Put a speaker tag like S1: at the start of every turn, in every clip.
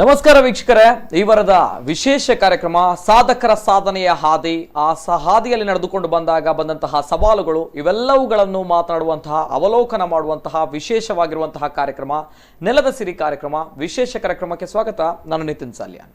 S1: ನಮಸ್ಕಾರ ವೀಕ್ಷಕರೇ, ಈ ವಾರದ ವಿಶೇಷ ಕಾರ್ಯಕ್ರಮ ಸಾಧಕರ ಸಾಧನೆಯ ಹಾದಿ. ಆ ಹಾದಿಯಲ್ಲಿ ನಡೆದುಕೊಂಡು ಬಂದಂತಹ ಸವಾಲುಗಳು ಇವೆಲ್ಲವುಗಳನ್ನು ಮಾತನಾಡುವಂತಹ ಅವಲೋಕನ ಮಾಡುವಂತಹ ವಿಶೇಷವಾಗಿರುವಂತಹ ಕಾರ್ಯಕ್ರಮ ನೆಲದ ಸಿರಿ ಕಾರ್ಯಕ್ರಮ. ವಿಶೇಷ ಕಾರ್ಯಕ್ರಮಕ್ಕೆ ಸ್ವಾಗತ. ನಾನು ನಿತಿನ್ ಸಾಲ್ಯಾನ್.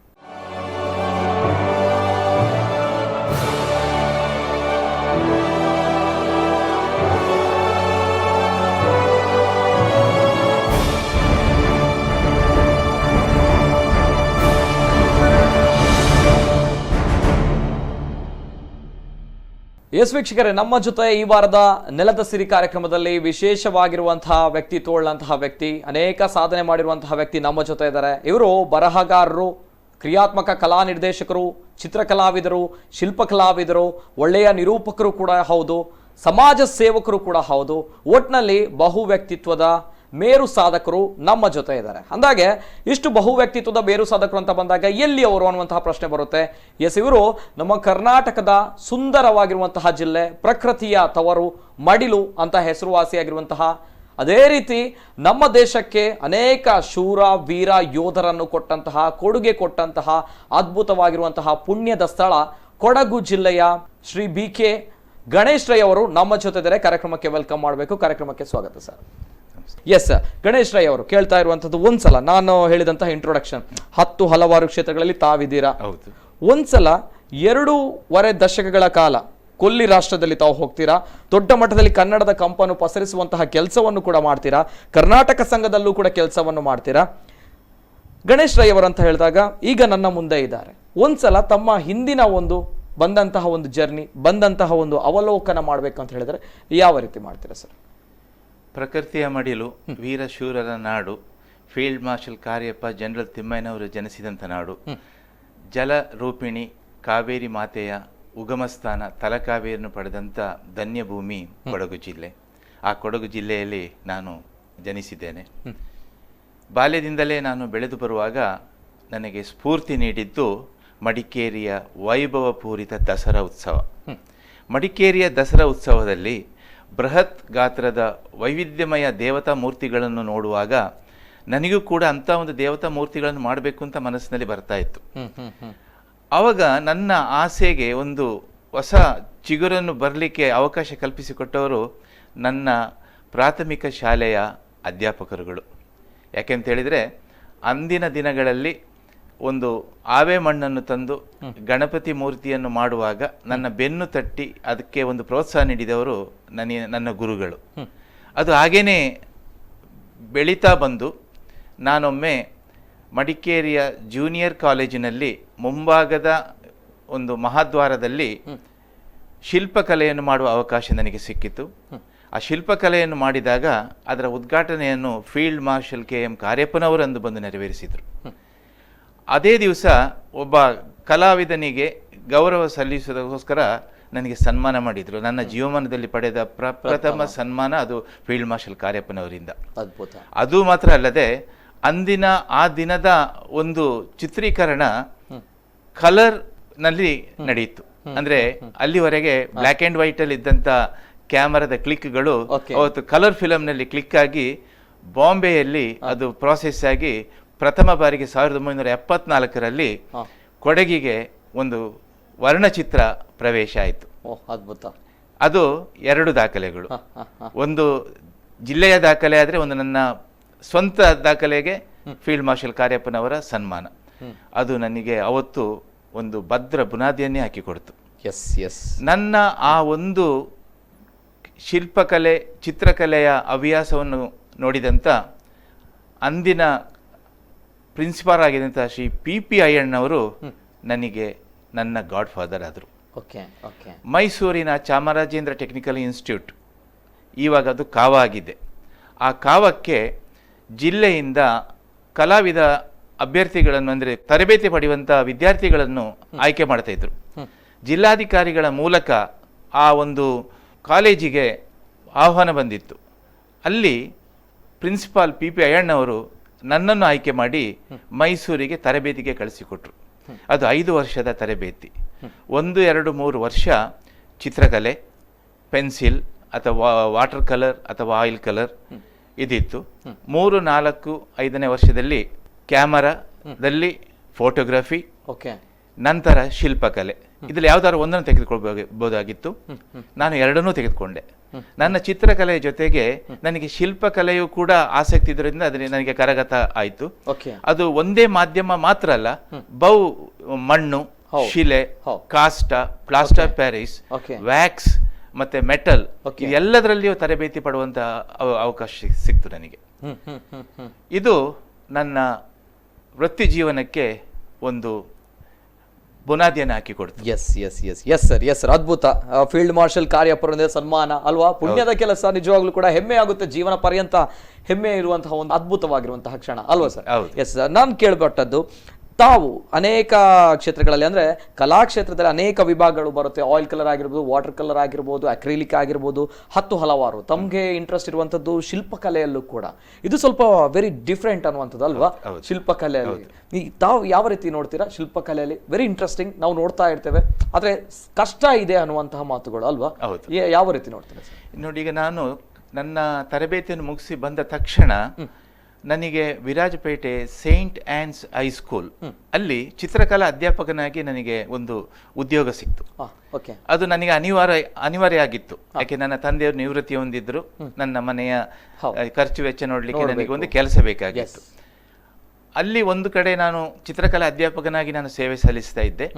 S1: ಎಸ್ ವೀಕ್ಷಕರೇ, ನಮ್ಮ ಜೊತೆ ಈ ವಾರದ ನೆಲದ ಸಿರಿ ಕಾರ್ಯಕ್ರಮದಲ್ಲಿ ವಿಶೇಷವಾಗಿರುವಂತಹ ವ್ಯಕ್ತಿ, ತೋಳ್ಳಂತಹ ವ್ಯಕ್ತಿ, ಅನೇಕ ಸಾಧನೆ ಮಾಡಿರುವಂತಹ ವ್ಯಕ್ತಿ ನಮ್ಮ ಜೊತೆ ಇದ್ದಾರೆ. ಇವರು ಬರಹಗಾರರು, ಕ್ರಿಯಾತ್ಮಕ ಕಲಾ ನಿರ್ದೇಶಕರು, ಚಿತ್ರಕಲಾವಿದರು, ಶಿಲ್ಪಕಲಾವಿದರು, ಒಳ್ಳೆಯ ನಿರೂಪಕರು ಕೂಡ ಹೌದು, ಸಮಾಜ ಸೇವಕರು ಕೂಡ ಹೌದು. ಒಟ್ನಲ್ಲಿ ಬಹು ವ್ಯಕ್ತಿತ್ವದ ಮೇರು ಸಾಧಕರು ನಮ್ಮ ಜೊತೆ ಇದ್ದಾರೆ. ಅಂದಾಗೆ ಇಷ್ಟು ಬಹು ವ್ಯಕ್ತಿತ್ವದ ಮೇರು ಸಾಧಕರು ಅಂತ ಬಂದಾಗ ಎಲ್ಲಿ ಅವರು ಅನ್ನುವಂತಹ ಪ್ರಶ್ನೆ ಬರುತ್ತೆ. ಎಸ್, ಇವರು ನಮ್ಮ ಕರ್ನಾಟಕದ ಸುಂದರವಾಗಿರುವಂತಹ ಜಿಲ್ಲೆ, ಪ್ರಕೃತಿಯ ತವರು, ಮಡಿಲು ಅಂತ ಹೆಸರುವಾಸಿಯಾಗಿರುವಂತಹ, ಅದೇ ರೀತಿ ನಮ್ಮ ದೇಶಕ್ಕೆ ಅನೇಕ ಶೂರ ವೀರ ಯೋಧರನ್ನು ಕೊಟ್ಟಂತಹ, ಕೊಡುಗೆ ಕೊಟ್ಟಂತಹ ಅದ್ಭುತವಾಗಿರುವಂತಹ ಪುಣ್ಯದ ಸ್ಥಳ ಕೊಡಗು ಜಿಲ್ಲೆಯ ಶ್ರೀ BK ಗಣೇಶ್ ರೈ ಅವರು ನಮ್ಮ ಜೊತೆ ಇದ್ದಾರೆ. ಕಾರ್ಯಕ್ರಮಕ್ಕೆ ವೆಲ್ಕಮ್ ಮಾಡಬೇಕು. ಕಾರ್ಯಕ್ರಮಕ್ಕೆ ಸ್ವಾಗತ ಸರ್. ಎಸ್, ಗಣೇಶ್ ರೈ ಅವರು ಕೇಳ್ತಾ ಇರುವಂತದ್ದು, ಒಂದ್ಸಲ ನಾನು ಹೇಳಿದಂತಹ ಇಂಟ್ರೊಡಕ್ಷನ್, ಹಲವಾರು ಕ್ಷೇತ್ರಗಳಲ್ಲಿ ತಾವಿದ್ದೀರಾ. ಒಂದ್ಸಲ 2.5 ದಶಕಗಳ ಕಾಲ ಕೊಲ್ಲಿ ರಾಷ್ಟ್ರದಲ್ಲಿ ತಾವು ಹೋಗ್ತೀರಾ. ದೊಡ್ಡ ಮಟ್ಟದಲ್ಲಿ ಕನ್ನಡದ ಕಂಪನ್ನು ಪಸರಿಸುವಂತಹ ಕೆಲಸವನ್ನು ಕೂಡ ಮಾಡ್ತೀರಾ. ಕರ್ನಾಟಕ ಸಂಘದಲ್ಲೂ ಕೂಡ ಕೆಲಸವನ್ನು ಮಾಡ್ತೀರಾ. ಗಣೇಶ್ ರೈ ಅವರು ಅಂತ ಹೇಳಿದಾಗ ಈಗ ನನ್ನ ಮುಂದೆ ಇದ್ದಾರೆ. ಒಂದ್ಸಲ ತಮ್ಮ ಹಿಂದಿನ ಬಂದಂತಹ ಒಂದು ಜರ್ನಿ, ಬಂದಂತಹ ಒಂದು ಅವಲೋಕನ ಮಾಡ್ಬೇಕಂತ ಹೇಳಿದ್ರೆ ಯಾವ ರೀತಿ ಮಾಡ್ತೀರಾ ಸರ್?
S2: ಪ್ರಕೃತಿಯ ಮಡಿಲು, ವೀರಶೂರರ ನಾಡು, ಫೀಲ್ಡ್ ಮಾರ್ಷಲ್ ಕಾರ್ಯಪ್ಪ ಜನರಲ್ ತಿಮ್ಮಯ್ಯನವರು ಜನಿಸಿದಂಥ ನಾಡು, ಜಲ ರೂಪಿಣಿ ಕಾವೇರಿ ಮಾತೆಯ ಉಗಮಸ್ಥಾನ ತಲಕಾವೇರಿಯನ್ನು ಪಡೆದಂಥ ಧನ್ಯಭೂಮಿ ಕೊಡಗು ಜಿಲ್ಲೆ. ಆ ಕೊಡಗು ಜಿಲ್ಲೆಯಲ್ಲಿ ನಾನು ಜನಿಸಿದ್ದೇನೆ. ಬಾಲ್ಯದಿಂದಲೇ ನಾನು ಬೆಳೆದು ಬರುವಾಗ ನನಗೆ ಸ್ಫೂರ್ತಿ ನೀಡಿದ್ದು ಮಡಿಕೇರಿಯ ವೈಭವಪೂರಿತ ದಸರಾ ಉತ್ಸವ. ಮಡಿಕೇರಿಯ ದಸರಾ ಉತ್ಸವದಲ್ಲಿ ಬೃಹತ್ ಗಾತ್ರದ ವೈವಿಧ್ಯಮಯ ದೇವತಾ ಮೂರ್ತಿಗಳನ್ನು ನೋಡುವಾಗ ನನಗೂ ಕೂಡ ಅಂಥ ಒಂದು ದೇವತಾ ಮೂರ್ತಿಗಳನ್ನು ಮಾಡಬೇಕು ಅಂತ ಮನಸ್ಸಿನಲ್ಲಿ ಬರ್ತಾ ಇತ್ತು. ಆವಾಗ ನನ್ನ ಆಸೆಗೆ ಒಂದು ಹೊಸ ಚಿಗುರನ್ನು ಬರಲಿಕ್ಕೆ ಅವಕಾಶ ಕಲ್ಪಿಸಿಕೊಟ್ಟವರು ನನ್ನ ಪ್ರಾಥಮಿಕ ಶಾಲೆಯ ಅಧ್ಯಾಪಕರುಗಳು. ಯಾಕೆಂತ ಹೇಳಿದರೆ, ಅಂದಿನ ದಿನಗಳಲ್ಲಿ ಒಂದು ಆವೆ ಮಣ್ಣನ್ನು ತಂದು ಗಣಪತಿ ಮೂರ್ತಿಯನ್ನು ಮಾಡುವಾಗ ನನ್ನ ಬೆನ್ನು ತಟ್ಟಿ ಅದಕ್ಕೆ ಒಂದು ಪ್ರೋತ್ಸಾಹ ನೀಡಿದವರು ನನ್ನ ಗುರುಗಳು. ಅದು ಹಾಗೇನೆ ಬೆಳೀತಾ ಬಂದು ನಾನೊಮ್ಮೆ ಮಡಿಕೇರಿಯ ಜೂನಿಯರ್ ಕಾಲೇಜಿನಲ್ಲಿ ಮುಂಭಾಗದ ಒಂದು ಮಹಾದ್ವಾರದಲ್ಲಿ ಶಿಲ್ಪಕಲೆಯನ್ನು ಮಾಡುವ ಅವಕಾಶ ನನಗೆ ಸಿಕ್ಕಿತು. ಆ ಶಿಲ್ಪಕಲೆಯನ್ನು ಮಾಡಿದಾಗ ಅದರ ಉದ್ಘಾಟನೆಯನ್ನು ಫೀಲ್ಡ್ ಮಾರ್ಷಲ್ KM ಕಾರ್ಯಪ್ಪನವರಂದು ಬಂದು ನೆರವೇರಿಸಿದರು. ಅದೇ ದಿವಸ ಒಬ್ಬ ಕಲಾವಿದನಿಗೆ ಗೌರವ ಸಲ್ಲಿಸೋದಕ್ಕೋಸ್ಕರ ನನಗೆ ಸನ್ಮಾನ ಮಾಡಿದರು. ನನ್ನ ಜೀವಮಾನದಲ್ಲಿ ಪಡೆದ ಪ್ರಥಮ ಸನ್ಮಾನ ಅದು ಫೀಲ್ಡ್ ಮಾರ್ಷಲ್ ಕಾರ್ಯಪ್ಪನವರಿಂದ. ಅದ್ಭುತ. ಅದು ಮಾತ್ರ ಅಲ್ಲದೆ ಆ ದಿನದ ಒಂದು ಚಿತ್ರೀಕರಣ ಕಲರ್ ನಲ್ಲಿ ನಡೆಯಿತು. ಅಂದ್ರೆ ಅಲ್ಲಿವರೆಗೆ ಬ್ಲ್ಯಾಕ್ ಅಂಡ್ ವೈಟ್ ಅಲ್ಲಿ ಇದ್ದಂತ ಕ್ಯಾಮರಾದ ಕ್ಲಿಕ್ಗಳು ಅವತ್ತು ಕಲರ್ ಫಿಲಮ್ ನಲ್ಲಿ ಕ್ಲಿಕ್ ಆಗಿ ಬಾಂಬೆಯಲ್ಲಿ ಅದು ಪ್ರಾಸೆಸ್ ಆಗಿ ಪ್ರಥಮ ಬಾರಿಗೆ 1974ರಲ್ಲಿ ಕೊಡಗಿಗೆ ಒಂದು ವರ್ಣಚಿತ್ರ ಪ್ರವೇಶ ಆಯಿತು.
S1: ಅದ್ಭುತ.
S2: ಅದು 2 ದಾಖಲೆಗಳು. ಒಂದು ಜಿಲ್ಲೆಯ ದಾಖಲೆ ಆದರೆ ಒಂದು ನನ್ನ ಸ್ವಂತ ದಾಖಲೆಗೆ ಫೀಲ್ಡ್ ಮಾರ್ಷಲ್ ಕಾರ್ಯಪ್ಪನವರ ಸನ್ಮಾನ. ಅದು ನನಗೆ ಅವತ್ತು ಒಂದು ಭದ್ರ ಬುನಾದಿಯನ್ನೇ ಹಾಕಿಕೊಡ್ತು. ನನ್ನ ಆ ಒಂದು ಶಿಲ್ಪಕಲೆ, ಚಿತ್ರಕಲೆಯ ಹವ್ಯಾಸವನ್ನು ನೋಡಿದಂಥ ಅಂದಿನ ಪ್ರಿನ್ಸಿಪಾಲ್ ಆಗಿದ್ದಂಥ ಶ್ರೀ PP ಅಯ್ಯಣ್ಣವರು ನನಗೆ ನನ್ನ ಗಾಡ್ ಫಾದರ್ ಆದರು. ಮೈಸೂರಿನ ಚಾಮರಾಜೇಂದ್ರ ಟೆಕ್ನಿಕಲ್ ಇನ್ಸ್ಟಿಟ್ಯೂಟ್, ಇವಾಗ ಅದು ಕಾವ ಆಗಿದೆ. ಆ ಕಾವಕ್ಕೆ ಜಿಲ್ಲೆಯಿಂದ ಕಲಾವಿದ ಅಭ್ಯರ್ಥಿಗಳನ್ನು, ಅಂದರೆ ತರಬೇತಿ ಪಡೆಯುವಂಥ ವಿದ್ಯಾರ್ಥಿಗಳನ್ನು ಆಯ್ಕೆ ಮಾಡ್ತಾ ಇದ್ರು. ಜಿಲ್ಲಾಧಿಕಾರಿಗಳ ಮೂಲಕ ಆ ಒಂದು ಕಾಲೇಜಿಗೆ ಆಹ್ವಾನ ಬಂದಿತ್ತು. ಅಲ್ಲಿ ಪ್ರಿನ್ಸಿಪಾಲ್ PP ಅಯ್ಯಣ್ಣವರು ನನ್ನನ್ನು ಆಯ್ಕೆ ಮಾಡಿ ಮೈಸೂರಿಗೆ ತರಬೇತಿಗೆ ಕಳಿಸಿಕೊಟ್ರು. ಅದು 5 ವರ್ಷದ ತರಬೇತಿ. 1, 2, 3 ವರ್ಷ ಚಿತ್ರಕಲೆ, ಪೆನ್ಸಿಲ್ ಅಥವಾ ವಾಟರ್ ಕಲರ್ ಅಥವಾ ಆಯಿಲ್ ಕಲರ್ ಇದಿತ್ತು. 3, 4, 5ನೇ ವರ್ಷದಲ್ಲಿ ಕ್ಯಾಮರಾ ಚಿತ್ರದಲ್ಲಿ ಫೋಟೋಗ್ರಫಿ,
S1: ಓಕೆ,
S2: ನಂತರ ಶಿಲ್ಪಕಲೆ. ಇದ್ರಲ್ಲಿ ಯಾವ್ದಾದ್ರು ಒಂದನ್ನು ತೆಗೆದುಕೊಳ್ಬಹುದಾಗಿತ್ತು. ನಾನು ಎರಡನ್ನೂ ತೆಗೆದುಕೊಂಡೆ. ನನ್ನ ಚಿತ್ರಕಲೆಯ ಜೊತೆಗೆ ನನಗೆ ಶಿಲ್ಪಕಲೆಯೂ ಕೂಡ ಆಸಕ್ತಿ ಇದ್ರಿಂದ ಅದರಿಂದ ನನಗೆ ಕರಗತ ಆಯ್ತು. ಅದು ಒಂದೇ ಮಾಧ್ಯಮ ಮಾತ್ರ ಅಲ್ಲ, ಮಣ್ಣು, ಶಿಲೆ, ಕಾಷ್ಟ, ಪ್ಲಾಸ್ಟರ್ ಪ್ಯಾರಿಸ್, ವ್ಯಾಕ್ಸ್ ಮತ್ತೆ ಮೆಟಲ್, ಎಲ್ಲದರಲ್ಲಿಯೂ ತರಬೇತಿ ಪಡುವಂತ ಅವಕಾಶ ಸಿಕ್ತು ನನಗೆ. ಇದು ನನ್ನ ವೃತ್ತಿ ಜೀವನಕ್ಕೆ ಒಂದು ಬುನಾದಿಯನ್ನು ಹಾಕಿಕೊಡ್ತು.
S1: ಎಸ್ ಸರ್, ಅದ್ಭುತ. ಫೀಲ್ಡ್ ಮಾರ್ಷಲ್ ಕಾರ್ಯಪುರದಿಂದ ಸನ್ಮಾನ ಅಲ್ವಾ, ಪುಣ್ಯದ ಕೆಲಸ. ನಿಜವಾಗ್ಲೂ ಕೂಡ ಹೆಮ್ಮೆ ಆಗುತ್ತೆ, ಜೀವನ ಪರ್ಯಂತ ಹೆಮ್ಮೆ ಇರುವಂತಹ ಒಂದು ಅದ್ಭುತವಾಗಿರುವಂತಹ ಕ್ಷಣ ಅಲ್ವಾ ಸರ್? ಎಸ್ ಸರ್, ನಾನು ಕೇಳ್ಪಟ್ಟದ್ದು ತಾವು ಅನೇಕ ಕ್ಷೇತ್ರಗಳಲ್ಲಿ ಅಂದ್ರೆ ಕಲಾ ಕ್ಷೇತ್ರದಲ್ಲಿ ಅನೇಕ ವಿಭಾಗಗಳು ಬರುತ್ತೆ. ಆಯಿಲ್ ಕಲರ್ ಆಗಿರ್ಬೋದು, ವಾಟರ್ ಕಲರ್ ಆಗಿರ್ಬೋದು, ಅಕ್ರಿಲಿಕ್ ಆಗಿರ್ಬೋದು, ಹಲವಾರು. ತಮ್ಗೆ ಇಂಟ್ರೆಸ್ಟ್ ಇರುವಂತದ್ದು ಶಿಲ್ಪಕಲೆಯಲ್ಲೂ ಕೂಡ. ಇದು ಸ್ವಲ್ಪ ವೆರಿ ಡಿಫ್ರೆಂಟ್ ಅನ್ನುವಂಥದ್ದು ಅಲ್ವಾ ಶಿಲ್ಪಕಲೆಯಲ್ಲಿ. ತಾವು ಯಾವ ರೀತಿ ನೋಡ್ತೀರಾ ಶಿಲ್ಪಕಲೆಯಲ್ಲಿ? ವೆರಿ ಇಂಟ್ರೆಸ್ಟಿಂಗ್, ನಾವು ನೋಡ್ತಾ ಇರ್ತೇವೆ, ಆದ್ರೆ ಕಷ್ಟ ಇದೆ ಅನ್ನುವಂತಹ ಮಾತುಗಳು ಅಲ್ವಾ, ಯಾವ ರೀತಿ ನೋಡ್ತೀರಾ?
S2: ನೋಡಿ, ಈಗ ನಾನು ನನ್ನ ತರಬೇತಿಯನ್ನು ಮುಗಿಸಿ ಬಂದ ತಕ್ಷಣ ನನಗೆ ವಿರಾಜಪೇಟೆ ಸೇಂಟ್ ಆನ್ಸ್ ಹೈಸ್ಕೂಲ್ ಅಲ್ಲಿ ಚಿತ್ರಕಲಾ ಅಧ್ಯಾಪಕನಾಗಿ ನನಗೆ ಒಂದು ಉದ್ಯೋಗ ಸಿಕ್ತು. ಅದು ನನಗೆ ಅನಿವಾರ್ಯ ಆಗಿತ್ತು. ಯಾಕೆ ನನ್ನ ತಂದೆಯವರು ನಿವೃತ್ತಿ ಹೊಂದಿದ್ರು, ನನ್ನ ಮನೆಯ ಖರ್ಚು ವೆಚ್ಚ ನೋಡ್ಲಿಕ್ಕೆ ನನಗೆ ಒಂದು ಕೆಲಸ ಬೇಕಾಗಿತ್ತು. ಅಲ್ಲಿ ಒಂದು ಕಡೆ ನಾನು ಚಿತ್ರಕಲಾ ಅಧ್ಯಾಪಕನಾಗಿ ನಾನು ಸೇವೆ ಸಲ್ಲಿಸ್ತಾ ಇದ್ದೆ.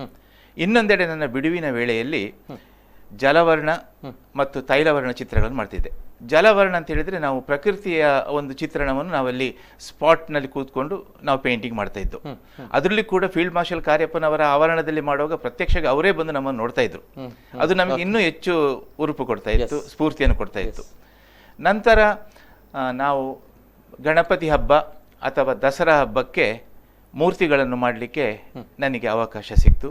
S2: ಇನ್ನೊಂದೆಡೆ ನನ್ನ ಬಿಡುವಿನ ವೇಳೆಯಲ್ಲಿ ಜಲವರ್ಣ ಮತ್ತು ತೈಲವರ್ಣ ಚಿತ್ರಗಳನ್ನು ಮಾಡ್ತಿದ್ದೆ. ಜಲವರ್ಣ ಅಂತ ಹೇಳಿದ್ರೆ ನಾವು ಪ್ರಕೃತಿಯ ಒಂದು ಚಿತ್ರಣವನ್ನು ನಾವಲ್ಲಿ ಸ್ಪಾಟ್ನಲ್ಲಿ ಕೂತ್ಕೊಂಡು ನಾವು ಪೇಂಟಿಂಗ್ ಮಾಡ್ತಾ ಇದ್ದು. ಅದರಲ್ಲಿ ಕೂಡ ಫೀಲ್ಡ್ ಮಾರ್ಷಲ್ ಕಾರ್ಯಪ್ಪನವರ ಆವರಣದಲ್ಲಿ ಮಾಡುವಾಗ ಪ್ರತ್ಯಕ್ಷ ಅವರೇ ಬಂದು ನಮ್ಮನ್ನು ನೋಡ್ತಾ ಇದ್ರು. ಅದು ನಮಗೆ ಇನ್ನೂ ಹೆಚ್ಚು ಉರುಪು ಕೊಡ್ತಾ ಇತ್ತು, ಸ್ಫೂರ್ತಿಯನ್ನು ಕೊಡ್ತಾ ಇತ್ತು. ನಂತರ ನಾವು ಗಣಪತಿ ಹಬ್ಬ ಅಥವಾ ದಸರಾ ಹಬ್ಬಕ್ಕೆ ಮೂರ್ತಿಗಳನ್ನು ಮಾಡಲಿಕ್ಕೆ ನನಗೆ ಅವಕಾಶ ಸಿಕ್ತು.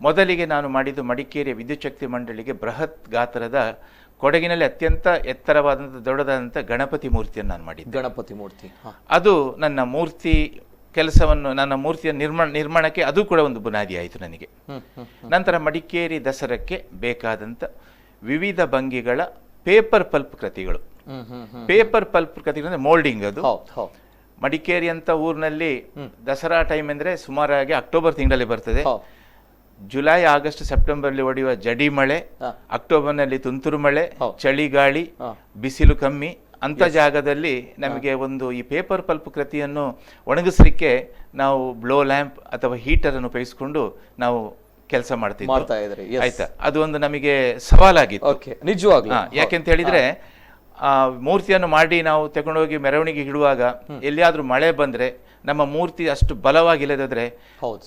S2: ಮೊದಲಿಗೆ ನಾನು ಮಾಡಿದ್ದು ಮಡಿಕೇರಿಯ ವಿದ್ಯುತ್ ಶಕ್ತಿ ಮಂಡಳಿಗೆ ಬೃಹತ್ ಗಾತ್ರದ ಕೊಡಗಿನಲ್ಲಿ ಅತ್ಯಂತ ಎತ್ತರವಾದಂಥ ದೊಡ್ಡದಾದಂಥ ಗಣಪತಿ ಮೂರ್ತಿಯನ್ನು ನಾನು ಮಾಡಿದ್ದೆ.
S1: ಗಣಪತಿ ಮೂರ್ತಿ
S2: ಅದು ನನ್ನ ಮೂರ್ತಿ ಕೆಲಸವನ್ನು, ನನ್ನ ಮೂರ್ತಿಯ ನಿರ್ಮಾಣಕ್ಕೆ ಅದು ಕೂಡ ಒಂದು ಬುನಾದಿ ಆಯಿತು ನನಗೆ. ನಂತರ ಮಡಿಕೇರಿ ದಸರಕ್ಕೆ ಬೇಕಾದಂಥ ವಿವಿಧ ಭಂಗಿಗಳ ಪೇಪರ್ ಪಲ್ಪ್ ಕೃತಿಗಳು. ಪೇಪರ್ ಪಲ್ಪ್ ಕೃತಿಗಳು ಅಂದರೆ ಮೋಲ್ಡಿಂಗ್. ಅದು ಮಡಿಕೇರಿ ಅಂತ ಊರಿನಲ್ಲಿ ದಸರಾ ಟೈಮ್ ಅಂದರೆ ಸುಮಾರಾಗಿ ಅಕ್ಟೋಬರ್ ತಿಂಗಳಲ್ಲಿ ಬರ್ತದೆ. ಜುಲೈ, ಆಗಸ್ಟ್, ಸೆಪ್ಟೆಂಬರ್ಲಿ ಹೊಡೆಯುವ ಜಡಿ ಮಳೆ, ಅಕ್ಟೋಬರ್ನಲ್ಲಿ ತುಂತುರು ಮಳೆ, ಚಳಿಗಾಳಿ, ಬಿಸಿಲು ಕಮ್ಮಿ ಅಂತ ಜಾಗದಲ್ಲಿ ನಮಗೆ ಒಂದು ಈ ಪೇಪರ್ ಪಲ್ಪ್ ಕೃತಿಯನ್ನು ಒಣಗಿಸ್ಲಿಕ್ಕೆ ನಾವು ಬ್ಲೋ ಲ್ಯಾಂಪ್ ಅಥವಾ ಹೀಟರ್ ಅನ್ನು ಉಪಯೋಗಿಸಿಕೊಂಡು ನಾವು ಕೆಲಸ ಮಾಡ್ತಿದ್ವಿ. ಆಯ್ತಾ, ಅದು ಒಂದು ನಮಗೆ ಸವಾಲಾಗಿತ್ತು
S1: ನಿಜವಾಗ್ಲೂ.
S2: ಯಾಕೆಂತ ಹೇಳಿದ್ರೆ ಆ ಮೂರ್ತಿಯನ್ನು ಮಾಡಿ ನಾವು ತಗೊಂಡೋಗಿ ಮೆರವಣಿಗೆ ಇಡುವಾಗ ಎಲ್ಲಿಯಾದ್ರೂ ಮಳೆ ಬಂದ್ರೆ ನಮ್ಮ ಮೂರ್ತಿ ಅಷ್ಟು ಬಲವಾಗಿಲ್ಲದಾದ್ರೆ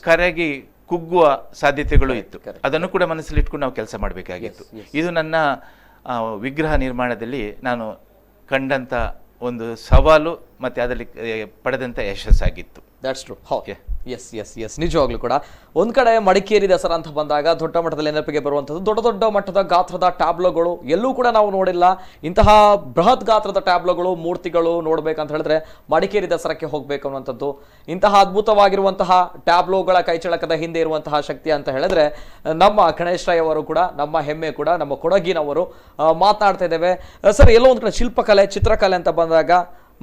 S2: ಕರಗಿ ಕುಗ್ಗುವ ಸಾಧ್ಯತೆಗಳು ಇತ್ತು. ಅದನ್ನು ಕೂಡ ಮನಸ್ಸಲ್ಲಿ ಇಟ್ಕೊಂಡು ನಾವು ಕೆಲಸ ಮಾಡಬೇಕಾಗಿತ್ತು. ಇದು ನನ್ನ ವಿಗ್ರಹ ನಿರ್ಮಾಣದಲ್ಲಿ ನಾನು ಕಂಡಂತ ಒಂದು ಸವಾಲು ಮತ್ತೆ ಅದರಲ್ಲಿ ಪಡೆದಂತ ಯಶಸ್ಸಾಗಿತ್ತು.
S1: That's true. ಎಸ್ ನಿಜವಾಗ್ಲೂ ಕೂಡ. ಒಂದ್ ಕಡೆ ಮಡಿಕೇರಿ ದಸರಾ ಅಂತ ಬಂದಾಗ ದೊಡ್ಡ ಮಟ್ಟದಲ್ಲಿ ನೆನಪಿಗೆ ಬರುವಂಥದ್ದು ದೊಡ್ಡ ಮಟ್ಟದ ಗಾತ್ರದ ಟ್ಯಾಬ್ಲೋಗಳು ಎಲ್ಲೂ ಕೂಡ ನಾವು ನೋಡಿಲ್ಲ. ಇಂತಹ ಬೃಹತ್ ಗಾತ್ರದ ಟ್ಯಾಬ್ಲೋಗಳು, ಮೂರ್ತಿಗಳು ನೋಡ್ಬೇಕಂತ ಹೇಳಿದ್ರೆ ಮಡಿಕೇರಿ ದಸರಾಕ್ಕೆ ಹೋಗ್ಬೇಕು ಅನ್ನುವಂಥದ್ದು. ಇಂತಹ ಅದ್ಭುತವಾಗಿರುವಂತಹ ಟ್ಯಾಬ್ಲೋಗಳ ಕೈಚಳಕದ ಹಿಂದೆ ಇರುವಂತಹ ಶಕ್ತಿ ಅಂತ ಹೇಳಿದ್ರೆ ನಮ್ಮ ಗಣೇಶ್ ರೈ ಅವರು ಕೂಡ, ನಮ್ಮ ಹೆಮ್ಮೆ ಕೂಡ, ನಮ್ಮ ಕೊಡಗಿನವರು ಮಾತನಾಡ್ತಾ ಇದ್ದೇವೆ. ಸರ್, ಎಲ್ಲೋ ಒಂದ್ ಕಡೆ ಶಿಲ್ಪಕಲೆ, ಚಿತ್ರಕಲೆ ಅಂತ ಬಂದಾಗ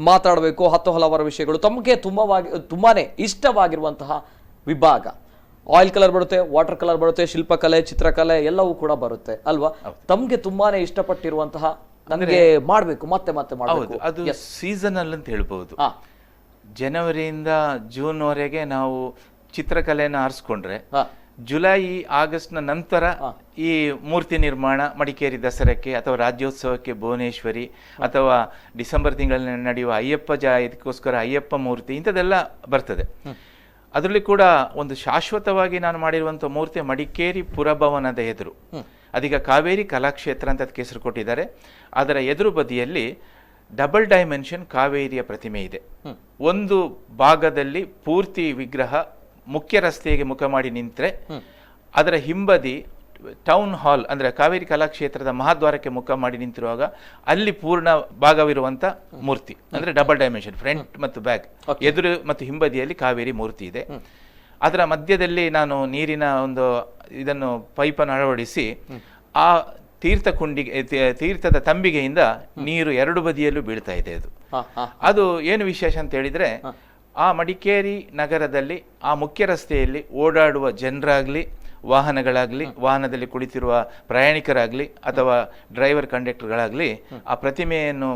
S1: ಮಾತಾಡಬೇಕು, ಹಲವಾರು ವಿಷಯಗಳು. ತಮಗೆ ತುಂಬಾನೇ ಇಷ್ಟವಾಗಿರುವಂತಹ ವಿಭಾಗ ಆಯಿಲ್ ಕಲರ್ ಬರುತ್ತೆ, ವಾಟರ್ ಕಲರ್ ಬರುತ್ತೆ, ಶಿಲ್ಪಕಲೆ, ಚಿತ್ರಕಲೆ ಎಲ್ಲವೂ ಕೂಡ ಬರುತ್ತೆ ಅಲ್ವಾ? ತಮ್ಗೆ ತುಂಬಾನೇ ಇಷ್ಟಪಟ್ಟಿರುವಂತಹ, ನನಗೆ ಮಾಡ್ಬೇಕು, ಮತ್ತೆ ಮಾಡಬೇಕು,
S2: ಅದು ಸೀಸನಲ್ ಅಂತ ಹೇಳ್ಬಹುದು. ಜನವರಿಯಿಂದ ಜೂನ್ ವರೆಗೆ ನಾವು ಚಿತ್ರಕಲೆಯನ್ನು ಆರಿಸ್ಕೊಂಡ್ರೆ ಜುಲೈ, ಆಗಸ್ಟ್ ನ ನಂತರ ಈ ಮೂರ್ತಿ ನಿರ್ಮಾಣ ಮಡಿಕೇರಿ ದಸರಾಕ್ಕೆ ಅಥವಾ ರಾಜ್ಯೋತ್ಸವಕ್ಕೆ ಭುವನೇಶ್ವರಿ ಅಥವಾ ಡಿಸೆಂಬರ್ ತಿಂಗಳಲ್ಲಿ ನಡೆಯುವ ಅಯ್ಯಪ್ಪ ಇದಕ್ಕೋಸ್ಕರ ಅಯ್ಯಪ್ಪ ಮೂರ್ತಿ ಇಂಥದ್ದೆಲ್ಲ ಬರ್ತದೆ. ಅದರಲ್ಲಿ ಕೂಡ ಒಂದು ಶಾಶ್ವತವಾಗಿ ನಾನು ಮಾಡಿರುವಂಥ ಮೂರ್ತಿ ಮಡಿಕೇರಿ ಪುರಭವನದ ಎದುರು, ಅದೀಗ ಕಾವೇರಿ ಕಲಾಕ್ಷೇತ್ರ ಅಂತ ಅದಕ್ಕೆ ಹೆಸರು ಕೊಟ್ಟಿದ್ದಾರೆ. ಅದರ ಎದುರು ಬದಿಯಲ್ಲಿ ಡಬಲ್ ಡೈಮೆನ್ಷನ್ ಕಾವೇರಿಯ ಪ್ರತಿಮೆ ಇದೆ. ಒಂದು ಭಾಗದಲ್ಲಿ ಪೂರ್ತಿ ವಿಗ್ರಹ ಮುಖ್ಯ ರಸ್ತೆಗೆ ಮುಖ ಮಾಡಿ ನಿಂತರೆ, ಅದರ ಹಿಂಬದಿ ಟೌನ್ ಹಾಲ್ ಅಂದ್ರೆ ಕಾವೇರಿ ಕಲಾಕ್ಷೇತ್ರದ ಮಹಾದ್ವಾರಕ್ಕೆ ಮುಖ ಮಾಡಿ ನಿಂತಿರುವಾಗ ಅಲ್ಲಿ ಪೂರ್ಣ ಭಾಗವಿರುವಂತ ಮೂರ್ತಿ ಅಂದ್ರೆ ಡಬಲ್ ಡೈಮೆನ್ಷನ್, ಫ್ರಂಟ್ ಮತ್ತು ಬ್ಯಾಕ್, ಎದುರು ಮತ್ತು ಹಿಂಬದಿಯಲ್ಲಿ ಕಾವೇರಿ ಮೂರ್ತಿ ಇದೆ. ಅದರ ಮಧ್ಯದಲ್ಲಿ ನಾನು ನೀರಿನ ಒಂದು ಇದನ್ನು ಪೈಪನ್ನು ಅಳವಡಿಸಿ ಆ ತೀರ್ಥದ ತಂಬಿಗೆಯಿಂದ ನೀರು ಎರಡು ಬದಿಯಲ್ಲೂ ಬೀಳ್ತಾ ಇದೆ. ಅದು ಏನು ವಿಶೇಷ ಅಂತ ಹೇಳಿದ್ರೆ, ಆ ಮಡಿಕೇರಿ ನಗರದಲ್ಲಿ ಆ ಮುಖ್ಯ ರಸ್ತೆಯಲ್ಲಿ ಓಡಾಡುವ ಜನರಾಗ್ಲಿ, ವಾಹನಗಳಾಗ್ಲಿ, ವಾಹನದಲ್ಲಿ ಕುಳಿತಿರುವ ಪ್ರಯಾಣಿಕರಾಗ್ಲಿ ಅಥವಾ ಡ್ರೈವರ್ ಕಂಡಕ್ಟರ್ಗಳಾಗ್ಲಿ ಆ ಪ್ರತಿಮೆಯನ್ನು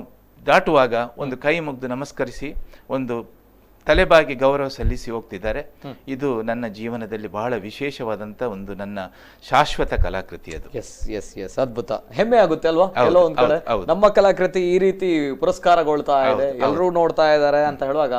S2: ದಾಟುವಾಗ ಒಂದು ಕೈ ಮುಗ್ದು ನಮಸ್ಕರಿಸಿ ಒಂದು ತಲೆಬಾಗಿ ಗೌರವ ಸಲ್ಲಿಸಿ ಹೋಗ್ತಿದ್ದಾರೆ. ಇದು ನನ್ನ ಜೀವನದಲ್ಲಿ ಬಹಳ ವಿಶೇಷವಾದಂತ ಒಂದು ನನ್ನ ಶಾಶ್ವತ ಕಲಾಕೃತಿ ಅದು.
S1: ಎಸ್ ಎಸ್ ಎಸ್, ಅದ್ಭುತ, ಹೆಮ್ಮೆ ಆಗುತ್ತೆ ಅಲ್ವಾ? ಎಲ್ಲೋ ಒಂದ್ ಕಡೆ ನಮ್ಮ ಕಲಾಕೃತಿ ಈ ರೀತಿ ಪುರಸ್ಕಾರಗೊಳ್ತಾ ಇದೆ, ಎಲ್ಲರೂ ನೋಡ್ತಾ ಇದ್ದಾರೆ ಅಂತ ಹೇಳುವಾಗ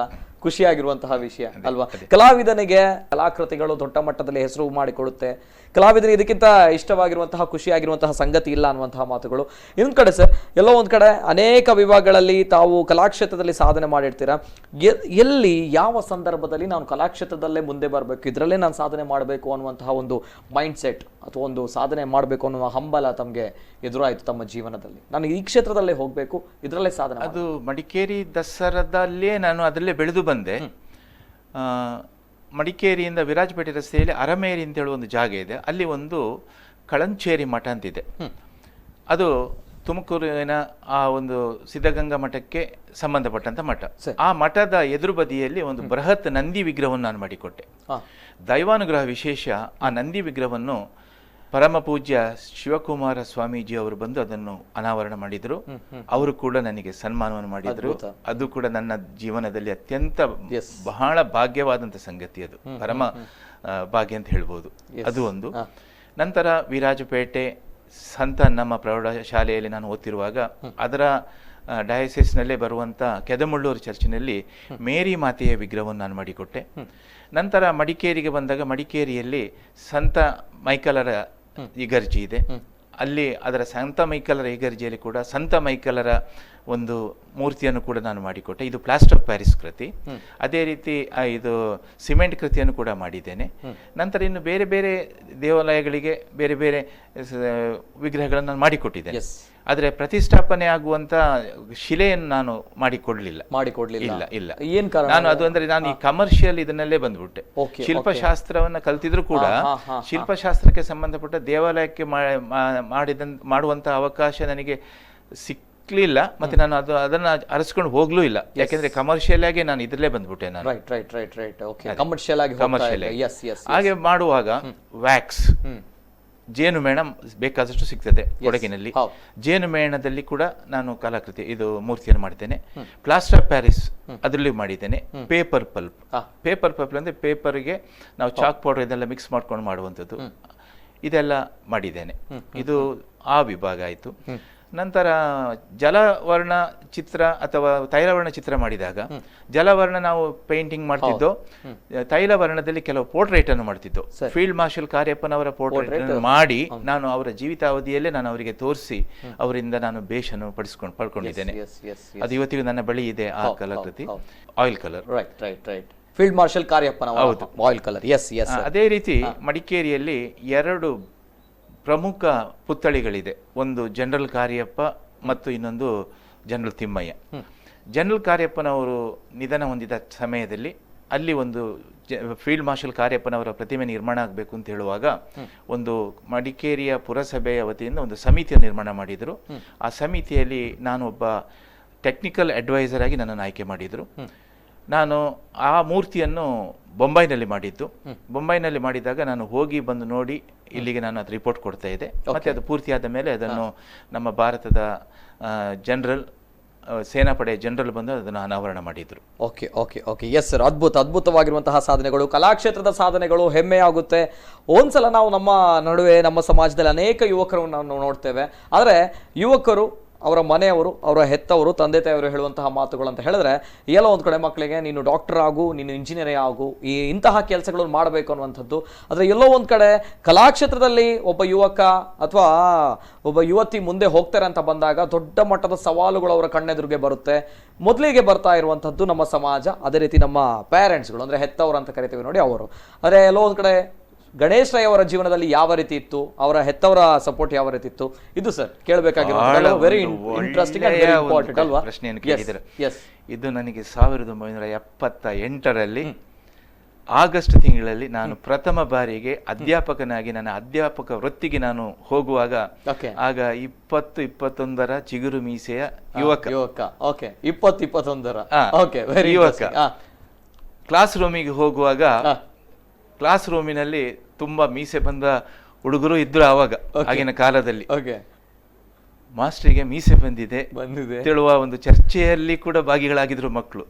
S1: ಖುಷಿಯಾಗಿರುವಂತಹ ವಿಷಯ ಅಲ್ವಾ? ಕಲಾವಿದನಿಗೆ ಕಲಾಕೃತಿಗಳು ದೊಡ್ಡ ಮಟ್ಟದಲ್ಲಿ ಹೆಸರು ಮಾಡಿಕೊಡುತ್ತೆ. ಕಲಾವಿದನಿಗೆ ಇದಕ್ಕಿಂತ ಇಷ್ಟವಾಗಿರುವಂತಹ ಖುಷಿಯಾಗಿರುವಂತಹ ಸಂಗತಿ ಇಲ್ಲ ಅನ್ನುವಂತಹ ಮಾತುಗಳು. ಇನ್ನೊಂದು ಕಡೆ ಸರ್, ಎಲ್ಲೋ ಒಂದ್ ಕಡೆ ಅನೇಕ ವಿಭಾಗಗಳಲ್ಲಿ ತಾವು ಕಲಾಕ್ಷೇತ್ರದಲ್ಲಿ ಸಾಧನೆ ಮಾಡಿರ್ತೀರಾ. ಎಲ್ಲಿ ಯಾವ ಸಂದರ್ಭದಲ್ಲಿ ನಾನು ಕಲಾಕ್ಷೇತ್ರದಲ್ಲೇ ಮುಂದೆ ಬರಬೇಕು, ಇದರಲ್ಲೇ ನಾನು ಸಾಧನೆ ಮಾಡಬೇಕು ಅನ್ನುವಂತಹ ಒಂದು ಮೈಂಡ್ ಸೆಟ್ ಅಥವಾ ಒಂದು ಸಾಧನೆ ಮಾಡಬೇಕು ಅನ್ನುವ ಹಂಬಲ ತಮಗೆ ಎದುರಾಯಿತು ತಮ್ಮ ಜೀವನದಲ್ಲಿ? ನಾನು ಈ ಕ್ಷೇತ್ರದಲ್ಲೇ ಹೋಗಬೇಕು, ಇದರಲ್ಲೇ ಸಾಧನೆ?
S2: ಅದು ಮಡಿಕೇರಿ ದಸರಾದಲ್ಲೇ ನಾನು ಅದರಲ್ಲೇ ಬೆಳೆದು ಬಂದೆ. ಮಡಿಕೇರಿಯಿಂದ ವಿರಾಜಪೇಟೆ ರಸ್ತೆಯಲ್ಲಿ ಅರಮೇರಿ ಅಂತ ಹೇಳುವ ಒಂದು ಜಾಗ ಇದೆ. ಅಲ್ಲಿ ಒಂದು ಕಳಂಚೇರಿ ಮಠ ಅಂತಿದೆ. ಅದು ತುಮಕೂರಿನ ಆ ಒಂದು ಸಿದ್ಧಗಂಗಾ ಮಠಕ್ಕೆ ಸಂಬಂಧಪಟ್ಟಂತ ಮಠ. ಆ ಮಠದ ಎದುರು ಬದಿಯಲ್ಲಿ ಒಂದು ಬೃಹತ್ ನಂದಿ ವಿಗ್ರಹವನ್ನು ನಾನು ಮಾಡಿಕೊಟ್ಟೆ. ದೈವಾನುಗ್ರಹ ವಿಶೇಷ, ಆ ನಂದಿ ವಿಗ್ರಹವನ್ನು ಪರಮ ಪೂಜ್ಯ ಶಿವಕುಮಾರ ಸ್ವಾಮೀಜಿ ಅವರು ಬಂದು ಅದನ್ನು ಅನಾವರಣ ಮಾಡಿದ್ರು. ಅವರು ಕೂಡ ನನಗೆ ಸನ್ಮಾನವನ್ನು ಮಾಡಿದ್ರು. ಅದು ಕೂಡ ನನ್ನ ಜೀವನದಲ್ಲಿ ಅತ್ಯಂತ ಬಹಳ ಭಾಗ್ಯವಾದಂತ ಸಂಗತಿ. ಅದು ಪರಮ ಭಾಗ್ಯ ಅಂತ ಹೇಳ್ಬೋದು. ಅದು ಒಂದು. ನಂತರ ವಿರಾಜಪೇಟೆ ಸಂತ ನಮ್ಮ ಪ್ರೌಢಶಾಲೆಯಲ್ಲಿ ನಾನು ಓದ್ತಿರುವಾಗ ಅದರ ಡಯಾಸಿಸ್ನಲ್ಲೇ ಬರುವಂತ ಕೆದಮುಳ್ಳೂರು ಚರ್ಚಿನಲ್ಲಿ ಮೇರಿ ಮಾತೆಯ ವಿಗ್ರಹವನ್ನು ನಾನು ಮಾಡಿಕೊಟ್ಟೆ. ನಂತರ ಮಡಿಕೇರಿಗೆ ಬಂದಾಗ ಮಡಿಕೇರಿಯಲ್ಲಿ ಸಂತ ಮೈಕಲರ ಇಗರ್ಜಿ ಇದೆ. ಅಲ್ಲಿ ಅದರ ಸಂತ ಮೈಕಲರ ಇಗರ್ಜಿಯಲ್ಲಿ ಕೂಡ ಸಂತ ಮೈಕಲರ ಒಂದು ಮೂರ್ತಿಯನ್ನು ಕೂಡ ನಾನು ಮಾಡಿಕೊಟ್ಟೆ. ಇದು ಪ್ಲಾಸ್ಟರ್ ಆಫ್ ಪ್ಯಾರಿಸ್ ಕೃತಿ. ಅದೇ ರೀತಿ ಇದು ಸಿಮೆಂಟ್ ಕೃತಿಯನ್ನು ಕೂಡ ಮಾಡಿದ್ದೇನೆ. ನಂತರ ಇನ್ನು ಬೇರೆ ಬೇರೆ ದೇವಾಲಯಗಳಿಗೆ ಬೇರೆ ಬೇರೆ ವಿಗ್ರಹಗಳನ್ನು ನಾನು ಮಾಡಿಕೊಟ್ಟಿದ್ದೇನೆ. ಆದ್ರೆ ಪ್ರತಿಷ್ಠಾಪನೆ ಆಗುವಂತ ಶಿಲೆಯನ್ನು ನಾನು ಮಾಡಿಕೊಡ್ಲಿಲ್ಲ. ಇಲ್ಲ.
S1: ಏನ್ ಕಾರಣ?
S2: ನಾನು ಅದು ಅಂದ್ರೆ ನಾನು ಈ ಕಮರ್ಷಿಯಲ್ ಇದನ್ನಲ್ಲೇ ಬಂದ್ಬಿಟ್ಟೆ. ಶಿಲ್ಪಶಾಸ್ತ್ರವನ್ನ ಕಲ್ತಿದ್ರು ಕೂಡ ಶಿಲ್ಪಶಾಸ್ತ್ರಕ್ಕೆ ಸಂಬಂಧಪಟ್ಟ ದೇವಾಲಯಕ್ಕೆ ಮಾಡುವಂತ ಅವಕಾಶ ನನಗೆ ಸಿಕ್ಲಿಲ್ಲ. ಮತ್ತೆ ನಾನು ಅದನ್ನ ಅರಸ್ಕೊಂಡು ಹೋಗ್ಲೂ ಇಲ್ಲ. ಯಾಕೆಂದ್ರೆ ಕಮರ್ಷಿಯಲ್ ಆಗಿ ನಾನು ಇದ್ರಲ್ಲೇ ಬಂದ್ಬಿಟ್ಟೆ. ನಾನು
S1: ಕಮರ್ಷಿಯಲ್
S2: ಹಾಗೆ ಮಾಡುವಾಗ ವ್ಯಾಕ್ಸ್ ಜೇನುಮೇಣ ಬೇಕಾದಷ್ಟು ಸಿಗ್ತದೆ ಕೊಡಗಿನಲ್ಲಿ. ಜೇನುಮೇಣದಲ್ಲಿ ಕೂಡ ನಾನು ಕಲಾಕೃತಿ ಇದು ಮೂರ್ತಿಯನ್ನು ಮಾಡಿದ್ದೇನೆ. ಪ್ಲಾಸ್ಟರ್ ಆಫ್ ಪ್ಯಾರಿಸ್ ಅದರಲ್ಲಿ ಮಾಡಿದ್ದೇನೆ. ಪೇಪರ್ ಪಲ್ಪ್ ಅಂದ್ರೆ ಪೇಪರ್ಗೆ ನಾವು ಚಾಕ್ ಪೌಡರ್ ಇದೆಲ್ಲ ಮಿಕ್ಸ್ ಮಾಡ್ಕೊಂಡು ಮಾಡುವಂಥದ್ದು, ಇದೆಲ್ಲ ಮಾಡಿದ್ದೇನೆ. ಇದು ಆ ವಿಭಾಗ ಆಯಿತು. ನಂತರ ಜಲವರ್ಣ ಚಿತ್ರ ಅಥವಾ ತೈಲವರ್ಣ ಚಿತ್ರ ಮಾಡಿದಾಗ, ಜಲವರ್ಣ ನಾವು ಪೇಂಟಿಂಗ್ ಮಾಡ್ತಿದ್ದೋ, ತೈಲವರ್ಣದಲ್ಲಿ ಕೆಲವು ಪೋರ್ಟ್ರೇಟ್ ಅನ್ನು ಮಾಡ್ತಿದ್ದೋ. ಫೀಲ್ಡ್ ಮಾರ್ಷಲ್ ಕಾರ್ಯಪ್ಪನವರ ಪೋರ್ಟ್ರೇಟ್ ಮಾಡಿ ನಾನು ಅವರ ಜೀವಿತಾವಧಿಯಲ್ಲೇ ನಾನು ಅವರಿಗೆ ತೋರಿಸಿ ಅವರಿಂದ ನಾನು ಬೇಷನ್ನು ಪಡ್ಕೊಂಡಿದ್ದೇನೆ. ಅದು ಇವತ್ತಿಗೂ ನನ್ನ ಬಳಿ ಇದೆ ಆ ಕಲಾಕೃತಿ. Oil colour.
S1: ಫೀಲ್ಡ್ ಮಾರ್ಷಲ್ ಕಾರ್ಯಪ್ಪನ ಆಯಿಲ್ ಕಲರ್.
S2: ಅದೇ ರೀತಿ ಮಡಿಕೇರಿಯಲ್ಲಿ 2 ಪ್ರಮುಖ ಪುತ್ಥಳಿಗಳಿದೆ. ಒಂದು ಜನರಲ್ ಕಾರ್ಯಪ್ಪ ಮತ್ತು ಇನ್ನೊಂದು ಜನರಲ್ ತಿಮ್ಮಯ್ಯ. ಜನರಲ್ ಕಾರ್ಯಪ್ಪನವರು ನಿಧನ ಹೊಂದಿದ ಸಮಯದಲ್ಲಿ ಅಲ್ಲಿ ಒಂದು ಫೀಲ್ಡ್ ಮಾರ್ಷಲ್ ಕಾರ್ಯಪ್ಪನವರ ಪ್ರತಿಮೆ ನಿರ್ಮಾಣ ಆಗಬೇಕು ಅಂತ ಹೇಳುವಾಗ ಒಂದು ಮಡಿಕೇರಿಯ ಪುರಸಭೆಯ ವತಿಯಿಂದ ಒಂದು ಸಮಿತಿಯನ್ನು ನಿರ್ಮಾಣ ಮಾಡಿದರು. ಆ ಸಮಿತಿಯಲ್ಲಿ ನಾನು ಒಬ್ಬ ಟೆಕ್ನಿಕಲ್ ಅಡ್ವೈಸರ್ ಆಗಿ ನನ್ನನ್ನು ಆಯ್ಕೆ ಮಾಡಿದರು. ನಾನು ಆ ಮೂರ್ತಿಯನ್ನು ಬೊಂಬೈನಲ್ಲಿ ಮಾಡಿದ್ದು. ಬೊಂಬೈನಲ್ಲಿ ಮಾಡಿದಾಗ ನಾನು ಹೋಗಿ ಬಂದು ನೋಡಿ ಇಲ್ಲಿಗೆ ನಾನು ಅದು ರಿಪೋರ್ಟ್ ಕೊಡ್ತಾ ಇದ್ದೆ. ಮತ್ತೆ ಅದು ಪೂರ್ತಿಯಾದ ಮೇಲೆ ಅದನ್ನು ನಮ್ಮ ಭಾರತದ ಜನರಲ್ ಸೇನಾಪಡೆ ಜನರಲ್ ಬಂದು ಅದನ್ನು ಅನಾವರಣ ಮಾಡಿದ್ರು.
S1: ಓಕೆ ಎಸ್ ಸರ್, ಅದ್ಭುತವಾಗಿರುವಂತಹ ಸಾಧನೆಗಳು, ಕಲಾಕ್ಷೇತ್ರದ ಸಾಧನೆಗಳು ಹೆಮ್ಮೆಯಾಗುತ್ತೆ. ಒಂದ್ಸಲ ನಾವು ನಮ್ಮ ನಡುವೆ ನಮ್ಮ ಸಮಾಜದಲ್ಲಿ ಅನೇಕ ಯುವಕರು ನಾವು ನೋಡ್ತೇವೆ. ಆದರೆ ಯುವಕರು ಅವರ ಮನೆಯವರು, ಅವರ ಹೆತ್ತವರು, ತಂದೆ ತಾಯಿಯವರು ಹೇಳುವಂತಹ ಮಾತುಗಳು ಅಂತ ಹೇಳಿದ್ರೆ, ಎಲ್ಲೋ ಒಂದು ಕಡೆ ಮಕ್ಕಳಿಗೆ ನೀನು ಡಾಕ್ಟರ್ ಆಗು, ನೀನು ಇಂಜಿನಿಯರೇ ಆಗು, ಇಂತಹ ಕೆಲಸಗಳನ್ನು ಮಾಡಬೇಕು ಅನ್ನುವಂಥದ್ದು. ಆದರೆ ಎಲ್ಲೋ ಒಂದು ಕಡೆ ಕಲಾಕ್ಷೇತ್ರದಲ್ಲಿ ಒಬ್ಬ ಯುವಕ ಅಥವಾ ಒಬ್ಬ ಯುವತಿ ಮುಂದೆ ಹೋಗ್ತಾರೆ ಅಂತ ಬಂದಾಗ ದೊಡ್ಡ ಮಟ್ಟದ ಸವಾಲುಗಳು ಅವರ ಕಣ್ಣೆದುರಿಗೆ ಬರುತ್ತೆ. ಮೊದಲಿಗೆ ಬರ್ತಾ ಇರುವಂಥದ್ದು ನಮ್ಮ ಸಮಾಜ, ಅದೇ ರೀತಿ ನಮ್ಮ ಪೇರೆಂಟ್ಸ್ಗಳು, ಅಂದರೆ ಹೆತ್ತವರು ಅಂತ ಕರಿತೀವಿ ನೋಡಿ ಅವರು. ಆದರೆ ಎಲ್ಲೋ ಒಂದು ಕಡೆ ಗಣೇಶ್ ರೈ ಅವರ ಜೀವನದಲ್ಲಿ ಯಾವ ರೀತಿ ಇತ್ತು, ಅವರ ಹೆತ್ತವರ ಸಪೋರ್ಟ್ ಯಾವ ರೀತಿ ಇತ್ತು, ಇದು ಸರ್ ಕೇಳಬೇಕಾಗಿರೋದು very interesting and very important ಅಲ್ವಾ?
S2: ಪ್ರಶ್ನೆಯನ್ನು ಕೇಳಿದರೆ ಇದು ನನಗೆ 1978ರಲ್ಲಿ ಆಗಸ್ಟ್ ತಿಂಗಳಲ್ಲಿ ನಾನು ಪ್ರಥಮ ಬಾರಿಗೆ ಅಧ್ಯಾಪಕನಾಗಿ ನನ್ನ ಅಧ್ಯಾಪಕ ವೃತ್ತಿಗೆ ನಾನು ಹೋಗುವಾಗ, ಆಗ 20-21ರ ಚಿಗುರು ಮೀಸೆಯ ಯುವಕ.
S1: 20-21ರ ಯುವಕ.
S2: ಕ್ಲಾಸ್ ರೂಮಿಗೆ ಹೋಗುವಾಗ ಕ್ಲಾಸ್ ರೂಮಿನಲ್ಲಿ ತುಂಬಾ ಮೀಸೆ ಬಂದ ಹುಡುಗರು ಇದ್ರು ಆವಾಗ, ಆಗಿನ ಕಾಲದಲ್ಲಿ. ಮಾಸ್ಟರಿಗೆ ಮೀಸೆ ಬಂದಿದೆ ತಿಳುವ ಒಂದು ಚರ್ಚೆಯಲ್ಲಿ ಕೂಡ ಭಾಗಿಗಳಾಗಿದ್ರು ಮಕ್ಕಳು.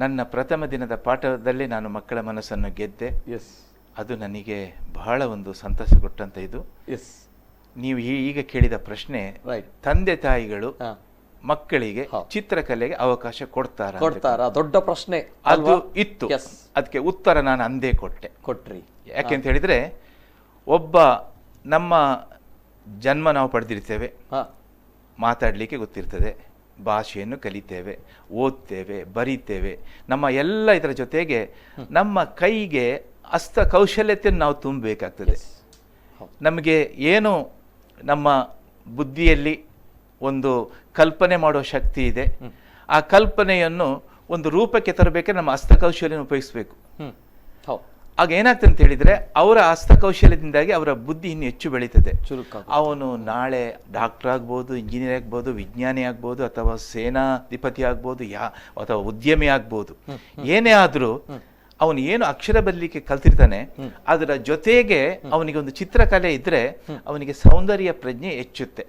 S2: ನನ್ನ ಪ್ರಥಮ ದಿನದ ಪಾಠದಲ್ಲಿ ನಾನು ಮಕ್ಕಳ ಮನಸ್ಸನ್ನು ಗೆದ್ದೆ. ಅದು ನನಗೆ ಬಹಳ ಒಂದು ಸಂತಸ ಕೊಟ್ಟಂತ ಇದು. ನೀವು ಈಗ ಕೇಳಿದ ಪ್ರಶ್ನೆ, ತಂದೆ ತಾಯಿಗಳು ಮಕ್ಕಳಿಗೆ ಚಿತ್ರಕಲೆಗೆ ಅವಕಾಶ ಕೊಡ್ತಾರ? ದೊಡ್ಡ ಪ್ರಶ್ನೆ ಅದು ಇತ್ತು. ಅದಕ್ಕೆ ಉತ್ತರ ನಾನು ಅಂದೇ ಕೊಟ್ರಿ. ಯಾಕೆಂತ ಹೇಳಿದ್ರೆ, ಒಬ್ಬ ನಮ್ಮ ಜನ್ಮ ನಾವು ಪಡೆದಿರ್ತೇವೆ, ಮಾತಾಡ್ಲಿಕ್ಕೆ ಗೊತ್ತಿರ್ತದೆ, ಭಾಷೆಯನ್ನು ಕಲಿತೇವೆ, ಓದ್ತೇವೆ, ಬರೀತೇವೆ. ನಮ್ಮ ಎಲ್ಲ ಇದರ ಜೊತೆಗೆ ನಮ್ಮ ಕೈಗೆ ಹಸ್ತ ಕೌಶಲ್ಯತೆಯನ್ನು ನಾವು ತುಂಬಬೇಕಾಗ್ತದೆ. ನಮಗೆ ಏನು ನಮ್ಮ ಬುದ್ಧಿಯಲ್ಲಿ ಒಂದು ಕಲ್ಪನೆ ಮಾಡೋ ಶಕ್ತಿ ಇದೆ, ಆ ಕಲ್ಪನೆಯನ್ನು ಒಂದು ರೂಪಕ್ಕೆ ತರಬೇಕಾದ್ರೆ ನಮ್ಮ ಹಸ್ತಕೌಶಲ್ಯನ ಉಪಯೋಗಿಸ್ಬೇಕು. ಆಗ ಏನಾಗ್ತದೆ ಅಂತ ಹೇಳಿದ್ರೆ, ಅವರ ಹಸ್ತಕೌಶಲ್ಯದಿಂದಾಗಿ ಅವರ ಬುದ್ಧಿ ಇನ್ನು ಹೆಚ್ಚು ಬೆಳೀತದೆ. ಅವನು ನಾಳೆ ಡಾಕ್ಟರ್ ಆಗ್ಬೋದು, ಇಂಜಿನಿಯರ್ ಆಗ್ಬೋದು, ವಿಜ್ಞಾನಿ ಆಗ್ಬೋದು, ಅಥವಾ ಸೇನಾಧಿಪತಿ ಆಗ್ಬೋದು, ಅಥವಾ ಉದ್ಯಮಿ ಆಗ್ಬೋದು. ಏನೇ ಆದ್ರೂ ಅವನು ಏನು ಅಕ್ಷರ ಬರಲಿಕ್ಕೆ ಕಲ್ತಿರ್ತಾನೆ, ಅದರ ಜೊತೆಗೆ ಅವನಿಗೆ ಒಂದು ಚಿತ್ರಕಲೆ ಇದ್ರೆ ಅವನಿಗೆ ಸೌಂದರ್ಯ ಪ್ರಜ್ಞೆ ಹೆಚ್ಚುತ್ತೆ.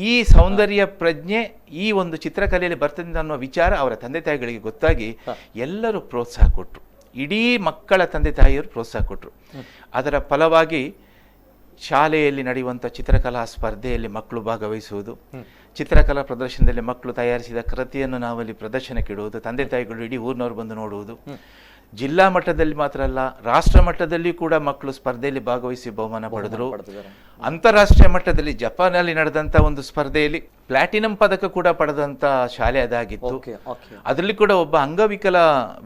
S2: ಈ ಸೌಂದರ್ಯ ಪ್ರಜ್ಞೆ ಈ ಒಂದು ಚಿತ್ರಕಲೆಯಲ್ಲಿ ಬರ್ತದೆ ಅನ್ನೋ ವಿಚಾರ ಅವರ ತಂದೆ ತಾಯಿಗಳಿಗೆ ಗೊತ್ತಾಗಿ ಎಲ್ಲರೂ ಪ್ರೋತ್ಸಾಹ ಕೊಟ್ರು. ಇಡೀ ಮಕ್ಕಳ ತಂದೆ ತಾಯಿಯವರು ಪ್ರೋತ್ಸಾಹ ಕೊಟ್ರು. ಅದರ ಫಲವಾಗಿ ಶಾಲೆಯಲ್ಲಿ ನಡೆಯುವಂಥ ಚಿತ್ರಕಲಾ ಸ್ಪರ್ಧೆಯಲ್ಲಿ ಮಕ್ಕಳು ಭಾಗವಹಿಸುವುದು, ಚಿತ್ರಕಲಾ ಪ್ರದರ್ಶನದಲ್ಲಿ ಮಕ್ಕಳು ತಯಾರಿಸಿದ ಕೃತಿಯನ್ನು ನಾವಲ್ಲಿ ಪ್ರದರ್ಶನಕ್ಕೆ ಇಡುವುದು, ತಂದೆ ತಾಯಿಗಳು ಇಡೀ ಊರಿನವರು ಬಂದು ನೋಡುವುದು. ಜಿಲ್ಲಾ ಮಟ್ಟದಲ್ಲಿ ಮಾತ್ರ ಅಲ್ಲ, ರಾಷ್ಟ್ರ ಮಟ್ಟದಲ್ಲಿ ಕೂಡ ಮಕ್ಕಳು ಸ್ಪರ್ಧೆಯಲ್ಲಿ ಭಾಗವಹಿಸಿ ಬಹುಮಾನ ಪಡೆದರು. ಅಂತಾರಾಷ್ಟ್ರೀಯ ಮಟ್ಟದಲ್ಲಿ ಜಪಾನಲ್ಲಿ ನಡೆದಂತ ಒಂದು ಸ್ಪರ್ಧೆಯಲ್ಲಿ ಪ್ಲಾಟಿನಂ ಪದಕ ಕೂಡ ಪಡೆದಂತ ಶಾಲೆ ಅದಾಗಿತ್ತು. ಅದರಲ್ಲಿ ಕೂಡ ಒಬ್ಬ ಅಂಗವಿಕಲ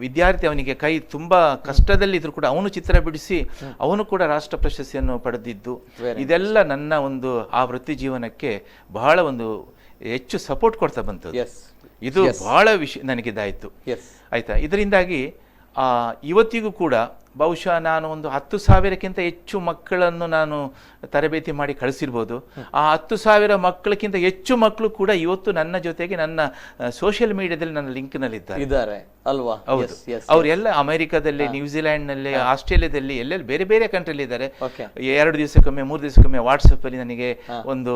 S2: ವಿದ್ಯಾರ್ಥಿ, ಅವನಿಗೆ ಕೈ ತುಂಬಾ ಕಷ್ಟದಲ್ಲಿ ಇದ್ರು ಕೂಡ ಅವನು ಚಿತ್ರ ಬಿಡಿಸಿ ಅವನು ಕೂಡ ರಾಷ್ಟ್ರ ಪ್ರಶಸ್ತಿಯನ್ನು ಪಡೆದಿದ್ದು. ಇದೆಲ್ಲ ನನ್ನ ಒಂದು ಆ ವೃತ್ತಿ ಜೀವನಕ್ಕೆ ಬಹಳ ಒಂದು ಹೆಚ್ಚು ಸಪೋರ್ಟ್ ಕೊಡ್ತಾ ಬಂತು. ಇದು ಬಹಳ ವಿಷಯ ನನಗಿದಾಯ್ತು. ಆಯ್ತಾ, ಇದರಿಂದಾಗಿ ಇವತ್ತಿಗೂ ಕೂಡ ಬಹುಶಃ ನಾನು ಒಂದು 10,000ಕ್ಕಿಂತ ಹೆಚ್ಚು ಮಕ್ಕಳನ್ನು ನಾನು ತರಬೇತಿ ಮಾಡಿ ಕಳಿಸಿರ್ಬೋದು. ಆ 10,000 ಮಕ್ಕಳಕ್ಕಿಂತ ಹೆಚ್ಚು ಮಕ್ಕಳು ಕೂಡ ಇವತ್ತು ನನ್ನ ಜೊತೆಗೆ ನನ್ನ ಸೋಷಿಯಲ್ ಮೀಡಿಯಾದಲ್ಲಿ ನನ್ನ ಲಿಂಕ್ನಲ್ಲಿ ಅಲ್ವಾ? ಹೌದು, ಅವರೆಲ್ಲ ಅಮೆರಿಕದಲ್ಲಿ, ನ್ಯೂಜಿಲ್ಯಾಂಡ್ ನಲ್ಲಿ, ಆಸ್ಟ್ರೇಲಿಯಾದಲ್ಲಿ, ಎಲ್ಲೆಲ್ಲಿ ಬೇರೆ ಬೇರೆ ಕಂಟ್ರಿಲಿ ಇದ್ದಾರೆ. 2 ದಿವಸಕ್ಕೊಮ್ಮೆ 3 ದಿವಸಕ್ಕೊಮ್ಮೆ ವಾಟ್ಸಪ್ ಅಲ್ಲಿ ನನಗೆ ಒಂದು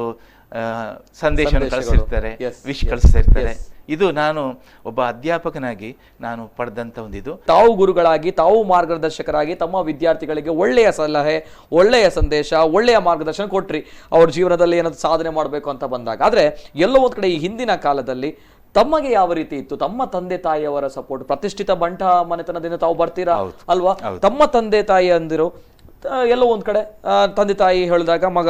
S2: ಸಂದೇಶ ಕಳಿಸಿರ್ತಾರೆ, ವಿಶ್ ಕಳಿಸ್ತಾ ಇರ್ತಾರೆ. ಇದು ನಾನು ಒಬ್ಬ ಅಧ್ಯಾಪಕನಾಗಿ ನಾನು ಪಡೆದಂತ ಒಂದು ಇದು.
S1: ತಾವು ಗುರುಗಳಾಗಿ, ತಾವು ಮಾರ್ಗದರ್ಶಕರಾಗಿ ತಮ್ಮ ವಿದ್ಯಾರ್ಥಿಗಳಿಗೆ ಒಳ್ಳೆಯ ಸಲಹೆ, ಒಳ್ಳೆಯ ಸಂದೇಶ, ಒಳ್ಳೆಯ ಮಾರ್ಗದರ್ಶನ ಕೊಟ್ರಿ ಅವ್ರ ಜೀವನದಲ್ಲಿ ಏನಾದ್ರು ಸಾಧನೆ ಮಾಡಬೇಕು ಅಂತ ಬಂದಾಗ. ಆದ್ರೆ ಎಲ್ಲೋ ಒಂದ್ ಕಡೆ ಈ ಹಿಂದಿನ ಕಾಲದಲ್ಲಿ ತಮಗೆ ಯಾವ ರೀತಿ ಇತ್ತು? ತಮ್ಮ ತಂದೆ ತಾಯಿಯವರ ಸಪೋರ್ಟ್, ಪ್ರತಿಷ್ಠಿತ ಬಂಟ ಮನೆತನದಿಂದ ತಾವು ಬರ್ತೀರಾ ಅಲ್ವಾ? ತಮ್ಮ ತಂದೆ ತಾಯಿ ಅಂದಿರು ಎಲ್ಲೋ ಒಂದ್ ಕಡೆ ತಂದೆ ತಾಯಿ ಹೇಳಿದಾಗ ಮಗ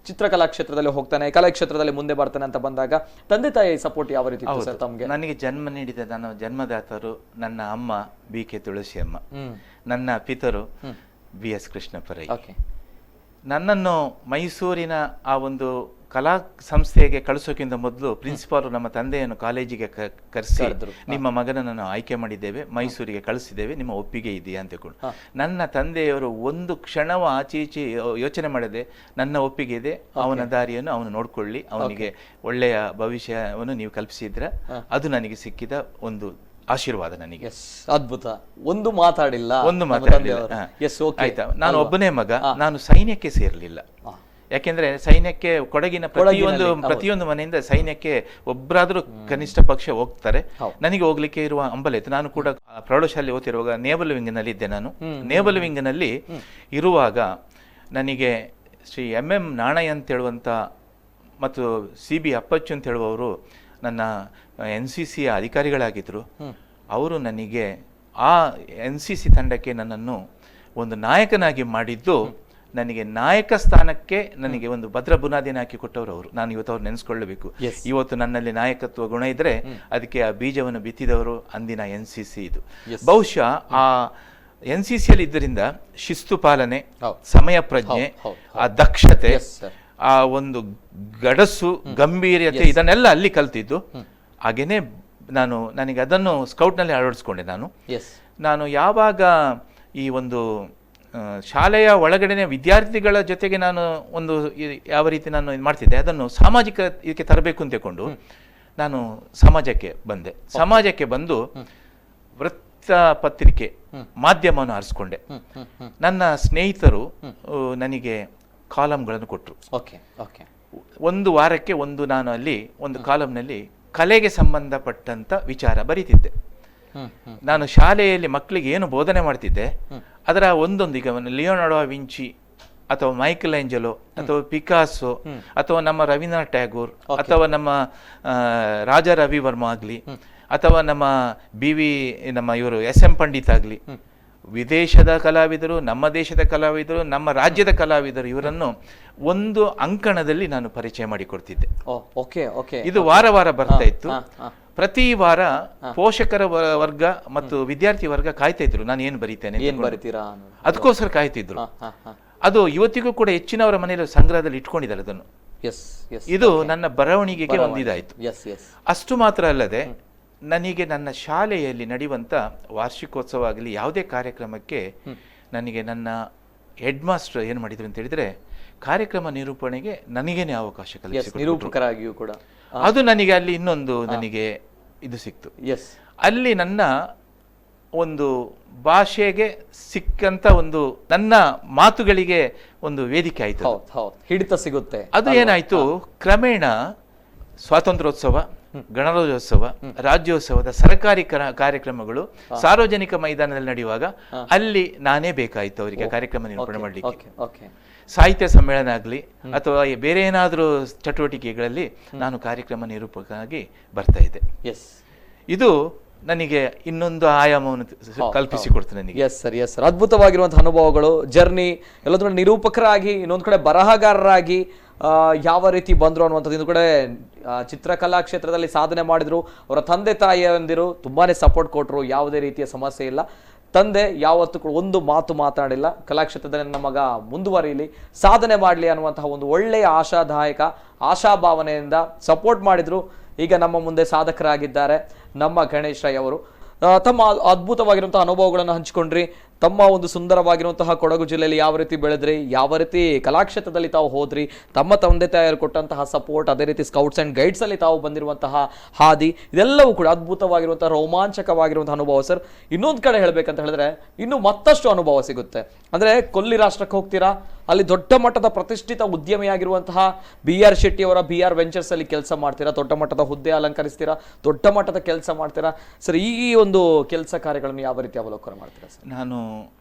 S1: ಚಿತ್ರಕಲಾ ಕ್ಷೇತ್ರದಲ್ಲಿ ಹೋಗ್ತಾನೆ, ಕಲಾ ಕ್ಷೇತ್ರದಲ್ಲಿ ಮುಂದೆ ಬರ್ತಾನೆ ಅಂತ ಬಂದಾಗ ತಂದೆ ತಾಯಿ ಸಪೋರ್ಟ್ ಯಾವ ರೀತಿ ಇತ್ತು ಸರ್ ತಮಗೆ?
S2: ನನಗೆ ಜನ್ಮ ನೀಡಿದ ನನ್ನ ಜನ್ಮದಾತರು ನನ್ನ ಅಮ್ಮ BK ತುಳಸಿ ಅಮ್ಮ, ನನ್ನ ಪಿತರು BS ಕೃಷ್ಣಪ್ಪ ರೈ. ನನ್ನನ್ನು ಮೈಸೂರಿನ ಆ ಒಂದು ಕಲಾ ಸಂಸ್ಥೆಗೆ ಕಳಿಸೋಕ್ಕಿಂತ ಮೊದಲು ಪ್ರಿನ್ಸಿಪಾಲ್ ನಮ್ಮ ತಂದೆಯನ್ನು ಕಾಲೇಜಿಗೆ ಕರೆಸಿ, ನಿಮ್ಮ ಮಗನನ್ನು ನಾವು ಆಯ್ಕೆ ಮಾಡಿದ್ದೇವೆ, ಮೈಸೂರಿಗೆ ಕಳಿಸಿದ್ದೇವೆ, ನಿಮ್ಮ ಒಪ್ಪಿಗೆ ಇದೆಯಾ ಅಂತ ಕೊಂಡು. ನನ್ನ ತಂದೆಯವರು ಒಂದು ಕ್ಷಣವೂ ಆಚೆ ಈಚೆ ಯೋಚನೆ ಮಾಡದೆ, ನನ್ನ ಒಪ್ಪಿಗೆ ಇದೆ, ಅವನ ದಾರಿಯನ್ನು ಅವನು ನೋಡ್ಕೊಳ್ಳಿ, ಅವನಿಗೆ ಒಳ್ಳೆಯ ಭವಿಷ್ಯವನ್ನು ನೀವು ಕಲ್ಪಿಸಿದ್ರ, ಅದು ನನಗೆ ಸಿಕ್ಕಿದ ಒಂದು ಆಶೀರ್ವಾದ ನನಗೆ.
S1: ಅದ್ಭುತ. ಒಂದು ಮಾತಾಡಿಲ್ಲ.
S2: ಆಯ್ತಾ, ನಾನು ಒಬ್ಬನೇ ಮಗ, ನಾನು ಸೈನ್ಯಕ್ಕೆ ಸೇರಲಿಲ್ಲ. ಯಾಕೆಂದ್ರೆ ಸೈನ್ಯಕ್ಕೆ ಕೊಡಗಿನ ಪ್ರತಿಯೊಂದು ಮನೆಯಿಂದ ಸೈನ್ಯಕ್ಕೆ ಒಬ್ಬರಾದ್ರೂ ಕನಿಷ್ಠ ಪಕ್ಷ ಹೋಗ್ತಾರೆ. ನನಗೆ ಹೋಗ್ಲಿಕ್ಕೆ ಇರುವ ಹಂಬಲ ಇತ್ತು. ನಾನು ಕೂಡ ಪ್ರೌಢಶಾಲೆ ಓದ್ತಿರುವಾಗ ನೇವಲ್ ವಿಂಗ್ ನಲ್ಲಿ ಇದ್ದೆ. ನಾನು ನೇವಲ್ ವಿಂಗ್ ನಲ್ಲಿ ಇರುವಾಗ ನನಗೆ ಶ್ರೀ MM ನಾಣಯ್ಯ ಅಂತ ಹೇಳುವಂತ ಮತ್ತು CB ಅಪ್ಪಚ್ಚು ಅಂತ ಹೇಳುವವರು ನನ್ನ NCC ಅಧಿಕಾರಿಗಳಾಗಿದ್ರು. ಅವರು ನನಗೆ ಆ NCC ತಂಡಕ್ಕೆ ನನ್ನನ್ನು ಒಂದು ನಾಯಕನಾಗಿ ಮಾಡಿದ್ದು, ನನಗೆ ನಾಯಕ ಸ್ಥಾನಕ್ಕೆ ನನಗೆ ಒಂದು ಭದ್ರ ಬುನಾದಿಯನ್ನು ಹಾಕಿ ಕೊಟ್ಟವರು ಅವರು. ನಾನು ಇವತ್ತು ಅವ್ರು ನೆನೆಸ್ಕೊಳ್ಳಬೇಕು. ಇವತ್ತು ನನ್ನಲ್ಲಿ ನಾಯಕತ್ವ ಗುಣ ಇದ್ರೆ ಅದಕ್ಕೆ ಆ ಬೀಜವನ್ನು ಬಿತ್ತಿದವರು ಅಂದಿನ NCC. ಇದು ಬಹುಶಃ ಆ NCC ಅಲ್ಲಿ ಇದ್ದರಿಂದ ಶಿಸ್ತು ಪಾಲನೆ, ಸಮಯ ಪ್ರಜ್ಞೆ, ಆ ದಕ್ಷತೆ, ಆ ಒಂದು ಗಡಸು, ಗಂಭೀರ್ಯತೆ, ಇದನ್ನೆಲ್ಲ ಅಲ್ಲಿ ಕಲ್ತಿದ್ದು. ಹಾಗೇನೆ ನನಗೆ ಅದನ್ನು ಸ್ಕೌಟ್ನಲ್ಲಿ ಅಳವಡಿಸ್ಕೊಂಡೆ. ನಾನು ಯಾವಾಗ ಈ ಒಂದು ಶಾಲೆಯ ಒಳಗಡೆನೆ ವಿದ್ಯಾರ್ಥಿಗಳ ಜೊತೆಗೆ ನಾನು ಒಂದು ಯಾವ ರೀತಿ ನಾನು ಇದು ಮಾಡ್ತಿದ್ದೆ, ಅದನ್ನು ಸಾಮಾಜಿಕ ಇದಕ್ಕೆ ತರಬೇಕು ಅಂತ ತಿಳ್ಕೊಂಡು ನಾನು ಸಮಾಜಕ್ಕೆ ಬಂದೆ. ಸಮಾಜಕ್ಕೆ ಬಂದು ವೃತ್ತಪತ್ರಿಕೆ ಮಾಧ್ಯಮವನ್ನು ಆರಿಸ್ಕೊಂಡೆ. ನನ್ನ ಸ್ನೇಹಿತರು ನನಗೆ ಕಾಲಮ್ಗಳನ್ನು ಕೊಟ್ಟರು. ಒಂದು ವಾರಕ್ಕೆ ನಾನು ಅಲ್ಲಿ ಒಂದು ಕಾಲಮ್ನಲ್ಲಿ ಕಲೆಗೆ ಸಂಬಂಧಪಟ್ಟಂತ ವಿಚಾರ ಬರೀತಿದ್ದೆ. ನಾನು ಶಾಲೆಯಲ್ಲಿ ಮಕ್ಕಳಿಗೆ ಏನು ಬೋಧನೆ ಮಾಡ್ತಿದ್ದೆ ಅದರ ಈಗ ಲಿಯೋನಾರ್ಡೋ ವಿಂಚಿ ಅಥವಾ ಮೈಕಲ್ ಏಂಜಲೋ ಅಥವಾ ಪಿಕಾಸೋ ಅಥವಾ ನಮ್ಮ ರವೀಂದ್ರನಾಥ್ ಟ್ಯಾಗೋರ್ ಅಥವಾ ನಮ್ಮ ರಾಜಾ ರವಿವರ್ಮ ಆಗಲಿ ಅಥವಾ ನಮ್ಮ ನಮ್ಮ ಇವರು SM ಪಂಡಿತ್ ಆಗಲಿ, ವಿದೇಶದ ಕಲಾವಿದರು, ನಮ್ಮ ದೇಶದ ಕಲಾವಿದರು, ನಮ್ಮ ರಾಜ್ಯದ ಕಲಾವಿದರು, ಇವರನ್ನು ಒಂದು ಅಂಕಣದಲ್ಲಿ ನಾನು ಪರಿಚಯ ಮಾಡಿಕೊಡ್ತಿದ್ದೆ. ಇದು ವಾರ ಬರ್ತಾ ಇತ್ತು. ಪ್ರತಿ ವಾರ ಪೋಷಕರ ವರ್ಗ ಮತ್ತು ವಿದ್ಯಾರ್ಥಿ ವರ್ಗ ಕಾಯ್ತಾ ಇದ್ರು ನಾನು ಏನು ಬರೀತೇನೆ, ಅದಕ್ಕೋಸ್ಕರ ಕಾಯ್ತಿದ್ರು. ಅದು ಇವತ್ತಿಗೂ ಕೂಡ ಹೆಚ್ಚಿನವರ ಮನೆಯಲ್ಲಿ ಸಂಗ್ರಹದಲ್ಲಿ ಇಟ್ಕೊಂಡಿದ್ದಾರೆ ಅದನ್ನು. ಇದು ನನ್ನ ಬರವಣಿಗೆಗೆ ಒಂದಿದಾಯ್ತು. ಅಷ್ಟು ಮಾತ್ರ ಅಲ್ಲದೆ ನನಗೆ ನನ್ನ ಶಾಲೆಯಲ್ಲಿ ನಡೆಯುವಂತ ವಾರ್ಷಿಕೋತ್ಸವ ಆಗಲಿ ಯಾವುದೇ ಕಾರ್ಯಕ್ರಮಕ್ಕೆ ನನಗೆ ನನ್ನ ಹೆಡ್ ಮಾಸ್ಟರ್ ಏನು ಮಾಡಿದ್ರು ಅಂತ ಹೇಳಿದ್ರೆ ಕಾರ್ಯಕ್ರಮ ನಿರೂಪಣೆಗೆ ನನಗೇನೆ ಅವಕಾಶ
S1: ನಿರೂಪಕರಾಗಿಯೂ ಕೂಡ
S2: ಅದು ನನಗೆ ಅಲ್ಲಿ ಇನ್ನೊಂದು ನನಗೆ ಇದು ಸಿಕ್ತು. ಅಲ್ಲಿ ನನ್ನ ಒಂದು ಭಾಷೆಗೆ ಸಿಕ್ಕಂತ ಒಂದು ನನ್ನ ಮಾತುಗಳಿಗೆ ಒಂದು ವೇದಿಕೆ ಆಯ್ತು,
S1: ಹಿಡಿತ ಸಿಗುತ್ತೆ.
S2: ಅದು ಏನಾಯ್ತು, ಕ್ರಮೇಣ ಸ್ವಾತಂತ್ರ್ಯೋತ್ಸವ, ಗಣರಾಜ್ಯೋತ್ಸವ, ರಾಜ್ಯೋತ್ಸವದ ಸರ್ಕಾರಿ ಕಾರ್ಯಕ್ರಮಗಳು ಸಾರ್ವಜನಿಕ ಮೈದಾನದಲ್ಲಿ ನಡೆಯುವಾಗ ಅಲ್ಲಿ ನಾನೇ ಬೇಕಾಯ್ತು ಅವರಿಗೆ ಕಾರ್ಯಕ್ರಮ ನಿರೂಪಣೆ ಮಾಡಲಿಕ್ಕೆ. ಸಾಹಿತ್ಯ ಸಮ್ಮೇಳನ ಆಗಲಿ ಅಥವಾ ಬೇರೆ ಏನಾದರೂ ಚಟುವಟಿಕೆಗಳಲ್ಲಿ ನಾನು ಕಾರ್ಯಕ್ರಮ ನಿರೂಪಕನಾಗಿ ಬರ್ತಾ ಇದ್ದೆ. ಇದು ನನಗೆ ಇನ್ನೊಂದು ಆಯಾಮವನ್ನು ಕಲ್ಪಿಸಿಕೊಡ್ತೇನೆ ನನಗೆ.
S1: ಸರ್ ಅದ್ಭುತವಾಗಿರುವಂತಹ ಅನುಭವಗಳು, ಜರ್ನಿ, ಎಲ್ಲದರ ನಿರೂಪಕರಾಗಿ ಇನ್ನೊಂದು ಕಡೆ ಬರಹಗಾರರಾಗಿ ಯಾವ ರೀತಿ ಬಂದ್ರು ಅನ್ನುವಂಥದ್ದು. ಇನ್ನು ಕಡೆ ಚಿತ್ರಕಲಾ ಕ್ಷೇತ್ರದಲ್ಲಿ ಸಾಧನೆ ಮಾಡಿದ್ರು. ಅವರ ತಂದೆ ತಾಯಿಯಂದಿರು ತುಂಬಾನೇ ಸಪೋರ್ಟ್ ಕೊಟ್ಟರು, ಯಾವುದೇ ರೀತಿಯ ಸಮಸ್ಯೆ ಇಲ್ಲ. ತಂದೆ ಯಾವತ್ತೂ ಕೂಡ ಒಂದು ಮಾತು ಮಾತಾಡಿಲ್ಲ, ಕಲಾಕ್ಷೇತ್ರದಲ್ಲಿ ನನ್ನ ಮಗ ಮುಂದುವರಿಯಲಿ, ಸಾಧನೆ ಮಾಡಲಿ ಅನ್ನುವಂತಹ ಒಂದು ಒಳ್ಳೆಯ ಆಶಾದಾಯಕ ಆಶಾಭಾವನೆಯಿಂದ ಸಪೋರ್ಟ್ ಮಾಡಿದ್ರು. ಈಗ ನಮ್ಮ ಮುಂದೆ ಸಾಧಕರಾಗಿದ್ದಾರೆ ನಮ್ಮ ಗಣೇಶ್ ರೈ ಅವರು. ತಮ್ಮ ಅದ್ಭುತವಾಗಿರುವಂತಹ ಅನುಭವಗಳನ್ನು ಹಂಚಿಕೊಂಡ್ರಿ. ತಮ್ಮ ಒಂದು ಸುಂದರವಾಗಿರುವಂತಹ ಕೊಡಗು ಜಿಲ್ಲೆಯಲ್ಲಿ ಯಾವ ರೀತಿ ಬೆಳೆದ್ರಿ, ಯಾವ ರೀತಿ ಕಲಾಕ್ಷೇತ್ರದಲ್ಲಿ ತಾವು ಹೋದ್ರಿ, ತಮ್ಮ ತಂದೆ ತಾಯಿಯರು ಕೊಟ್ಟಂತಹ ಸಪೋರ್ಟ್, ಅದೇ ರೀತಿ ಸ್ಕೌಟ್ಸ್ ಅಂಡ್ ಗೈಡ್ಸ್ ಅಲ್ಲಿ ತಾವು ಬಂದಿರುವಂತಹ ಹಾದಿ, ಇದೆಲ್ಲವೂ ಕೂಡ ಅದ್ಭುತವಾಗಿರುವಂತಹ ರೋಮಾಂಚಕವಾಗಿರುವಂತಹ ಅನುಭವ ಸರ್. ಇನ್ನೊಂದು ಕಡೆ ಹೇಳ್ಬೇಕಂತ ಹೇಳಿದ್ರೆ ಇನ್ನು ಮತ್ತಷ್ಟು ಅನುಭವ ಸಿಗುತ್ತೆ. ಅಂದ್ರೆ ಕೊಲ್ಲಿ ರಾಷ್ಟ್ರಕ್ಕೆ ಹೋಗ್ತೀರಾ, ಅಲ್ಲಿ ದೊಡ್ಡ ಮಟ್ಟದ ಪ್ರತಿಷ್ಠಿತ ಉದ್ಯಮಿಯಾಗಿರುವಂತಹ BR ಶೆಟ್ಟಿ ಅವರ BR ವೆಂಚರ್ಸ್ ಅಲ್ಲಿ ಕೆಲಸ ಮಾಡ್ತೀರಾ, ದೊಡ್ಡ ಮಟ್ಟದ ಹುದ್ದೆ ಅಲಂಕರಿಸ್ತೀರಾ, ದೊಡ್ಡ ಮಟ್ಟದ ಕೆಲಸ ಮಾಡ್ತೀರಾ ಸರ್. ಈ ಒಂದು ಕೆಲಸ ಕಾರ್ಯಗಳನ್ನು ಯಾವ ರೀತಿ ಅವಲೋಕನ ಮಾಡ್ತೀರಾ ಸರ್?
S2: ನಾನು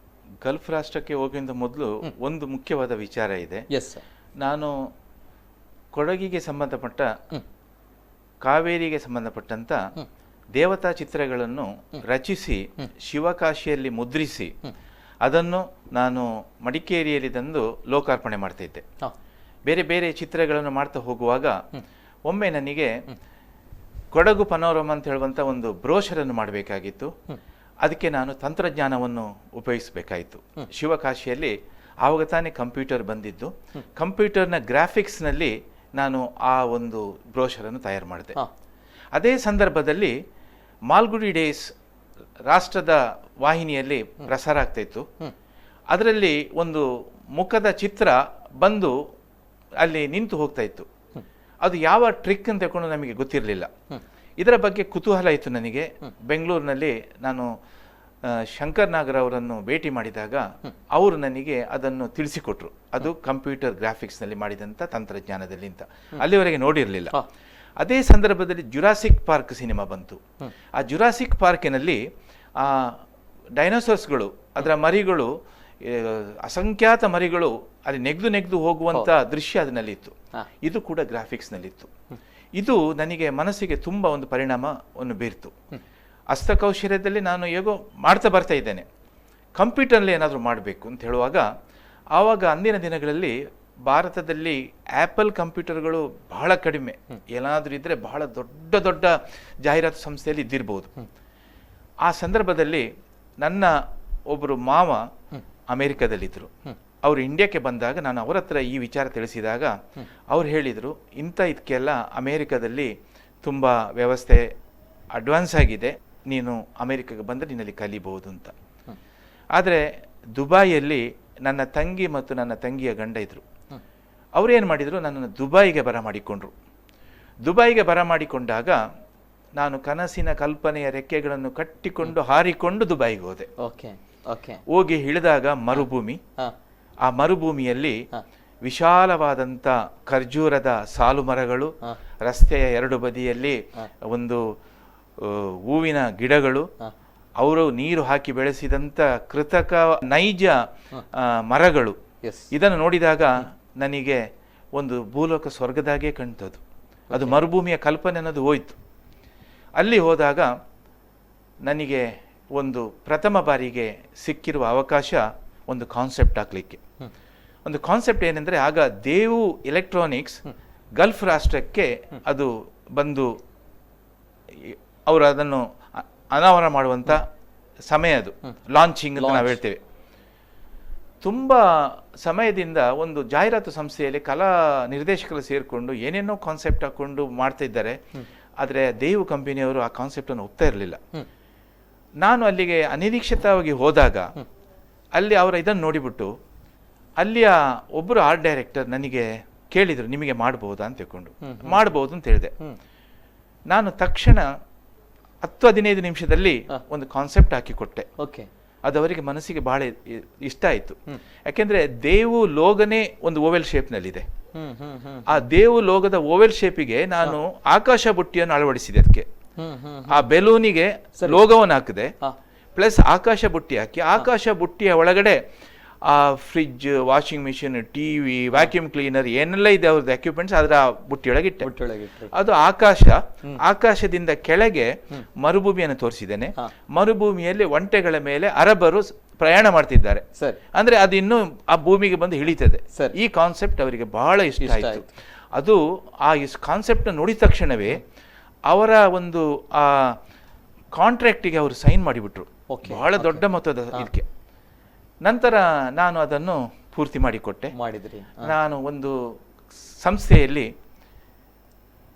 S2: ಗಲ್ಫ್ ರಾಷ್ಟ್ರಕ್ಕೆ ಹೋಗಿಂತ ಮೊದಲು ಒಂದು ಮುಖ್ಯವಾದ ವಿಚಾರ ಇದೆ. ನಾನು ಕೊಡಗಿಗೆ ಸಂಬಂಧಪಟ್ಟ, ಕಾವೇರಿಗೆ ಸಂಬಂಧಪಟ್ಟಂತ ದೇವತಾ ಚಿತ್ರಗಳನ್ನು ರಚಿಸಿ ಶಿವಕಾಶಿಯಲ್ಲಿ ಮುದ್ರಿಸಿ ಅದನ್ನು ನಾನು ಮಡಿಕೇರಿಯಲ್ಲಿ ತಂದು ಲೋಕಾರ್ಪಣೆ ಮಾಡ್ತಾ ಇದ್ದೆ. ಬೇರೆ ಬೇರೆ ಚಿತ್ರಗಳನ್ನು ಮಾಡ್ತಾ ಹೋಗುವಾಗ ಒಮ್ಮೆ ನನಗೆ ಕೊಡಗು ಪನೋರಮ ಅಂತ ಹೇಳುವಂಥ ಒಂದು ಬ್ರೋಷರನ್ನು ಮಾಡಬೇಕಾಗಿತ್ತು. ಅದಕ್ಕೆ ನಾನು ತಂತ್ರಜ್ಞಾನವನ್ನು ಉಪಯೋಗಿಸಬೇಕಾಯಿತು. ಶಿವಕಾಶಿಯಲ್ಲಿ ಆವಾಗ ತಾನೇ ಕಂಪ್ಯೂಟರ್ ಬಂದಿದ್ದು. ಕಂಪ್ಯೂಟರ್ನ ಗ್ರಾಫಿಕ್ಸ್ನಲ್ಲಿ ನಾನು ಆ ಒಂದು ಬ್ರೋಷರನ್ನು ತಯಾರು ಮಾಡಿದೆ. ಅದೇ ಸಂದರ್ಭದಲ್ಲಿ ಮಾಲ್ಗುಡಿ ಡೇಸ್ ರಾಷ್ಟ್ರದ ವಾಹಿನಿಯಲ್ಲಿ ಪ್ರಸಾರ ಆಗ್ತಾ ಇತ್ತು. ಅದರಲ್ಲಿ ಒಂದು ಮುಖದ ಚಿತ್ರ ಬಂದು ಅಲ್ಲಿ ನಿಂತು ಹೋಗ್ತಾ ಇತ್ತು. ಅದು ಯಾವ ಟ್ರಿಕ್ ಅಂತ ತಗೊಂಡು ನಮಗೆ ಗೊತ್ತಿರಲಿಲ್ಲ. ಇದರ ಬಗ್ಗೆ ಕುತೂಹಲ ಇತ್ತು ನನಗೆ. ಬೆಂಗಳೂರಿನಲ್ಲಿ ನಾನು ಶಂಕರ್ ನಾಗರ್ ಅವರನ್ನು ಭೇಟಿ ಮಾಡಿದಾಗ ಅವರು ನನಗೆ ಅದನ್ನು ತಿಳಿಸಿಕೊಟ್ರು. ಅದು ಕಂಪ್ಯೂಟರ್ ಗ್ರಾಫಿಕ್ಸ್ನಲ್ಲಿ ಮಾಡಿದಂಥ ತಂತ್ರಜ್ಞಾನದಲ್ಲಿ ಅಂತ ಅಲ್ಲಿವರೆಗೆ ನೋಡಿರಲಿಲ್ಲ. ಅದೇ ಸಂದರ್ಭದಲ್ಲಿ ಜುರಾಸಿಕ್ ಪಾರ್ಕ್ ಸಿನಿಮಾ ಬಂತು. ಆ ಜುರಾಸಿಕ್ ಪಾರ್ಕಿನಲ್ಲಿ ಆ ಡೈನೋಸಾರ್ಸ್ಗಳು, ಅದರ ಮರಿಗಳು, ಅಸಂಖ್ಯಾತ ಮರಿಗಳು ಅಲ್ಲಿ ನೆಗೆದು ಹೋಗುವಂಥ ದೃಶ್ಯ ಅದರಲ್ಲಿ ಇತ್ತು. ಇದು ಕೂಡ ಗ್ರಾಫಿಕ್ಸ್ನಲ್ಲಿತ್ತು. ಇದು ನನಗೆ ಮನಸ್ಸಿಗೆ ತುಂಬ ಒಂದು ಪರಿಣಾಮವನ್ನು ಬೀರ್ತು. ಹಸ್ತಕೌಶಲ್ಯದಲ್ಲಿ ನಾನು ಹೇಗೋ ಮಾಡ್ತಾ ಬರ್ತಾ ಇದ್ದೇನೆ, ಕಂಪ್ಯೂಟರ್ನಲ್ಲಿ ಏನಾದರೂ ಮಾಡಬೇಕು ಅಂತ ಹೇಳುವಾಗ ಆವಾಗ ಅಂದಿನ ದಿನಗಳಲ್ಲಿ ಭಾರತದಲ್ಲಿ ಆ್ಯಪಲ್ ಕಂಪ್ಯೂಟರ್ಗಳು ಬಹಳ ಕಡಿಮೆ, ಏನಾದರೂ ಇದ್ದರೆ ಬಹಳ ದೊಡ್ಡ ದೊಡ್ಡ ಜಾಹೀರಾತು ಸಂಸ್ಥೆಯಲ್ಲಿ ಇದ್ದಿರ್ಬೋದು. ಆ ಸಂದರ್ಭದಲ್ಲಿ ನನ್ನ ಒಬ್ಬರು ಮಾವ ಅಮೇರಿಕಾದಲ್ಲಿದ್ದರು. ಅವರು ಇಂಡಿಯಾಕ್ಕೆ ಬಂದಾಗ ನಾನು ಅವರ ಹತ್ರ ಈ ವಿಚಾರ ತಿಳಿಸಿದಾಗ ಅವ್ರು ಹೇಳಿದರು, ಇದಕ್ಕೆಲ್ಲ ಅಮೇರಿಕಾದಲ್ಲಿ ತುಂಬ ವ್ಯವಸ್ಥೆ ಅಡ್ವಾನ್ಸ್ ಆಗಿದೆ, ನೀನು ಅಮೇರಿಕಾಗೆ ಬಂದರೆ ನಿನ್ನಲ್ಲಿ ಕಲಿಬಹುದು ಅಂತ. ಆದರೆ ದುಬೈಯಲ್ಲಿ ನನ್ನ ತಂಗಿ ಮತ್ತು ನನ್ನ ತಂಗಿಯ ಗಂಡ ಇದ್ದರು. ಅವರೇನು ಮಾಡಿದರು, ನನ್ನನ್ನು ದುಬೈಗೆ ಬರಮಾಡಿಕೊಂಡ್ರು. ದುಬೈಗೆ ಬರಮಾಡಿಕೊಂಡಾಗ ನಾನು ಕನಸಿನ ಕಲ್ಪನೆಯ ರೆಕ್ಕೆಗಳನ್ನು ಕಟ್ಟಿಕೊಂಡು ಹಾರಿಕೊಂಡು ದುಬೈಗೆ ಹೋದೆ. ಹೋಗಿ ಇಳಿದಾಗ ಮರುಭೂಮಿ, ಆ ಮರುಭೂಮಿಯಲ್ಲಿ ವಿಶಾಲವಾದಂಥ ಖರ್ಜೂರದ ಸಾಲು ಮರಗಳು, ರಸ್ತೆಯ ಎರಡು ಬದಿಯಲ್ಲಿ ಒಂದು ಹೂವಿನ ಗಿಡಗಳು, ಅವರು ನೀರು ಹಾಕಿ ಬೆಳೆಸಿದಂಥ ಕೃತಕ ನೈಜ ಮರಗಳು. ಇದನ್ನು ನೋಡಿದಾಗ ನನಗೆ ಒಂದು ಭೂಲೋಕ ಸ್ವರ್ಗದಾಗೆ ಕಾಣ್ತದ್ದು. ಅದು ಮರುಭೂಮಿಯ ಕಲ್ಪನೆ ಅನ್ನೋದು ಹೋಯ್ತು. ಅಲ್ಲಿ ಹೋದಾಗ ನನಗೆ ಒಂದು ಪ್ರಥಮ ಬಾರಿಗೆ ಸಿಕ್ಕಿರುವ ಅವಕಾಶ ಒಂದು ಕಾನ್ಸೆಪ್ಟ್ ಹಾಕ್ಲಿಕ್ಕೆ. ಒಂದು ಕಾನ್ಸೆಪ್ಟ್ ಏನೆಂದರೆ, ಆಗ ದೇವು ಎಲೆಕ್ಟ್ರಾನಿಕ್ಸ್ ಗಲ್ಫ್ ರಾಷ್ಟ್ರಕ್ಕೆ ಅದು ಬಂದು ಅವರು ಅದನ್ನು ಅನಾವರಣ ಮಾಡುವಂಥ ಸಮಯ, ಅದು ಲಾಂಚಿಂಗ್ ಅಂತ ನಾವು ಹೇಳ್ತೇವೆ. ತುಂಬ ಸಮಯದಿಂದ ಒಂದು ಜಾಹೀರಾತು ಸಂಸ್ಥೆಯಲ್ಲಿ ಕಲಾ ನಿರ್ದೇಶಕರು ಸೇರಿಕೊಂಡು ಏನೇನೋ ಕಾನ್ಸೆಪ್ಟ್ ಹಾಕ್ಕೊಂಡು ಮಾಡ್ತಾ ಇದ್ದಾರೆ. ಆದರೆ ದೇವು ಕಂಪನಿಯವರು ಆ ಕಾನ್ಸೆಪ್ಟನ್ನು ಒಪ್ತಾ ಇರಲಿಲ್ಲ. ನಾನು ಅಲ್ಲಿಗೆ ಅನಿರೀಕ್ಷಿತವಾಗಿ ಹೋದಾಗ ಅಲ್ಲಿ ಅವರ ಇದನ್ನು ನೋಡಿಬಿಟ್ಟು ಅಲ್ಲಿಯ ಒಬ್ಬರು ಆರ್ಟ್ ಡೈರೆಕ್ಟರ್ ನನಗೆ ಕೇಳಿದರು, ನಿಮಗೆ ಮಾಡ್ಬೋದಾ ಅಂತ ತಿಳ್ಕೊಂಡು. ಮಾಡ್ಬೋದು ಅಂತ ಹೇಳಿದೆ. ನಾನು ತಕ್ಷಣ 10-15 ನಿಮಿಷದಲ್ಲಿ ಒಂದು ಕಾನ್ಸೆಪ್ಟ್ ಹಾಕಿ ಕೊಟ್ಟೆ. ಅದು ಅವರಿಗೆ ಮನಸ್ಸಿಗೆ ಬಹಳ ಇಷ್ಟ ಆಯಿತು. ಯಾಕೆಂದ್ರೆ ದೇವು ಲೋಗನೇ ಒಂದು ಓವೆಲ್ ಶೇಪ್ನಲ್ಲಿದೆ. ಆ ದೇವು ಲೋಗದ ಓವೆಲ್ ಶೇಪಿಗೆ ನಾನು ಆಕಾಶ ಬುಟ್ಟಿಯನ್ನು ಅಳವಡಿಸಿದೆ. ಅದಕ್ಕೆ ಆ ಬೆಲೂನಿಗೆ ಲೋಗವನ್ನು ಹಾಕಿದೆ, ಪ್ಲಸ್ ಆಕಾಶ ಬುಟ್ಟಿ ಹಾಕಿ ಆಕಾಶ ಬುಟ್ಟಿಯ ಒಳಗಡೆ ಆ fridge, washing machine, TV, vacuum cleaner ಏನೆಲ್ಲ ಇದೆ ಅವ್ರದ್ದು ಎಕ್ವಿಪ್ಮೆಂಟ್ಸ್ ಅದರ ಬುಟ್ಟಿಯೊಳಗಿಟ್ಟೆ. ಅದು ಆಕಾಶದಿಂದ ಕೆಳಗೆ ಮರುಭೂಮಿಯನ್ನು ತೋರಿಸಿದ್ದೇನೆ. ಮರುಭೂಮಿಯಲ್ಲಿ ಒಂಟೆಗಳ ಮೇಲೆ ಅರಬರು ಪ್ರಯಾಣ ಮಾಡ್ತಿದ್ದಾರೆ. ಅಂದ್ರೆ ಅದು ಇನ್ನು ಆ ಭೂಮಿಗೆ ಬಂದು ಇಳಿತದೆ. ಈ ಕಾನ್ಸೆಪ್ಟ್ ಅವರಿಗೆ ಬಹಳ ಇಷ್ಟ ಆಯಿತು. ಅದು ಆ ಕಾನ್ಸೆಪ್ಟ್ ನೋಡಿದ ತಕ್ಷಣವೇ ಅವರ ಒಂದು ಆ ಕಾಂಟ್ರಾಕ್ಟಿಗೆ ಅವರು ಸೈನ್ ಮಾಡಿಬಿಟ್ರು, ಬಹಳ ದೊಡ್ಡ ಮೊತ್ತದ ಇದಕ್ಕೆ. ನಂತರ ನಾನು ಅದನ್ನು ಪೂರ್ತಿ ಮಾಡಿಕೊಟ್ಟೆ. ನಾನು ಒಂದು ಸಂಸ್ಥೆಯಲ್ಲಿ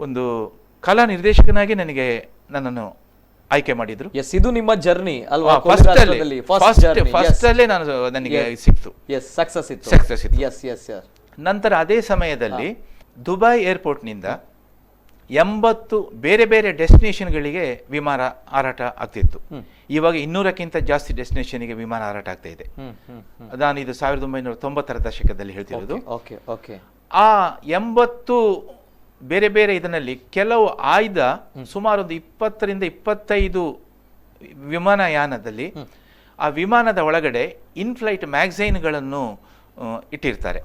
S2: ಒಂದು ಕಲಾ ನಿರ್ದೇಶಕನಾಗಿ ನನ್ನನ್ನು ಆಯ್ಕೆ ಮಾಡಿದ್ರು.
S1: ಇದು ನಿಮ್ಮ ಜರ್ನಿ ಅಲ್ವಾ?
S2: ಫಸ್ಟ್ ಅಲ್ಲೇ ನನಗೆ ಸಿಕ್ತು,
S1: ಸಕ್ಸಸ್ ಇತ್ತು.
S2: ನಂತರ ಅದೇ ಸಮಯದಲ್ಲಿ ದುಬೈ ಏರ್ಪೋರ್ಟ್ನಿಂದ 80 ಬೇರೆ ಬೇರೆ ಡೆಸ್ಟಿನೇಷನ್ಗಳಿಗೆ ವಿಮಾನ ಹಾರಾಟ ಆಗ್ತಿತ್ತು. ಇವಾಗ 200ಕ್ಕಿಂತ ಜಾಸ್ತಿ ಡೆಸ್ಟಿನೇಷನ್ಗೆ ವಿಮಾನ ಹಾರಾಟ ಆಗ್ತಾ ಇದೆ. ನಾನು ಇದು 1990ರ ದಶಕದಲ್ಲಿ ಹೇಳ್ತಿರೋದು. ಆ 80 ಬೇರೆ ಬೇರೆ ಇದರಲ್ಲಿ ಕೆಲವು ಆಯ್ದ ಸುಮಾರು ಒಂದು 20ರಿಂದ 25 ವಿಮಾನಯಾನದಲ್ಲಿ ಆ ವಿಮಾನದ ಒಳಗಡೆ ಇನ್ಫ್ಲೈಟ್ ಮ್ಯಾಗಝೈನ್ಗಳನ್ನು ಇಟ್ಟಿರ್ತಾರೆ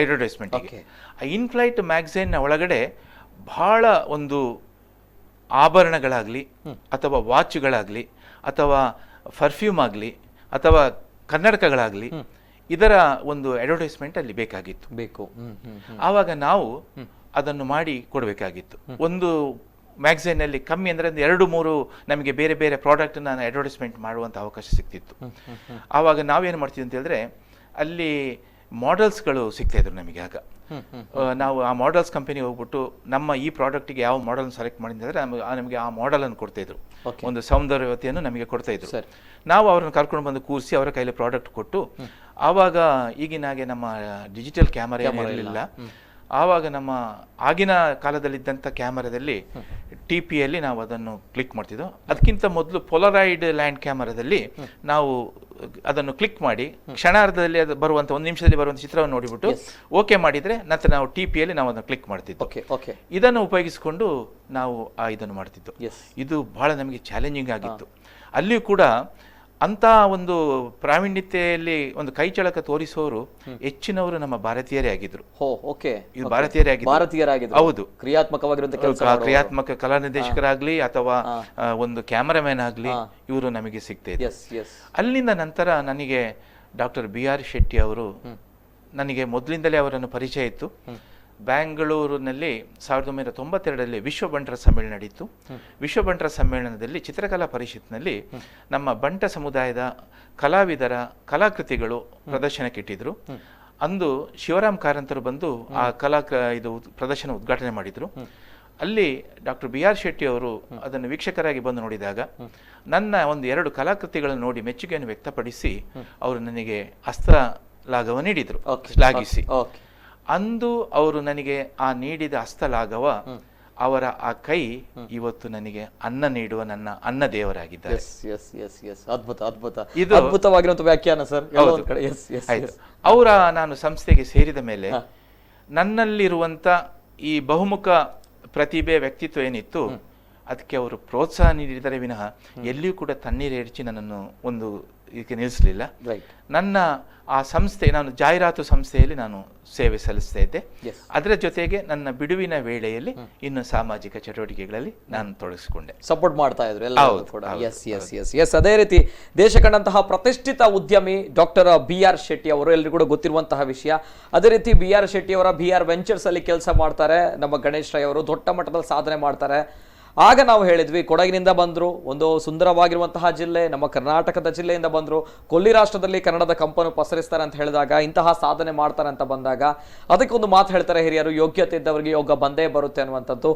S2: ಅಡ್ವರ್ಟೈಸ್ಮೆಂಟ್. ಆ ಇನ್ಫ್ಲೈಟ್ ಮ್ಯಾಗಝೈನ್ನ ಒಳಗಡೆ ಬಹಳ ಒಂದು ಆಭರಣಗಳಾಗಲಿ ಅಥವಾ ವಾಚ್ಗಳಾಗಲಿ ಅಥವಾ ಪರ್ಫ್ಯೂಮ್ ಆಗಲಿ ಅಥವಾ ಕನ್ನಡಕಗಳಾಗಲಿ ಇದರ ಒಂದು ಅಡ್ವರ್ಟೈಸ್ಮೆಂಟ್ ಅಲ್ಲಿ ಬೇಕಾಗಿತ್ತು. ಆವಾಗ ನಾವು ಅದನ್ನು ಮಾಡಿ ಕೊಡಬೇಕಾಗಿತ್ತು. ಒಂದು ಮ್ಯಾಗಝೈನಲ್ಲಿ ಕಮ್ಮಿ ಅಂದರೆ 2-3 ನಮಗೆ ಬೇರೆ ಬೇರೆ ಪ್ರಾಡಕ್ಟ್ನ ಅಡ್ವರ್ಟೈಸ್ಮೆಂಟ್ ಮಾಡುವಂಥ ಅವಕಾಶ ಸಿಗ್ತಿತ್ತು. ಆವಾಗ ನಾವೇನು ಮಾಡ್ತೀವಿ ಅಂತ ಹೇಳಿದ್ರೆ, ಅಲ್ಲಿ ಮಾಡೆಲ್ಸ್ಗಳು ಸಿಗ್ತಾ ಇದ್ರು ನಮಗೆ. ಆಗ ನಾವು ಆ ಮಾಡೆಲ್ಸ್ ಕಂಪನಿ ಹೋಗ್ಬಿಟ್ಟು ನಮ್ಮ ಈ ಪ್ರಾಡಕ್ಟ್ಗೆ ಯಾವ ಮಾಡೆಲ್ ಸೆಲೆಕ್ಟ್ ಮಾಡಿದ್ರೆ ನಮಗೆ ಆ ಮಾಡೆಲ್ ಅನ್ನು ಕೊಡ್ತಾ ಇದ್ರು, ಒಂದು ಸೌಂದರ್ಯವತೆಯನ್ನು ನಮಗೆ ಕೊಡ್ತಾ ಇದ್ರು. ನಾವು ಅವ್ರನ್ನ ಕರ್ಕೊಂಡು ಬಂದು ಕೂರಿಸಿ ಅವರ ಕೈಲಿ ಪ್ರಾಡಕ್ಟ್ ಕೊಟ್ಟು, ಆವಾಗ ಈಗಿನಾಗೆ ನಮ್ಮ ಡಿಜಿಟಲ್ ಕ್ಯಾಮರಾ ಇರಲಿಲ್ಲ. ಆವಾಗ ನಮ್ಮ ಆಗಿನ ಕಾಲದಲ್ಲಿದ್ದಂಥ ಕ್ಯಾಮರಾದಲ್ಲಿ TPಯಲ್ಲಿ ನಾವು ಅದನ್ನು ಕ್ಲಿಕ್ ಮಾಡ್ತಿದ್ದೋ. ಅದಕ್ಕಿಂತ ಮೊದಲು ಪೊಲರಾಯ್ಡ್ ಲ್ಯಾಂಡ್ ಕ್ಯಾಮರಾದಲ್ಲಿ ನಾವು ಅದನ್ನು ಕ್ಲಿಕ್ ಮಾಡಿ ಕ್ಷಣಾರ್ಧದಲ್ಲಿ ಅದು ಬರುವಂಥ 1 ನಿಮಿಷದಲ್ಲಿ ಬರುವಂಥ ಚಿತ್ರವನ್ನು ನೋಡಿಬಿಟ್ಟು ಓಕೆ ಮಾಡಿದರೆ ನಂತರ ನಾವು TPಯಲ್ಲಿ ನಾವು ಅದನ್ನು ಕ್ಲಿಕ್ ಮಾಡ್ತಿದ್ದೋ. ಇದನ್ನು ಉಪಯೋಗಿಸಿಕೊಂಡು ನಾವು ಇದನ್ನು ಮಾಡ್ತಿದ್ದೋ. ಇದು ಬಹಳ ನಮಗೆ ಚಾಲೆಂಜಿಂಗ್ ಆಗಿತ್ತು. ಅಲ್ಲಿಯೂ ಕೂಡ ಅಂತ ಒಂದು ಪ್ರಾವೀಣ್ಯತೆಯಲ್ಲಿ ಒಂದು ಕೈ ಚಳಕ ತೋರಿಸೋರು ಹೆಚ್ಚಿನವರು ನಮ್ಮ ಭಾರತೀಯರೇ ಆಗಿದ್ರು. ಇದು ಭಾರತೀಯರಾಗಿದ್ರು. ಹೌದು, ಕ್ರಿಯಾತ್ಮಕ ಕಲಾ ನಿರ್ದೇಶಕರಾಗ್ಲಿ ಅಥವಾ ಒಂದು ಕ್ಯಾಮರಾಮ್ಯಾನ್ ಆಗ್ಲಿ ಇವರು ನಮಗೆ ಸಿಗ್ತಾ. ಅಲ್ಲಿಂದ ನಂತರ ನನಗೆ ಡಾಕ್ಟರ್ BR ಶೆಟ್ಟಿ ಅವರು, ನನಗೆ ಮೊದಲಿಂದಲೇ ಅವರನ್ನು ಪರಿಚಯ ಇತ್ತು. ಬ್ಯಾಂಗಳೂರಿನಲ್ಲಿ 1992ರಲ್ಲಿ ವಿಶ್ವ ಬಂಟರ ಸಮ್ಮೇಳನ ನಡೆಯಿತು. ವಿಶ್ವ ಬಂಟರ ಸಮ್ಮೇಳನದಲ್ಲಿ ಚಿತ್ರಕಲಾ ಪರಿಷತ್ನಲ್ಲಿ ನಮ್ಮ ಬಂಟ ಸಮುದಾಯದ ಕಲಾವಿದರ ಕಲಾಕೃತಿಗಳು ಪ್ರದರ್ಶನಕ್ಕೆ ಇಟ್ಟಿದ್ರು. ಅಂದು ಶಿವರಾಮ್ ಕಾರಂತರು ಬಂದು ಆ ಇದು ಪ್ರದರ್ಶನ ಉದ್ಘಾಟನೆ ಮಾಡಿದ್ರು. ಅಲ್ಲಿ ಡಾಕ್ಟರ್ BR ಶೆಟ್ಟಿ ಅವರು ಅದನ್ನು ವೀಕ್ಷಕರಾಗಿ ಬಂದು ನೋಡಿದಾಗ ನನ್ನ 1-2 ಕಲಾಕೃತಿಗಳನ್ನು ನೋಡಿ ಮೆಚ್ಚುಗೆಯನ್ನು ವ್ಯಕ್ತಪಡಿಸಿ ಅವರು ನನಗೆ ಹಸ್ತಲಾಘವ ನೀಡಿದ್ರು, ಶ್ಲಾಘಿಸಿ. ಅಂದು ಅವರು ನನಗೆ ಆ ನೀಡಿದ ಹಸ್ತಲಾಘವ ಅವರ ಆ ಕೈ ಇವತ್ತು ನನಗೆ ಅನ್ನ ನೀಡುವ ನನ್ನ ಅನ್ನ ದೇವರಾಗಿದ್ದಾರೆ.
S1: ಅದ್ಭುತ ಅದ್ಭುತ, ಇದು ಅದ್ಭುತವಾಗಿರುವಂತ ವ್ಯಾಖ್ಯಾನ ಸರ್.
S2: ಆಯ್ತು, ಅವರ ನಾನು ಸಂಸ್ಥೆಗೆ ಸೇರಿದ ಮೇಲೆ ನನ್ನಲ್ಲಿರುವಂತ ಈ ಬಹುಮುಖ ಪ್ರತಿಭೆ ವ್ಯಕ್ತಿತ್ವ ಏನಿತ್ತು ಅದಕ್ಕೆ ಅವರು ಪ್ರೋತ್ಸಾಹ ನೀಡಿದರೆ ವಿನಃ ಎಲ್ಲಿಯೂ ಕೂಡ ತಣ್ಣೀರು ಎರಚಿ ನನ್ನನ್ನು ಒಂದು ಇದಕ್ಕೆ ನಿಲ್ಲಿಸಲಿಲ್ಲ. ನನ್ನ ಆ ಸಂಸ್ಥೆ, ನಾನು ಜಾಹೀರಾತು ಸಂಸ್ಥೆಯಲ್ಲಿ ನಾನು ಸೇವೆ ಸಲ್ಲಿಸ್ತಾ ಇದ್ದೆ. ಅದರ ಜೊತೆಗೆ ನನ್ನ ಬಿಡುವಿನ ವೇಳೆಯಲ್ಲಿ ಇನ್ನು ಸಾಮಾಜಿಕ ಚಟುವಟಿಕೆಗಳಲ್ಲಿ ನಾನು ತೊಡಗಿಸಿಕೊಂಡೆ,
S1: ಸಪೋರ್ಟ್ ಮಾಡ್ತಾ ಇದ್ರು ಎಲ್ಲರೂ ಕೂಡ. ಎಸ್ ಅದೇ ರೀತಿ ದೇಶ ಕಂಡಂತಹ ಪ್ರತಿಷ್ಠಿತ ಉದ್ಯಮಿ ಡಾಕ್ಟರ್ BR ಶೆಟ್ಟಿ ಅವರು, ಎಲ್ಲರಿಗೂ ಕೂಡ ಗೊತ್ತಿರುವಂತಹ ವಿಷಯ. ಅದೇ ರೀತಿ BR ಶೆಟ್ಟಿ ಅವರ BR ವೆಂಚರ್ಸ್ ಅಲ್ಲಿ ಕೆಲಸ ಮಾಡ್ತಾರೆ. ನಮ್ಮ ಗಣೇಶ್ ರೈ ಅವರು ದೊಡ್ಡ ಮಟ್ಟದಲ್ಲಿ ಸಾಧನೆ ಮಾಡ್ತಾರೆ. ಆಗ ನಾವು ಹೇಳಿದ್ವಿ, ಕೊಡಗಿನಿಂದ ಬಂದರು, ಒಂದು ಸುಂದರವಾಗಿರುವಂತಹ ಜಿಲ್ಲೆ, ನಮ್ಮ ಕರ್ನಾಟಕದ ಜಿಲ್ಲೆಯಿಂದ ಬಂದರು, ಕೊಲ್ಲಿ ರಾಷ್ಟ್ರದಲ್ಲಿ ಕನ್ನಡದ ಕಂಪನ್ನು ಪಸರಿಸ್ತಾರೆ ಅಂತ ಹೇಳಿದಾಗ, ಇಂತಹ ಸಾಧನೆ ಮಾಡ್ತಾರೆ ಅಂತ ಬಂದಾಗ ಅದಕ್ಕೊಂದು ಮಾತು ಹೇಳ್ತಾರೆ ಹಿರಿಯರು, ಯೋಗ್ಯತೆ ಇದ್ದವರಿಗೆ ಯೋಗ ಬಂದೇ ಬರುತ್ತೆ ಅನ್ನುವಂಥದ್ದು.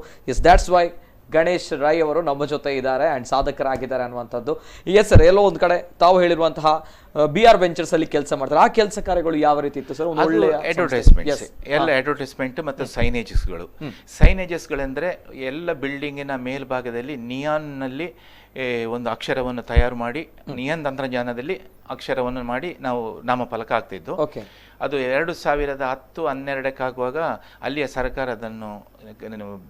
S1: ದ್ಯಾಟ್ಸ್ ವೈ ಗಣೇಶ್ ರೈ ಅವರು ನಮ್ಮ ಜೊತೆ ಇದ್ದಾರೆ ಅಂಡ್ ಸಾಧಕರಾಗಿದ್ದಾರೆ ಅನ್ನುವಂಥದ್ದು. ಎಸ್ ಸರ್, ಎಲ್ಲೋ ಒಂದು ಕಡೆ ತಾವು ಹೇಳಿರುವಂತಹ BR ವೆಂಚರ್ಸ್ ಅಲ್ಲಿ ಕೆಲಸ ಮಾಡ್ತಾರೆ. ಆ ಕೆಲಸ ಕಾರ್ಯಗಳು ಯಾವ ರೀತಿ ಇತ್ತು ಸರ್?
S2: ಒಳ್ಳೆ ಅಡ್ವರ್ಟೈಸ್ಮೆಂಟ್, ಎಲ್ಲ ಅಡ್ವರ್ಟೈಸ್ಮೆಂಟ್ ಮತ್ತು ಸೈನೇಜಸ್ಗಳೆಂದ್ರೆ ಎಲ್ಲ ಬಿಲ್ಡಿಂಗಿನ ಮೇಲ್ಭಾಗದಲ್ಲಿ ನಿಯಾನ್ ನಲ್ಲಿ ಒಂದು ಅಕ್ಷರವನ್ನು ತಯಾರು ಮಾಡಿ, ನಿಯಾನ್ ತಂತ್ರಜ್ಞಾನದಲ್ಲಿ ಅಕ್ಷರವನ್ನು ಮಾಡಿ ನಾವು ನಾಮಫಲಕ ಆಗ್ತಿದ್ದು. ಅದು 2010-12 ಅಲ್ಲಿಯ ಸರ್ಕಾರ ಅದನ್ನು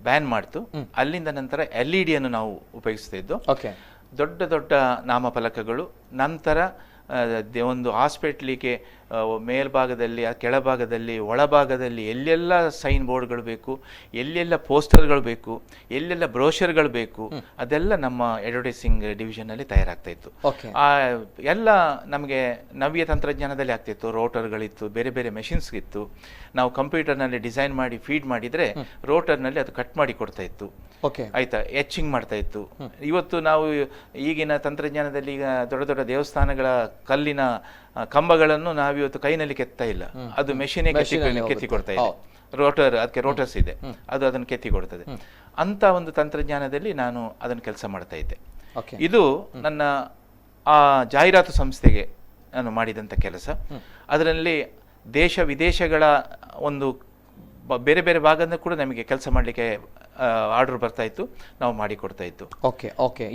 S2: ಬ್ಯಾನ್ ಮಾಡ್ತು. ಅಲ್ಲಿಂದ ನಂತರ LED ಅನ್ನು ನಾವು ಉಪಯೋಗಿಸ್ತಿದ್ದು. ದೊಡ್ಡ ದೊಡ್ಡ ನಾಮಫಲಕಗಳು. ನಂತರ ಒಂದು ಹಾಸ್ಪಿಟ್ಲಿಗೆ ಮೇಲ್ಭಾಗದಲ್ಲಿ, ಕೆಳಭಾಗದಲ್ಲಿ, ಒಳಭಾಗದಲ್ಲಿ ಎಲ್ಲೆಲ್ಲ ಸೈನ್ ಬೋರ್ಡ್ಗಳು ಬೇಕು, ಎಲ್ಲೆಲ್ಲ ಪೋಸ್ಟರ್ಗಳು ಬೇಕು, ಎಲ್ಲೆಲ್ಲ ಬ್ರೋಷರ್ಗಳು ಬೇಕು, ಅದೆಲ್ಲ ನಮ್ಮ ಅಡ್ವರ್ಟೈಸಿಂಗ್ ಡಿವಿಷನ್ ಅಲ್ಲಿ ತಯಾರಾಗ್ತಾ ಇತ್ತು. ಎಲ್ಲ ನಮಗೆ ನವ್ಯ ತಂತ್ರಜ್ಞಾನದಲ್ಲಿ ಆಗ್ತಿತ್ತು. ರೋಟರ್ಗಳಿತ್ತು, ಬೇರೆ ಬೇರೆ ಮೆಷಿನ್ಸ್ ಇತ್ತು. ನಾವು ಕಂಪ್ಯೂಟರ್ನಲ್ಲಿ ಡಿಸೈನ್ ಮಾಡಿ ಫೀಡ್ ಮಾಡಿದ್ರೆ ರೋಟರ್ನಲ್ಲಿ ಅದು ಕಟ್ ಮಾಡಿ ಕೊಡ್ತಾ ಇತ್ತು. ಆಯ್ತಾ, ಎಚಿಂಗ್ ಮಾಡ್ತಾ ಇತ್ತು. ಇವತ್ತು ನಾವು ಈಗಿನ ತಂತ್ರಜ್ಞಾನದಲ್ಲಿ ಈಗ ದೊಡ್ಡ ದೊಡ್ಡ ದೇವಸ್ಥಾನಗಳ ಕಲ್ಲಿನ ಕಂಬಗಳನ್ನು ನಾವಿವತ್ತು ಕೈನಲ್ಲಿ ಕೆತ್ತಾ ಇಲ್ಲ, ಅದು ಮೆಷಿನೇ ಕೆತ್ತಿ ಕೊಡ್ತಾ ಇದೆ. ರೋಟರ್, ಅದಕ್ಕೆ ರೋಟರ್ಸ್ ಇದೆ, ಅದು ಅದನ್ನು ಕೆತ್ತಿ ಕೊಡ್ತದೆ. ಅಂತ ಒಂದು ತಂತ್ರಜ್ಞಾನದಲ್ಲಿ ನಾನು ಅದನ್ನು ಕೆಲಸ ಮಾಡ್ತಾ ಇದ್ದೆ. ಇದು ನನ್ನ ಆ ಜಾಹೀರಾತು ಸಂಸ್ಥೆಗೆ ನಾನು ಮಾಡಿದಂಥ ಕೆಲಸ. ಅದರಲ್ಲಿ ದೇಶ ವಿದೇಶಗಳ ಒಂದು ಬೇರೆ ಬೇರೆ ಭಾಗದಿಂದ ಕೂಡ ನಮಗೆ ಕೆಲಸ ಮಾಡಲಿಕ್ಕೆ ಆರ್ಡರ್ ಬರ್ತಾ ಇತ್ತು, ನಾವು ಮಾಡಿಕೊಡ್ತಾ ಇತ್ತು.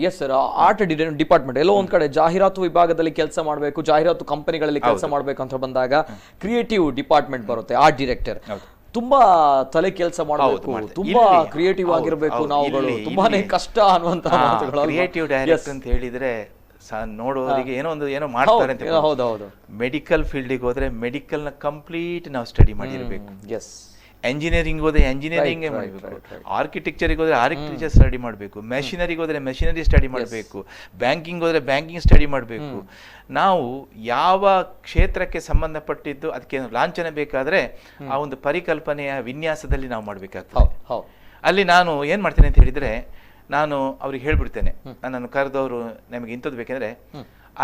S1: ಎಸ್ ಸರ್, ಆರ್ಟ್ ಡಿಪಾರ್ಟ್ಮೆಂಟ್ ಎಲ್ಲೋ ಒಂದ್ ಕಡೆ ಜಾಹೀರಾತು ವಿಭಾಗದಲ್ಲಿ ಕೆಲಸ ಮಾಡಬೇಕು, ಜಾಹೀರಾತು ಕಂಪನಿಗಳಲ್ಲಿ ಕೆಲಸ ಮಾಡಬೇಕು ಅಂತ ಬಂದಾಗ ಕ್ರಿಯೇಟಿವ್ ಡಿಪಾರ್ಟ್ಮೆಂಟ್ ಬರುತ್ತೆ, ಆರ್ಟ್ ಡೈರೆಕ್ಟರ್. ತುಂಬಾ ತಲೆ ಕೆಲಸ ಮಾಡಬೇಕು, ತುಂಬಾ ಕ್ರಿಯೇಟಿವ್ ಆಗಿರಬೇಕು ನಾವುಗಳು, ತುಂಬಾನೇ ಕಷ್ಟ ಅನ್ನುವಂತ ಮಾತುಗಳು.
S2: ಕ್ರಿಯೇಟಿವ್ ಡೈರೆಕ್ಟರ್ ಅಂತ ಹೇಳಿದ್ರೆ ನೋಡುವವರಿಗೆ ಏನೋ ಮಾಡ್ತಾರೆ ಅಂತ.
S1: ಹೌದು,
S2: ಮೆಡಿಕಲ್ ಫೀಲ್ಡಿಗೆ ಹೋದ್ರೆ ಮೆಡಿಕಲ್ ನ ಕಂಪ್ಲೀಟ್ ನಾವು ಸ್ಟಡಿ ಮಾಡಿರ್ಬೇಕು. ಎಂಜಿನಿಯರಿಂಗ್ ಹೋದ್ರೆ ಎಂಜಿನಿಯರಿಂಗ್ ಮಾಡಬೇಕು, ಆರ್ಕಿಟೆಕ್ಚರಿಗೆ ಹೋದ್ರೆ ಆರ್ಕಿಟೆಕ್ಚರ್ ಸ್ಟಡಿ ಮಾಡಬೇಕು, ಮೆಷಿನರಿಗೆ ಹೋದ್ರೆ ಮೆಷಿನರಿ ಸ್ಟಡಿ ಮಾಡಬೇಕು, ಬ್ಯಾಂಕಿಂಗ್ ಹೋದ್ರೆ ಬ್ಯಾಂಕಿಂಗ್ ಸ್ಟಡಿ ಮಾಡಬೇಕು. ನಾವು ಯಾವ ಕ್ಷೇತ್ರಕ್ಕೆ ಸಂಬಂಧಪಟ್ಟಿದ್ದು ಅದಕ್ಕೆ ಲಾಂಛನ ಬೇಕಾದ್ರೆ ಆ ಒಂದು ಪರಿಕಲ್ಪನೆಯ ವಿನ್ಯಾಸದಲ್ಲಿ ನಾವು ಮಾಡಬೇಕಾಗ್ತದೆ. ಅಲ್ಲಿ ನಾನು ಏನ್ ಮಾಡ್ತೇನೆ ಅಂತ ಹೇಳಿದ್ರೆ, ನಾನು ಅವ್ರಿಗೆ ಹೇಳ್ಬಿಡ್ತೇನೆ, ನನ್ನನ್ನು ಕರೆದವರು ನಮಗೆ ಇಂಥದ್ದು ಬೇಕಂದ್ರೆ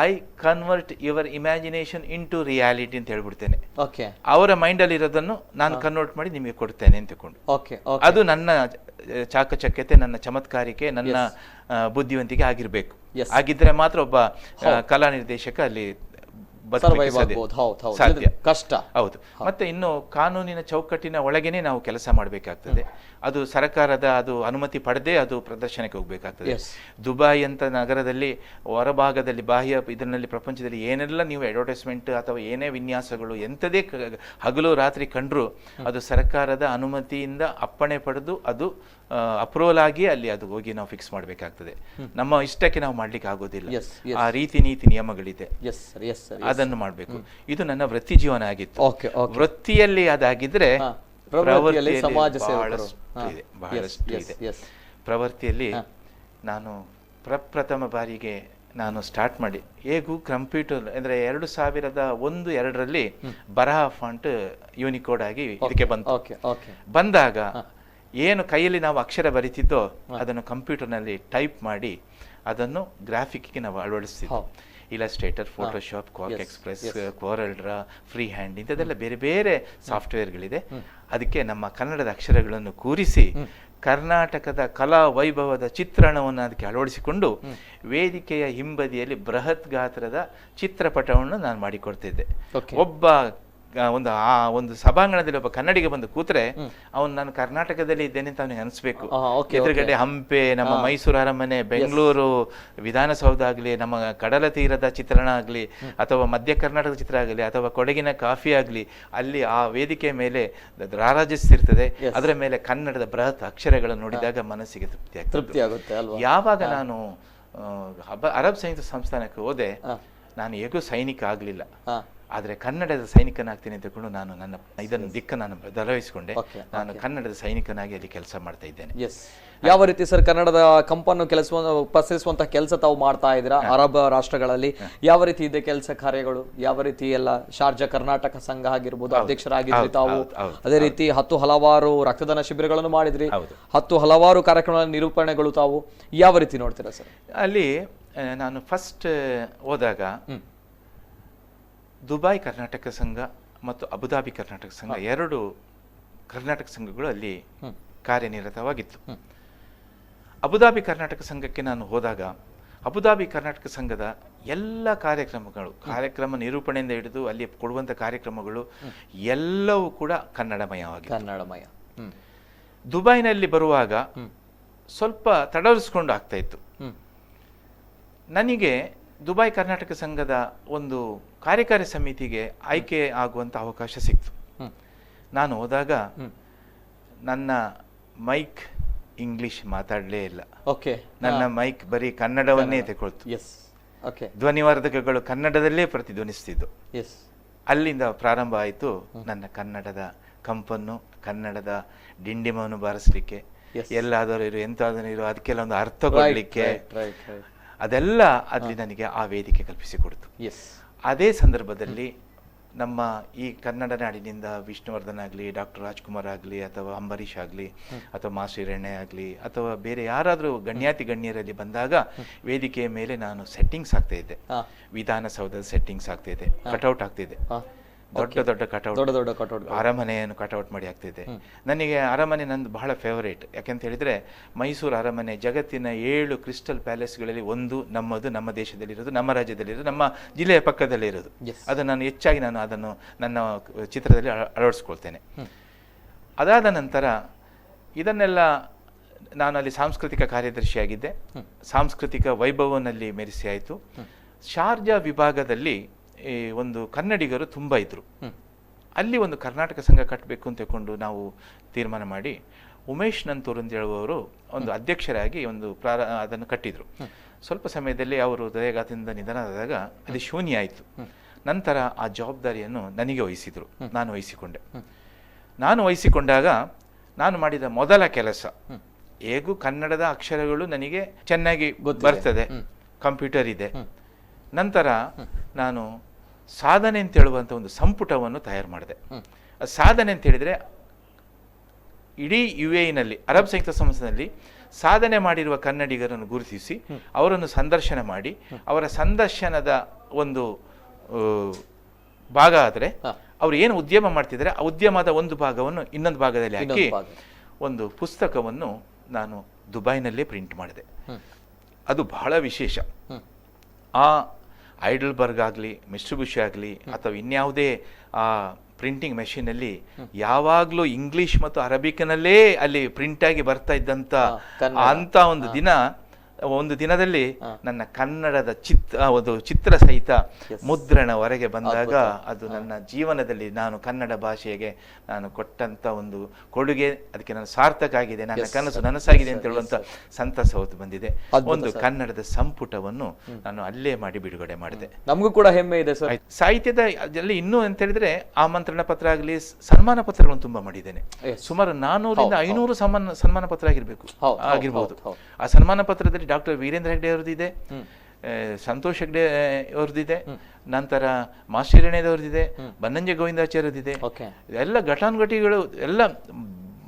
S2: I convert your imagination into reality ಅಂತ ಹೇಳ್ಬಿಡ್ತೇನೆ. ಅವರ ಮೈಂಡ್ ಅಲ್ಲಿ ಇರೋದನ್ನು ನಾನು ಕನ್ವರ್ಟ್ ಮಾಡಿ ನಿಮಗೆ ಕೊಡ್ತೇನೆ ಅಂತ ತಿಳ್ಕೊಂಡು. ಅದು ನನ್ನ ಚಾಕಚಕ್ಯತೆ, ನನ್ನ ಚಮತ್ಕಾರಿಕೆ, ನನ್ನ ಬುದ್ಧಿವಂತಿಕೆ ಆಗಿರ್ಬೇಕು. ಆಗಿದ್ರೆ ಮಾತ್ರ ಒಬ್ಬ ಕಲಾ ನಿರ್ದೇಶಕ ಅಲ್ಲಿ ಸಾಧ್ಯ.
S1: ಕಷ್ಟ.
S2: ಹೌದು. ಮತ್ತೆ ಇನ್ನು ಕಾನೂನಿನ ಚೌಕಟ್ಟಿನ ಒಳಗೇನೆ ನಾವು ಕೆಲಸ ಮಾಡಬೇಕಾಗ್ತದೆ. ಅದು ಸರ್ಕಾರದ ಅದು ಅನುಮತಿ ಪಡೆದೇ ಅದು ಪ್ರದರ್ಶನಕ್ಕೆ ಹೋಗ್ಬೇಕಾಗ್ತದೆ. ದುಬೈ ಅಂತ ನಗರದಲ್ಲಿ ಹೊರಭಾಗದಲ್ಲಿ ಬಾಹ್ಯ ಇದರಲ್ಲಿ ಪ್ರಪಂಚದಲ್ಲಿ ಏನೆಲ್ಲ ನೀವು ಅಡ್ವರ್ಟೈಸ್ಮೆಂಟ್ ಅಥವಾ ಏನೇ ವಿನ್ಯಾಸಗಳು ಎಂಥದೇ ಹಗಲು ರಾತ್ರಿ ಕಂಡ್ರು ಅದು ಸರ್ಕಾರದ ಅನುಮತಿಯಿಂದ ಅಪ್ಪಣೆ ಪಡೆದು ಅದು ಅಪ್ರೂವಲ್ ಆಗಿ ಅಲ್ಲಿ ಅದು ಹೋಗಿ ನಾವು ಫಿಕ್ಸ್ ಮಾಡಬೇಕಾಗ್ತದೆ. ನಮ್ಮ ಇಷ್ಟಕ್ಕೆ ನಾವು ಮಾಡ್ಲಿಕ್ಕೆ ಆಗೋದಿಲ್ಲ. ಆ ರೀತಿ ನೀತಿ ನಿಯಮಗಳಿದೆ, ಅದನ್ನು ಮಾಡಬೇಕು. ಇದು ನನ್ನ ವೃತ್ತಿ ಜೀವನ ಆಗಿತ್ತು. ವೃತ್ತಿಯಲ್ಲಿ ಅದಾಗಿದ್ರೆ ಬಹಳಷ್ಟು ಇದೆ. ಪ್ರವೃತ್ತಿಯಲ್ಲಿ ನಾನು ಪ್ರಪ್ರಥಮ ಬಾರಿಗೆ ನಾನು ಸ್ಟಾರ್ಟ್ ಮಾಡಿ ಹೇಗೂ ಕಂಪ್ಯೂಟರ್ ಅಂದ್ರೆ 2001-2 ಬರಹ ಫಾಂಟ್ ಯೂನಿಕೋಡ್ ಆಗಿ ಇದಕ್ಕೆ ಬಂದಾಗ ಏನು ಕೈಯಲ್ಲಿ ನಾವು ಅಕ್ಷರ ಬರೀತಿದ್ದೋ ಅದನ್ನು ಕಂಪ್ಯೂಟರ್ನಲ್ಲಿ ಟೈಪ್ ಮಾಡಿ ಅದನ್ನು ಗ್ರಾಫಿಕ್ಗೆ ನಾವು ಅಳವಡಿಸ್ತಿದ್ವಿ. ಇಲಸ್ಟ್ರೇಟರ್, ಫೋಟೋಶಾಪ್, ಕ್ವಾಕ್ ಎಕ್ಸ್ಪ್ರೆಸ್, ಕೋರಲ್ಡ್ರಾ, ಫ್ರೀ ಹ್ಯಾಂಡ್ ಇಂಥದ್ದೆಲ್ಲ ಬೇರೆ ಬೇರೆ ಸಾಫ್ಟ್ವೇರ್ಗಳಿದೆ. ಅದಕ್ಕೆ ನಮ್ಮ ಕನ್ನಡದ ಅಕ್ಷರಗಳನ್ನು ಕೂರಿಸಿ ಕರ್ನಾಟಕದ ಕಲಾ ವೈಭವದ ಚಿತ್ರಣವನ್ನು ಅದಕ್ಕೆ ಅಳವಡಿಸಿಕೊಂಡು ವೇದಿಕೆಯ ಹಿಂಬದಿಯಲ್ಲಿ ಬೃಹತ್ ಗಾತ್ರದ ಚಿತ್ರಪಟವನ್ನು ನಾನು ಮಾಡಿಕೊಡ್ತಿದ್ದೆ. ಒಬ್ಬ ಒಂದು ಸಭಾಂಗಣದಲ್ಲಿ ಒಬ್ಬ ಕನ್ನಡಿಗ ಬಂದು ಕೂತ್ರೆ ಅವನು ನಾನು ಕರ್ನಾಟಕದಲ್ಲಿ ಇದ್ದೇನೆ ಅಂತ ಅವನಿಗೆ ಅನಿಸ್ಬೇಕು. ಎದುರುಗಡೆ ಹಂಪೆ, ನಮ್ಮ ಮೈಸೂರು ಅರಮನೆ, ಬೆಂಗಳೂರು ವಿಧಾನಸೌಧ ಆಗಲಿ, ನಮ್ಮ ಕಡಲ ತೀರದ ಚಿತ್ರಣ ಆಗಲಿ, ಅಥವಾ ಮಧ್ಯ ಕರ್ನಾಟಕದ ಚಿತ್ರ ಆಗಲಿ, ಅಥವಾ ಕೊಡಗಿನ ಕಾಫಿ ಆಗಲಿ, ಅಲ್ಲಿ ಆ ವೇದಿಕೆ ಮೇಲೆ ರಾರಾಜಿಸ್ತಿರ್ತದೆ. ಅದರ ಮೇಲೆ ಕನ್ನಡದ ಬೃಹತ್ ಅಕ್ಷರಗಳನ್ನು ನೋಡಿದಾಗ ಮನಸ್ಸಿಗೆ ತೃಪ್ತಿ ಆಗುತ್ತೆ. ಯಾವಾಗ ನಾನು ಅರಬ್ ಸಂಯುಕ್ತ ಸಂಸ್ಥಾನಕ್ಕೆ ಹೋದೆ, ನಾನು ಹೇಗೂ ಸೈನಿಕ ಆಗಲಿಲ್ಲ, ಆದರೆ ಕನ್ನಡದ ಸೈನಿಕನಾಗ್ತೀನಿ ಅಂತಕೊಂಡು ನಾನು ನನ್ನ ದಿಕ್ಕನ್ನು ಬದಲಾಯಿಸಿಕೊಂಡೆ. ನಾನು ಕನ್ನಡದ ಸೈನಿಕನಾಗಿ ಅಲ್ಲಿ ಕೆಲಸ ಮಾಡ್ತಾ ಇದ್ದೇನೆ.
S1: ಯಾವ ರೀತಿ ಸರ್ ಕನ್ನಡದ ಕಂಪನ್ನು ಪಸರಿಸುವಂತ ಕೆಲಸ ತಾವು ಮಾಡ್ತಾ ಇದ್ದೀರಾ ಅರಬ್ ರಾಷ್ಟ್ರಗಳಲ್ಲಿ? ಯಾವ ರೀತಿ ಇದೆ ಕೆಲಸ ಕಾರ್ಯಗಳು? ಯಾವ ರೀತಿ ಎಲ್ಲ ಶಾರ್ಜಾ ಕರ್ನಾಟಕ ಸಂಘ ಆಗಿರ್ಬೋದು, ಅಧ್ಯಕ್ಷರಾಗಿದ್ರಿ ತಾವು. ಅದೇ ರೀತಿ 10 ಹಲವಾರು ರಕ್ತದಾನ ಶಿಬಿರಗಳನ್ನು ಮಾಡಿದ್ರಿ, 10 ಹಲವಾರು ಕಾರ್ಯಕ್ರಮಗಳ ನಿರೂಪಣೆಗಳು ತಾವು ಯಾವ ರೀತಿ ನೋಡ್ತೀರಾ ಸರ್?
S2: ಅಲ್ಲಿ ನಾನು ಫಸ್ಟ್ ಹೋದಾಗ ದುಬೈ ಕರ್ನಾಟಕ ಸಂಘ ಮತ್ತು ಅಬುದಾಬಿ ಕರ್ನಾಟಕ ಸಂಘ, 2 ಕರ್ನಾಟಕ ಸಂಘಗಳು ಅಲ್ಲಿ ಕಾರ್ಯನಿರತವಾಗಿತ್ತು. ಅಬುದಾಬಿ ಕರ್ನಾಟಕ ಸಂಘಕ್ಕೆ ನಾನು ಹೋದಾಗ ಅಬುದಾಬಿ ಕರ್ನಾಟಕ ಸಂಘದ ಎಲ್ಲ ಕಾರ್ಯಕ್ರಮ ನಿರೂಪಣೆಯಿಂದ ಹಿಡಿದು ಅಲ್ಲಿ ಕೊಡುವಂಥ ಕಾರ್ಯಕ್ರಮಗಳು ಎಲ್ಲವೂ ಕೂಡ ಕನ್ನಡಮಯ. ದುಬೈನಲ್ಲಿ ಬರುವಾಗ ಸ್ವಲ್ಪ ತಡವರಿಸ್ಕೊಂಡು ಆಗ್ತಾ ಇತ್ತು. ನನಗೆ ದುಬೈ ಕರ್ನಾಟಕ ಸಂಘದ ಒಂದು ಕಾರ್ಯಕಾರಿ ಸಮಿತಿಗೆ ಆಯ್ಕೆ ಆಗುವಂಥ ಅವಕಾಶ ಸಿಕ್ತು. ನಾನು ಹೋದಾಗ ನನ್ನ ಮೈಕ್ ಇಂಗ್ಲಿಷ್ ಮಾತಾಡಲೇ ಇಲ್ಲ. ನನ್ನ ಮೈಕ್ ಬರೀ ಕನ್ನಡವನ್ನೇ ತಗೊಳ್ತು. ಧ್ವನಿವರ್ಧಕಗಳು ಕನ್ನಡದಲ್ಲೇ ಪ್ರತಿಧ್ವನಿಸ್ತಿದ್ದು. ಅಲ್ಲಿಂದ ಪ್ರಾರಂಭ ಆಯಿತು ನನ್ನ ಕನ್ನಡದ ಕಂಪನ್ನು, ಕನ್ನಡದ ಡಿಂಡಿಮವನ್ನು ಬಾರಿಸಲಿಕ್ಕೆ, ಎಲ್ಲಾದರೂ ಇರು ಎಂತಾದರೂ ಇರು ಅದಕ್ಕೆಲ್ಲ ಒಂದು ಅರ್ಥ ಕೊಡಲಿಕ್ಕೆ. ಅದೆಲ್ಲ ಅಲ್ಲಿ ನನಗೆ ಆ ವೇದಿಕೆ ಕಲ್ಪಿಸಿಕೊಡ್ತು. ಅದೇ ಸಂದರ್ಭದಲ್ಲಿ ನಮ್ಮ ಈ ಕನ್ನಡ ನಾಡಿನಿಂದ ವಿಷ್ಣುವರ್ಧನ್ ಆಗಲಿ, ಡಾಕ್ಟರ್ ರಾಜ್ಕುಮಾರ್ ಆಗಲಿ, ಅಥವಾ ಅಂಬರೀಷ್ ಆಗಲಿ, ಅಥವಾ ಮಾಸ್ಟರ್ ಹಿರಣ್ಯ ಆಗಲಿ, ಅಥವಾ ಬೇರೆ ಯಾರಾದರೂ ಗಣ್ಯರಲ್ಲಿ ಬಂದಾಗ ವೇದಿಕೆಯ ಮೇಲೆ ನಾನು ಸೆಟ್ಟಿಂಗ್ಸ್ ಆಗ್ತಾ ಇದ್ದೆ. ವಿಧಾನಸೌಧದ ಸೆಟ್ಟಿಂಗ್ಸ್ ಆಗ್ತಾ ಇದೆ, ಕಟೌಟ್ ಆಗ್ತಿದೆ, ದೊಡ್ಡ ಕಟೌಟ್, ಅರಮನೆಯನ್ನು ಕಟೌಟ್ ಮಾಡಿ ಆಗ್ತಿದೆ. ನನಗೆ ಅರಮನೆ ನಂದು ಬಹಳ ಫೇವರೇಟ್. ಯಾಕೆಂತ ಹೇಳಿದ್ರೆ ಮೈಸೂರು ಅರಮನೆ ಜಗತ್ತಿನ 7 ಕ್ರಿಸ್ಟಲ್ ಪ್ಯಾಲೇಸ್ಗಳಲ್ಲಿ ಒಂದು ನಮ್ಮದು, ನಮ್ಮ ದೇಶದಲ್ಲಿರೋದು, ನಮ್ಮ ರಾಜ್ಯದಲ್ಲಿರೋದು, ನಮ್ಮ ಜಿಲ್ಲೆಯ ಪಕ್ಕದಲ್ಲಿರೋದು. ಅದನ್ನು ನಾನು ಹೆಚ್ಚಾಗಿ ಅದನ್ನು ನನ್ನ ಚಿತ್ರದಲ್ಲಿ ಅಳವಡಿಸ್ಕೊಳ್ತೇನೆ. ಅದಾದ ನಂತರ ಇದನ್ನೆಲ್ಲ ನಾನು ಅಲ್ಲಿ ಸಾಂಸ್ಕೃತಿಕ ಕಾರ್ಯದರ್ಶಿಯಾಗಿದ್ದೆ. ಸಾಂಸ್ಕೃತಿಕ ವೈಭವನಲ್ಲಿ ಮೆರೆಸಿ ಆಯಿತು. ಶಾರ್ಜಾ ವಿಭಾಗದಲ್ಲಿ ಒಂದು ಕನ್ನಡಿಗರು ತುಂಬ ಇದ್ರು. ಅಲ್ಲಿ ಒಂದು ಕರ್ನಾಟಕ ಸಂಘ ಕಟ್ಟಬೇಕು ಅಂತ ತಗೊಂಡು ನಾವು ತೀರ್ಮಾನ ಮಾಡಿ ಉಮೇಶ್ ನಂತೂರ್ ಅಂತ ಹೇಳುವವರು ಒಂದು ಅಧ್ಯಕ್ಷರಾಗಿ ಒಂದು ಅದನ್ನು ಕಟ್ಟಿದ್ರು. ಸ್ವಲ್ಪ ಸಮಯದಲ್ಲಿ ಅವರು ಹೃದಯಾಘಾತದಿಂದ ನಿಧನರಾದಾಗ ಅದು ಶೂನ್ಯ ಆಯಿತು. ನಂತರ ಆ ಜವಾಬ್ದಾರಿಯನ್ನು ನನಗೆ ವಹಿಸಿದ್ರು. ನಾನು ವಹಿಸಿಕೊಂಡಾಗ ನಾನು ಮಾಡಿದ ಮೊದಲ ಕೆಲಸ, ಹೇಗೂ ಕನ್ನಡದ ಅಕ್ಷರಗಳು ನನಗೆ ಚೆನ್ನಾಗಿ ಬರ್ತದೆ, ಕಂಪ್ಯೂಟರ್ ಇದೆ. ನಂತರ ನಾನು ಸಾಧನೆ ಅಂತ ಹೇಳುವಂಥ ಒಂದು ಸಂಪುಟವನ್ನು ತಯಾರು ಮಾಡಿದೆ. ಸಾಧನೆ ಅಂತ ಹೇಳಿದರೆ ಇಡೀ UAE-ನಲ್ಲಿ ಅರಬ್ ಸಂಯುಕ್ತ ಸಂಸ್ಥಾನದಲ್ಲಿ ಸಾಧನೆ ಮಾಡಿರುವ ಕನ್ನಡಿಗರನ್ನು ಗುರುತಿಸಿ ಅವರನ್ನು ಸಂದರ್ಶನ ಮಾಡಿ, ಅವರ ಸಂದರ್ಶನದ ಒಂದು ಭಾಗ ಆದರೆ ಅವರು ಏನು ಉದ್ಯಮ ಮಾಡ್ತಿದ್ದಾರೆ ಆ ಉದ್ಯಮದ ಒಂದು ಭಾಗವನ್ನು ಇನ್ನೊಂದು ಭಾಗದಲ್ಲಿ ಹಾಕಿ ಒಂದು ಪುಸ್ತಕವನ್ನು ನಾನು ದುಬೈನಲ್ಲೇ ಪ್ರಿಂಟ್ ಮಾಡಿದೆ. ಅದು ಬಹಳ ವಿಶೇಷ. ಆ ಐಡಲ್ಬರ್ಗ್ ಆಗಲಿ, ಮಿಸ್ಟುಬುಷಿ ಆಗಲಿ, ಅಥವಾ ಇನ್ಯಾವುದೇ ಆ ಪ್ರಿಂಟಿಂಗ್ ಮೆಷಿನಲ್ಲಿ ಯಾವಾಗಲೂ ಇಂಗ್ಲಿಷ್ ಮತ್ತು ಅರಬಿಕ್ನಲ್ಲೇ ಅಲ್ಲಿ ಪ್ರಿಂಟಾಗಿ ಬರ್ತಾ ಇದ್ದಂಥ ಅಂಥ ಒಂದು ದಿನದಲ್ಲಿ ನನ್ನ ಕನ್ನಡದ ಒಂದು ಚಿತ್ರ ಸಹಿತ ಮುದ್ರಣ ಹೊರಗೆ ಬಂದಾಗ ಅದು ನನ್ನ ಜೀವನದಲ್ಲಿ ನಾನು ಕನ್ನಡ ಭಾಷೆಗೆ ನಾನು ಕೊಟ್ಟಂತ ಒಂದು ಕೊಡುಗೆ, ಅದಕ್ಕೆ ನಾನು ಸಾರ್ಥಕ ಆಗಿದೆ, ನನ್ನ ಕನಸು ನನಸಾಗಿದೆ ಅಂತ ಹೇಳುವಂತ ಸಂತಸ ಹೊತ್ತು ಬಂದಿದೆ. ಒಂದು ಕನ್ನಡದ ಸಂಪುಟವನ್ನು ನಾನು ಅಲ್ಲೇ ಮಾಡಿ ಬಿಡುಗಡೆ ಮಾಡಿದೆ.
S1: ನಮಗೂ ಕೂಡ ಹೆಮ್ಮೆ ಇದೆ ಸರ್.
S2: ಸಾಹಿತ್ಯದ ಅಲ್ಲಿ ಇನ್ನೂ ಅಂತ ಹೇಳಿದ್ರೆ ಆಮಂತ್ರಣ ಪತ್ರ ಆಗಲಿ, ಸನ್ಮಾನ ಪತ್ರಗಳನ್ನು ತುಂಬಾ ಮಾಡಿದ್ದೇನೆ. ಸುಮಾರು 400-500 ಸನ್ಮಾನ ಪತ್ರ ಆಗಿರ್ಬೋದು. ಆ ಸನ್ಮಾನ ಪತ್ರದಲ್ಲಿ ಡಾಕ್ಟರ್ ವೀರೇಂದ್ರ ಹೆಗ್ಡೆ ಅವರದಿದೆ, ಸಂತೋಷ್ ಹೆಗ್ಡೆ ಅವ್ರದ್ದಿದೆ, ನಂತರ ಮಾಸ್ಟರ್ ಹಿರಣ್ಯದವ್ರದ್ದಿದೆ, ಬನ್ನಂಜೆ ಗೋವಿಂದಾಚಾರ್ಯದಿದೆ. ಎಲ್ಲ ಘಟಾನುಘಟಿಗಳು ಎಲ್ಲ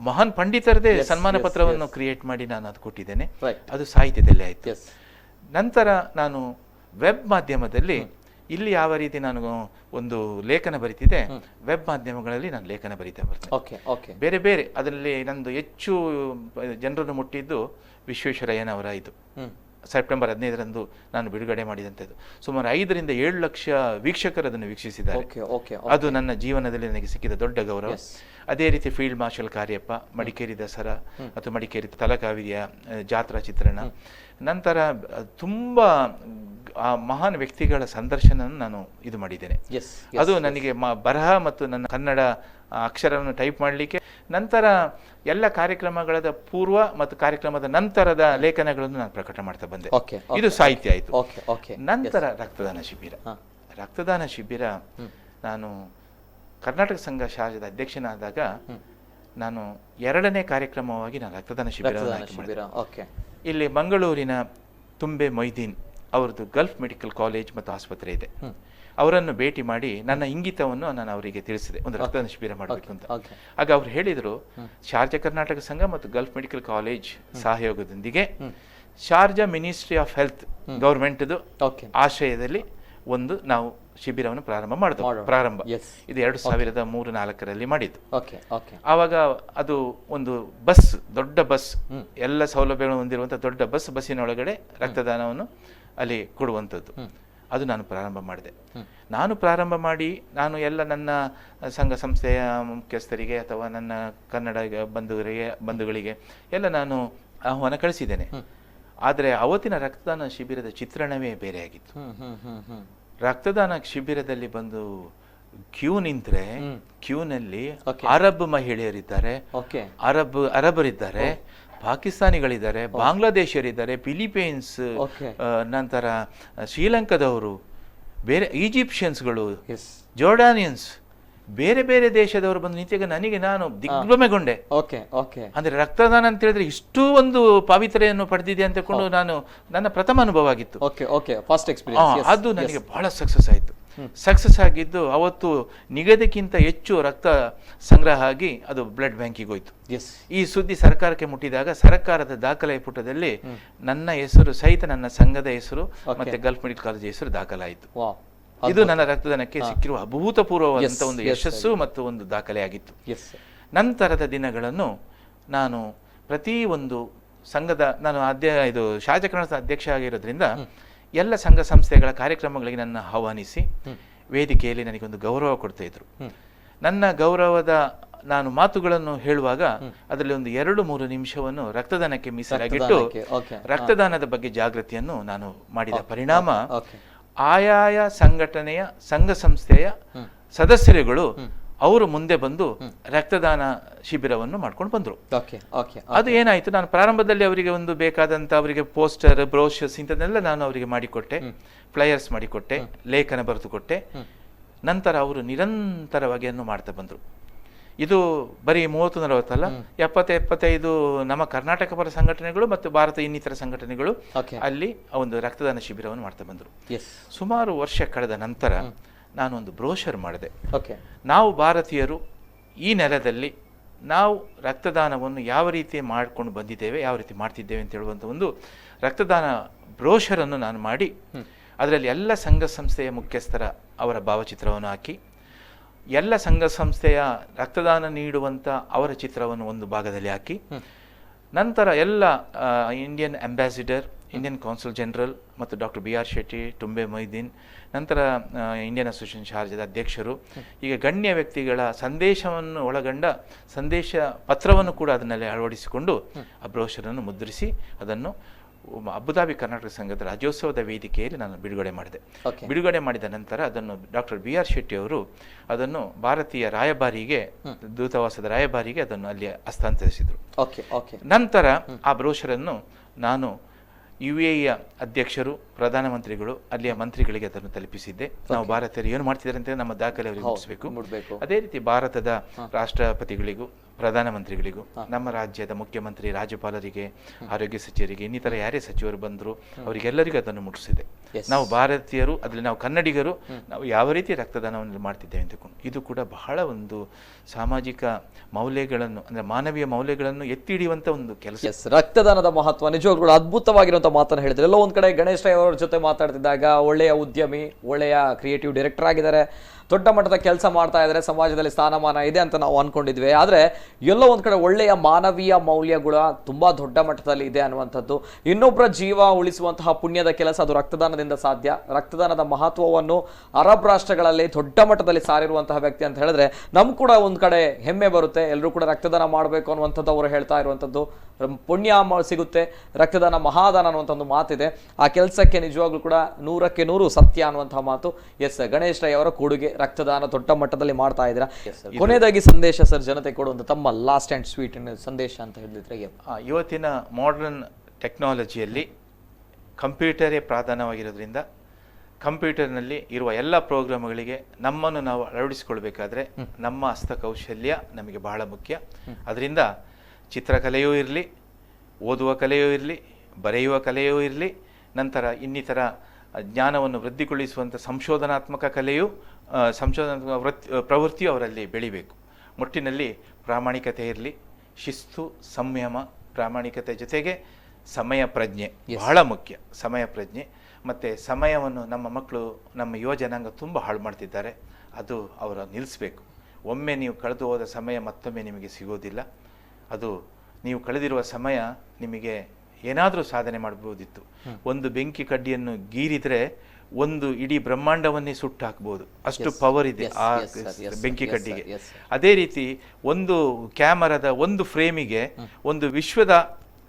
S2: ಮಹಾನ್ ಪಂಡಿತರದೇ ಸನ್ಮಾನ ಪತ್ರವನ್ನು ಕ್ರಿಯೇಟ್ ಮಾಡಿ ನಾನು ಅದು ಕೊಟ್ಟಿದ್ದೇನೆ. ಅದು ಸಾಹಿತ್ಯದಲ್ಲೇ ಆಯ್ತು. ನಂತರ ನಾನು ವೆಬ್ ಮಾಧ್ಯಮದಲ್ಲಿ ಇಲ್ಲಿ ಯಾವ ರೀತಿ ನಾನು ಒಂದು ಲೇಖನ ಬರೀತಿದೆ, ವೆಬ್ ಮಾಧ್ಯಮಗಳಲ್ಲಿ ನಾನು ಲೇಖನ ಬರೀತಾ ಬರ್ತೇನೆ. ಬೇರೆ ಬೇರೆ ಅದರಲ್ಲಿ ನಂದು ಹೆಚ್ಚು ಜನರನ್ನು ಮುಟ್ಟಿದ್ದು ವಿಶ್ವೇಶ್ವರಯ್ಯನವರ ಇದು ಸೆಪ್ಟೆಂಬರ್ 15ರಂದು ನಾನು ಬಿಡುಗಡೆ ಮಾಡಿದಂಥದ್ದು. ಸುಮಾರು 5-7 ಲಕ್ಷ ವೀಕ್ಷಕರು ಅದನ್ನು ವೀಕ್ಷಿಸಿದ್ದಾರೆ. ಅದು ನನ್ನ ಜೀವನದಲ್ಲಿ ನನಗೆ ಸಿಕ್ಕಿದ ದೊಡ್ಡ ಗೌರವ. ಅದೇ ರೀತಿ ಫೀಲ್ಡ್ ಮಾರ್ಷಲ್ ಕಾರ್ಯಪ್ಪ, ಮಡಿಕೇರಿ ದಸರಾ ಮತ್ತು ಮಡಿಕೇರಿ ತಲಕಾವೇರಿಯ ಜಾತ್ರಾ ಚಿತ್ರಣ, ನಂತರ ತುಂಬ ಮಹಾನ್ ವ್ಯಕ್ತಿಗಳ ಸಂದರ್ಶನ ನಾನು ಇದು ಮಾಡಿದ್ದೇನೆ. ಅದು ನನಗೆ ಬರಹ ಮತ್ತು ನನ್ನ ಕನ್ನಡ ಅಕ್ಷರವನ್ನು ಟೈಪ್ ಮಾಡಲಿಕ್ಕೆ, ನಂತರ ಎಲ್ಲ ಕಾರ್ಯಕ್ರಮಗಳ ಪೂರ್ವ ಮತ್ತು ಕಾರ್ಯಕ್ರಮದ ನಂತರದ ಲೇಖನಗಳನ್ನು ನಾನು ಪ್ರಕಟ ಮಾಡ್ತಾ ಬಂದೆ. ಇದು ಸಾಹಿತ್ಯ ಆಯಿತು. ನಂತರ ರಕ್ತದಾನ ಶಿಬಿರ ನಾನು ಕರ್ನಾಟಕ ಸಂಘ ಶಾಲೆದ ಅಧ್ಯಕ್ಷನಾದಾಗ ನಾನು 2ನೇ ಕಾರ್ಯಕ್ರಮವಾಗಿ ನಾನು ರಕ್ತದಾನ ಶಿಬಿರ ಇಲ್ಲಿ ಮಂಗಳೂರಿನ ತುಂಬೆ ಮೊಯ್ದೀನ್ ಅವ್ರದ್ದು ಗಲ್ಫ್ ಮೆಡಿಕಲ್ ಕಾಲೇಜ್ ಮತ್ತು ಆಸ್ಪತ್ರೆ ಇದೆ, ಅವರನ್ನು ಭೇಟಿ ಮಾಡಿ ನನ್ನ ಇಂಗಿತವನ್ನು ನಾನು ಅವರಿಗೆ ತಿಳಿಸಿದೆ, ಒಂದು ರಕ್ತದಾನ ಶಿಬಿರ ಮಾಡಬೇಕು ಅಂತ. ಆಗ ಅವ್ರು ಹೇಳಿದರು, ಶಾರ್ಜಾ ಕರ್ನಾಟಕ ಸಂಘ ಮತ್ತು ಗಲ್ಫ್ ಮೆಡಿಕಲ್ ಕಾಲೇಜ್ ಸಹಯೋಗದೊಂದಿಗೆ ಶಾರ್ಜಾ ಮಿನಿಸ್ಟ್ರಿ ಆಫ್ ಹೆಲ್ತ್ ಗೌರ್ಮೆಂಟ್ದು ಆಶ್ರಯದಲ್ಲಿ ಒಂದು ನಾವು ಶಿಬಿರವನ್ನು ಪ್ರಾರಂಭ ಇದು 2003-4ರಲ್ಲಿ ಮಾಡಿದ್ದು. ಆವಾಗ ಅದು ಒಂದು ಬಸ್, ದೊಡ್ಡ ಬಸ್, ಎಲ್ಲ ಸೌಲಭ್ಯಗಳನ್ನು ಹೊಂದಿರುವಂತಹ ದೊಡ್ಡ ಬಸ್ಸಿನೊಳಗಡೆ ರಕ್ತದಾನವನ್ನು ಅಲ್ಲಿ ಕೊಡುವಂಥದ್ದು. ಅದು ನಾನು ಪ್ರಾರಂಭ ಮಾಡಿದೆ. ನಾನು ಪ್ರಾರಂಭ ಮಾಡಿ ನಾನು ಎಲ್ಲ ನನ್ನ ಸಂಘ ಸಂಸ್ಥೆಯ ಮುಖ್ಯಸ್ಥರಿಗೆ ಅಥವಾ ನನ್ನ ಕನ್ನಡ ಬಂಧುಗಳಿಗೆ ಎಲ್ಲ ನಾನು ಆಹ್ವಾನ ಕಳಿಸಿದ್ದೇನೆ. ಆದರೆ ಅವತ್ತಿನ ರಕ್ತದಾನ ಶಿಬಿರದ ಚಿತ್ರಣವೇ ಬೇರೆಯಾಗಿತ್ತು. ರಕ್ತದಾನ ಶಿಬಿರದಲ್ಲಿ ಬಂದು ಕ್ಯೂ ನಿಂತ್ರೆ ಕ್ಯೂನಲ್ಲಿ ಅರಬ್ ಮಹಿಳೆಯರಿದ್ದಾರೆ, ಅರಬರಿದ್ದಾರೆ, ಪಾಕಿಸ್ತಾನಿಗಳಿದ್ದಾರೆ, ಬಾಂಗ್ಲಾದೇಶರಿದ್ದಾರೆ, ಫಿಲಿಪೈನ್ಸ್, ನಂತರ ಶ್ರೀಲಂಕಾದವರು, ಬೇರೆ ಈಜಿಪ್ಷಿಯನ್ಸ್ಗಳು, ಜೋರ್ಡಾನಿಯನ್ಸ್, ಬೇರೆ ಬೇರೆ ದೇಶದವರು ಬಂದು ನಿಂತಾಗ ನಾನು ದಿಗ್ಭ್ರಮೆಗೊಂಡೆ. ಅಂದ್ರೆ ರಕ್ತದಾನ ಅಂತ ಹೇಳಿದ್ರೆ ಇಷ್ಟು ಒಂದು ಪವಿತ್ರೆಯನ್ನು ಪಡೆದಿದೆ ಅಂತಕೊಂಡು ನಾನು ನನ್ನ ಪ್ರಥಮ ಅನುಭವ ಆಗಿತ್ತು. ಅದು ನನಗೆ ಬಹಳ ಸಕ್ಸಸ್ ಆಯಿತು. ಸಕ್ಸಸ್ ಆಗಿದ್ದು ಅವತ್ತು ನಿಗದಿಕ್ಕಿಂತ ಹೆಚ್ಚು ರಕ್ತ ಸಂಗ್ರಹ ಆಗಿ ಅದು ಬ್ಲಡ್ ಬ್ಯಾಂಕಿಗೆ ಹೋಯ್ತು. ಈ ಸುದ್ದಿ ಸರ್ಕಾರಕ್ಕೆ ಮುಟ್ಟಿದಾಗ ಸರ್ಕಾರದ ದಾಖಲೆ ಪುಟದಲ್ಲಿ ನನ್ನ ಹೆಸರು ಸಹಿತ, ನನ್ನ ಸಂಘದ ಹೆಸರು ಮತ್ತೆ ಗಲ್ಫ್ ಮೆಡಿಕಲ್ ಕಾಲೇಜ್ ಹೆಸರು ದಾಖಲಾಯಿತು. ಇದು ನನ್ನ ರಕ್ತದಾನಕ್ಕೆ ಸಿಕ್ಕಿರುವ ಅಭೂತಪೂರ್ವವಾದಂಥ ಒಂದು ಯಶಸ್ಸು ಮತ್ತು ಒಂದು ದಾಖಲೆ ಆಗಿತ್ತು. ನಂತರದ ದಿನಗಳನ್ನು ನಾನು ಪ್ರತಿ ಒಂದು ಸಂಘದ ಇದು ಶಾರ್ಜಾ ಕರ್ನಾಟಕದ ಅಧ್ಯಕ್ಷ ಆಗಿರೋದ್ರಿಂದ ಎಲ್ಲ ಸಂಘ ಸಂಸ್ಥೆಗಳ ಕಾರ್ಯಕ್ರಮಗಳಿಗೆ ನನ್ನ ಆಹ್ವಾನಿಸಿ ವೇದಿಕೆಯಲ್ಲಿ ನನಗೊಂದು ಗೌರವ ಕೊಡ್ತಾ ಇದ್ರು. ನನ್ನ ಗೌರವದ ನಾನು ಮಾತುಗಳನ್ನು ಹೇಳುವಾಗ ಅದರಲ್ಲಿ ಒಂದು 2-3 ನಿಮಿಷವನ್ನು ರಕ್ತದಾನಕ್ಕೆ ಮೀಸಲಾಗಿಟ್ಟು ರಕ್ತದಾನದ ಬಗ್ಗೆ ಜಾಗೃತಿಯನ್ನು ನಾನು ಮಾಡಿದ ಪರಿಣಾಮ ಆಯಾಯ ಸಂಘಟನೆಯ ಸಂಘ ಸಂಸ್ಥೆಯ ಸದಸ್ಯರುಗಳು ಅವರು ಮುಂದೆ ಬಂದು ರಕ್ತದಾನ ಶಿಬಿರವನ್ನು ಮಾಡ್ಕೊಂಡು ಬಂದರು. ಅದು ಏನಾಯಿತು, ನಾನು ಪ್ರಾರಂಭದಲ್ಲಿ ಅವರಿಗೆ ಒಂದು ಬೇಕಾದಂಥ ಅವರಿಗೆ ಪೋಸ್ಟರ್, ಬ್ರೋಷರ್ಸ್ ಇಂಥದ್ದನ್ನೆಲ್ಲ ನಾನು ಅವರಿಗೆ ಮಾಡಿಕೊಟ್ಟೆ, ಫ್ಲೈಯರ್ಸ್ ಮಾಡಿಕೊಟ್ಟೆ, ಲೇಖನ ಬರೆದುಕೊಟ್ಟೆ. ನಂತರ ಅವರು ನಿರಂತರವಾಗಿ ಅನ್ನು ಮಾಡ್ತಾ ಬಂದರು. ಇದು ಬರೀ 30-40 ಅಲ್ಲ, 70-75 ನಮ್ಮ ಕರ್ನಾಟಕ ಪರ ಸಂಘಟನೆಗಳು ಮತ್ತು ಭಾರತ ಇನ್ನಿತರ ಸಂಘಟನೆಗಳು ಅಲ್ಲಿ ಒಂದು ರಕ್ತದಾನ ಶಿಬಿರವನ್ನು ಮಾಡ್ತಾ ಬಂದರು. ಸುಮಾರು ವರ್ಷ ಕಳೆದ ನಂತರ ನಾನೊಂದು ಬ್ರೋಷರ್ ಮಾಡಿದೆ. ನಾವು ಭಾರತೀಯರು ಈ ನೆಲದಲ್ಲಿ ನಾವು ರಕ್ತದಾನವನ್ನು ಯಾವ ರೀತಿ ಮಾಡ್ಕೊಂಡು ಬಂದಿದ್ದೇವೆ, ಯಾವ ರೀತಿ ಮಾಡ್ತಿದ್ದೇವೆ ಅಂತ ಹೇಳುವಂಥ ಒಂದು ರಕ್ತದಾನ ಬ್ರೋಷರನ್ನು ನಾನು ಮಾಡಿ ಅದರಲ್ಲಿ ಎಲ್ಲ ಸಂಘ ಸಂಸ್ಥೆಯ ಮುಖ್ಯಸ್ಥರ ಅವರ ಭಾವಚಿತ್ರವನ್ನು ಹಾಕಿ, ಎಲ್ಲ ಸಂಘ ಸಂಸ್ಥೆಯ ರಕ್ತದಾನ ನೀಡುವಂಥ ಅವರ ಚಿತ್ರವನ್ನು ಒಂದು ಭಾಗದಲ್ಲಿ ಹಾಕಿ, ನಂತರ ಎಲ್ಲ Indian ambassador, Indian consul general ಮತ್ತು ಡಾಕ್ಟರ್ BR ಶೆಟ್ಟಿ, ತುಂಬೆ ಮೊಯ್ದೀನ್, ನಂತರ ಇಂಡಿಯನ್ ಅಸೋಸಿಯೇಷನ್ ಶಾರ್ಜಾದ ಅಧ್ಯಕ್ಷರು, ಈಗ ಗಣ್ಯ ವ್ಯಕ್ತಿಗಳ ಸಂದೇಶವನ್ನು ಒಳಗೊಂಡ ಸಂದೇಶ ಪತ್ರವನ್ನು ಕೂಡ ಅದನ್ನಲ್ಲಿ ಅಳವಡಿಸಿಕೊಂಡು ಆ ಬ್ರೋಷರನ್ನು ಮುದ್ರಿಸಿ ಅದನ್ನು ಅಬುದಾಬಿ ಕರ್ನಾಟಕ ಸಂಘದ ರಾಜ್ಯೋತ್ಸವದ ವೇದಿಕೆಯಲ್ಲಿ ನಾನು ಬಿಡುಗಡೆ ಮಾಡಿದೆ. ಬಿಡುಗಡೆ ಮಾಡಿದ ನಂತರ ಅದನ್ನು ಡಾಕ್ಟರ್ BR ಶೆಟ್ಟಿ ಅವರು ಅದನ್ನು ಭಾರತೀಯ ರಾಯಭಾರಿಗೆ, ದೂತಾವಾಸದ ರಾಯಭಾರಿಗೆ ಅದನ್ನು ಅಲ್ಲಿ ಹಸ್ತಾಂತರಿಸಿದರು. ನಂತರ ಆ ಬ್ರೋಷರನ್ನು ನಾನು UAE ಅಧ್ಯಕ್ಷರು, ಪ್ರಧಾನಮಂತ್ರಿಗಳು, ಅಲ್ಲಿಯ ಮಂತ್ರಿಗಳಿಗೆ ಅದನ್ನು ತಲುಪಿಸಿದ್ದೆ. ನಾವು ಭಾರತೀಯರು ಏನು ಮಾಡ್ತಿದ್ದಾರೆ ಅಂತ ನಮ್ಮ ದಾಖಲೆ ಅವರಿಗೆ ಮುಟ್ಟಿಸಬೇಕು. ಅದೇ ರೀತಿ ಭಾರತದ ರಾಷ್ಟ್ರಪತಿಗಳಿಗೂ, ಪ್ರಧಾನಮಂತ್ರಿಗಳಿಗೂ, ನಮ್ಮ ರಾಜ್ಯದ ಮುಖ್ಯಮಂತ್ರಿ, ರಾಜ್ಯಪಾಲರಿಗೆ, ಆರೋಗ್ಯ ಸಚಿವರಿಗೆ, ಇನ್ನಿತರ ಯಾರೇ ಸಚಿವರು ಬಂದರು ಅವರಿಗೆಲ್ಲರಿಗೂ ಅದನ್ನು ಮುಟ್ಟಿಸಿದೆ. ನಾವು ಭಾರತೀಯರು, ಅದರಲ್ಲಿ ನಾವು ಕನ್ನಡಿಗರು, ನಾವು ಯಾವ ರೀತಿ ರಕ್ತದಾನವನ್ನು ಮಾಡ್ತಿದ್ದೇವೆ ಅಂತಕೊಂಡು ಇದು ಕೂಡ ಬಹಳ ಒಂದು ಸಾಮಾಜಿಕ ಮೌಲ್ಯಗಳನ್ನು, ಅಂದರೆ ಮಾನವೀಯ ಮೌಲ್ಯಗಳನ್ನು ಎತ್ತಿ ಹಿಡಿಯುವಂಥ ಒಂದು ಕೆಲಸ.
S1: ರಕ್ತದಾನದ ಮಹತ್ವ ನಿಜವಾಗ್ಲೂ ಅದ್ಭುತವಾಗಿರುವಂಥ ಮಾತನ್ನು ಹೇಳಿದ್ರೆ. ಎಲ್ಲೋ ಒಂದು ಕಡೆ ಗಣೇಶ್ ರೈ ಅವರ ಜೊತೆ ಮಾತಾಡ್ತಿದ್ದಾಗ ಒಳ್ಳೆಯ ಉದ್ಯಮಿ, ಒಳ್ಳೆಯ ಕ್ರಿಯೇಟಿವ್ ಡೈರೆಕ್ಟರ್ ಆಗಿದ್ದಾರೆ, ದೊಡ್ಡ ಮಟ್ಟದ ಕೆಲಸ ಮಾಡ್ತಾ ಇದ್ದಾರೆ, ಸಮಾಜದಲ್ಲಿ ಸ್ಥಾನಮಾನ ಇದೆ ಅಂತ ನಾವು ಅನ್ಕೊಂಡಿದ್ವಿ. ಆದರೆ ಎಲ್ಲೋ ಒಂದು ಕಡೆ ಒಳ್ಳೆಯ ಮಾನವೀಯ ಮೌಲ್ಯಗಳು ತುಂಬ ದೊಡ್ಡ ಮಟ್ಟದಲ್ಲಿ ಇದೆ ಅನ್ನುವಂಥದ್ದು. ಇನ್ನೊಬ್ಬರ ಜೀವ ಉಳಿಸುವಂತಹ ಪುಣ್ಯದ ಕೆಲಸ ಅದು ರಕ್ತದಾನದಿಂದ ಸಾಧ್ಯ. ರಕ್ತದಾನದ ಮಹತ್ವವನ್ನು ಅರಬ್ ರಾಷ್ಟ್ರಗಳಲ್ಲಿ ದೊಡ್ಡ ಮಟ್ಟದಲ್ಲಿ ಸಾರಿರುವಂತಹ ವ್ಯಕ್ತಿ ಅಂತ ಹೇಳಿದ್ರೆ ನಮ್ಗೆ ಕೂಡ ಒಂದು ಕಡೆ ಹೆಮ್ಮೆ ಬರುತ್ತೆ. ಎಲ್ಲರೂ ಕೂಡ ರಕ್ತದಾನ ಮಾಡಬೇಕು ಅನ್ನುವಂಥದ್ದು ಅವರು ಹೇಳ್ತಾ ಇರುವಂಥದ್ದು. ಪುಣ್ಯ ಸಿಗುತ್ತೆ, ರಕ್ತದಾನ ಮಹಾದಾನ ಅನ್ನುವಂಥ ಒಂದು ಮಾತಿದೆ. ಆ ಕೆಲಸಕ್ಕೆ ನಿಜವಾಗ್ಲೂ ಕೂಡ 100ಕ್ಕೆ 100 ಸತ್ಯ ಅನ್ನುವಂತಹ ಮಾತು. ಎಸ್, ಗಣೇಶ್ ರೈ ಅವರ ಕೊಡುಗೆ, ರಕ್ತದಾನ ದೊಡ್ಡ ಮಟ್ಟದಲ್ಲಿ ಮಾಡ್ತಾ ಇದ್ದೀರಾ. ಕೊನೆಯದಾಗಿ ಸಂದೇಶ ಸರ್, ಜನತೆ ಕೊಡುವಂತ ತಮ್ಮ ಲಾಸ್ಟ್ ಅಂಡ್ ಸ್ವೀಟ್ ಸಂದೇಶ ಅಂತ ಹೇಳಿದ್ರೆ
S2: ಇವತ್ತಿನ ಮಾಡರ್ನ್ ಟೆಕ್ನಾಲಜಿಯಲ್ಲಿ ಕಂಪ್ಯೂಟರೇ ಪ್ರಧಾನವಾಗಿರೋದ್ರಿಂದ ಕಂಪ್ಯೂಟರ್ನಲ್ಲಿ ಇರುವ ಎಲ್ಲ ಪ್ರೋಗ್ರಾಮ್ಗಳಿಗೆ ನಮ್ಮನ್ನು ನಾವು ಅಳವಡಿಸಿಕೊಳ್ಬೇಕಾದ್ರೆ ನಮ್ಮ ಹಸ್ತಕೌಶಲ್ಯ ನಮಗೆ ಬಹಳ ಮುಖ್ಯ. ಅದರಿಂದ ಚಿತ್ರಕಲೆಯೂ ಇರಲಿ, ಓದುವ ಕಲೆಯೂ ಇರಲಿ, ಬರೆಯುವ ಕಲೆಯೂ ಇರಲಿ, ನಂತರ ಇನ್ನಿತರ ಜ್ಞಾನವನ್ನು ವೃದ್ಧಿಗೊಳಿಸುವಂಥ ಸಂಶೋಧನಾತ್ಮಕ ಕಲೆಯು ಸಂಶೋಧನಾತ್ಮಕ ಪ್ರವೃತ್ತಿಯು ಅವರಲ್ಲಿ ಬೆಳಿಬೇಕು. ಒಟ್ಟಿನಲ್ಲಿ ಪ್ರಾಮಾಣಿಕತೆ ಇರಲಿ, ಶಿಸ್ತು, ಸಂಯಮ, ಪ್ರಾಮಾಣಿಕತೆ ಜೊತೆಗೆ ಸಮಯ ಪ್ರಜ್ಞೆ ಬಹಳ ಮುಖ್ಯ. ಸಮಯ ಪ್ರಜ್ಞೆ ಮತ್ತು ಸಮಯವನ್ನು ನಮ್ಮ ಮಕ್ಕಳು, ನಮ್ಮ ಯುವ ಜನಾಂಗ ತುಂಬ ಹಾಳು ಮಾಡ್ತಿದ್ದಾರೆ. ಅದು ಅವರ ನಿಲ್ಲಿಸಬೇಕು. ಒಮ್ಮೆ ನೀವು ಕಳೆದು ಹೋದ ಸಮಯ ಮತ್ತೊಮ್ಮೆ ನಿಮಗೆ ಸಿಗೋದಿಲ್ಲ. ಅದು ನೀವು ಕಳೆದಿರುವ ಸಮಯ ನಿಮಗೆ ಏನಾದರೂ ಸಾಧನೆ ಮಾಡಬಹುದಿತ್ತು. ಒಂದು ಬೆಂಕಿ ಕಡ್ಡಿಯನ್ನು ಗೀರಿದರೆ ಒಂದು ಇಡೀ ಬ್ರಹ್ಮಾಂಡವನ್ನೇ ಸುಟ್ಟು ಹಾಕ್ಬೋದು, ಅಷ್ಟು ಪವರ್ ಇದೆ ಆ ಬೆಂಕಿ ಕಡ್ಡಿಗೆ. ಅದೇ ರೀತಿ ಒಂದು ಕ್ಯಾಮರಾದ ಒಂದು ಫ್ರೇಮಿಗೆ ಒಂದು ವಿಶ್ವದ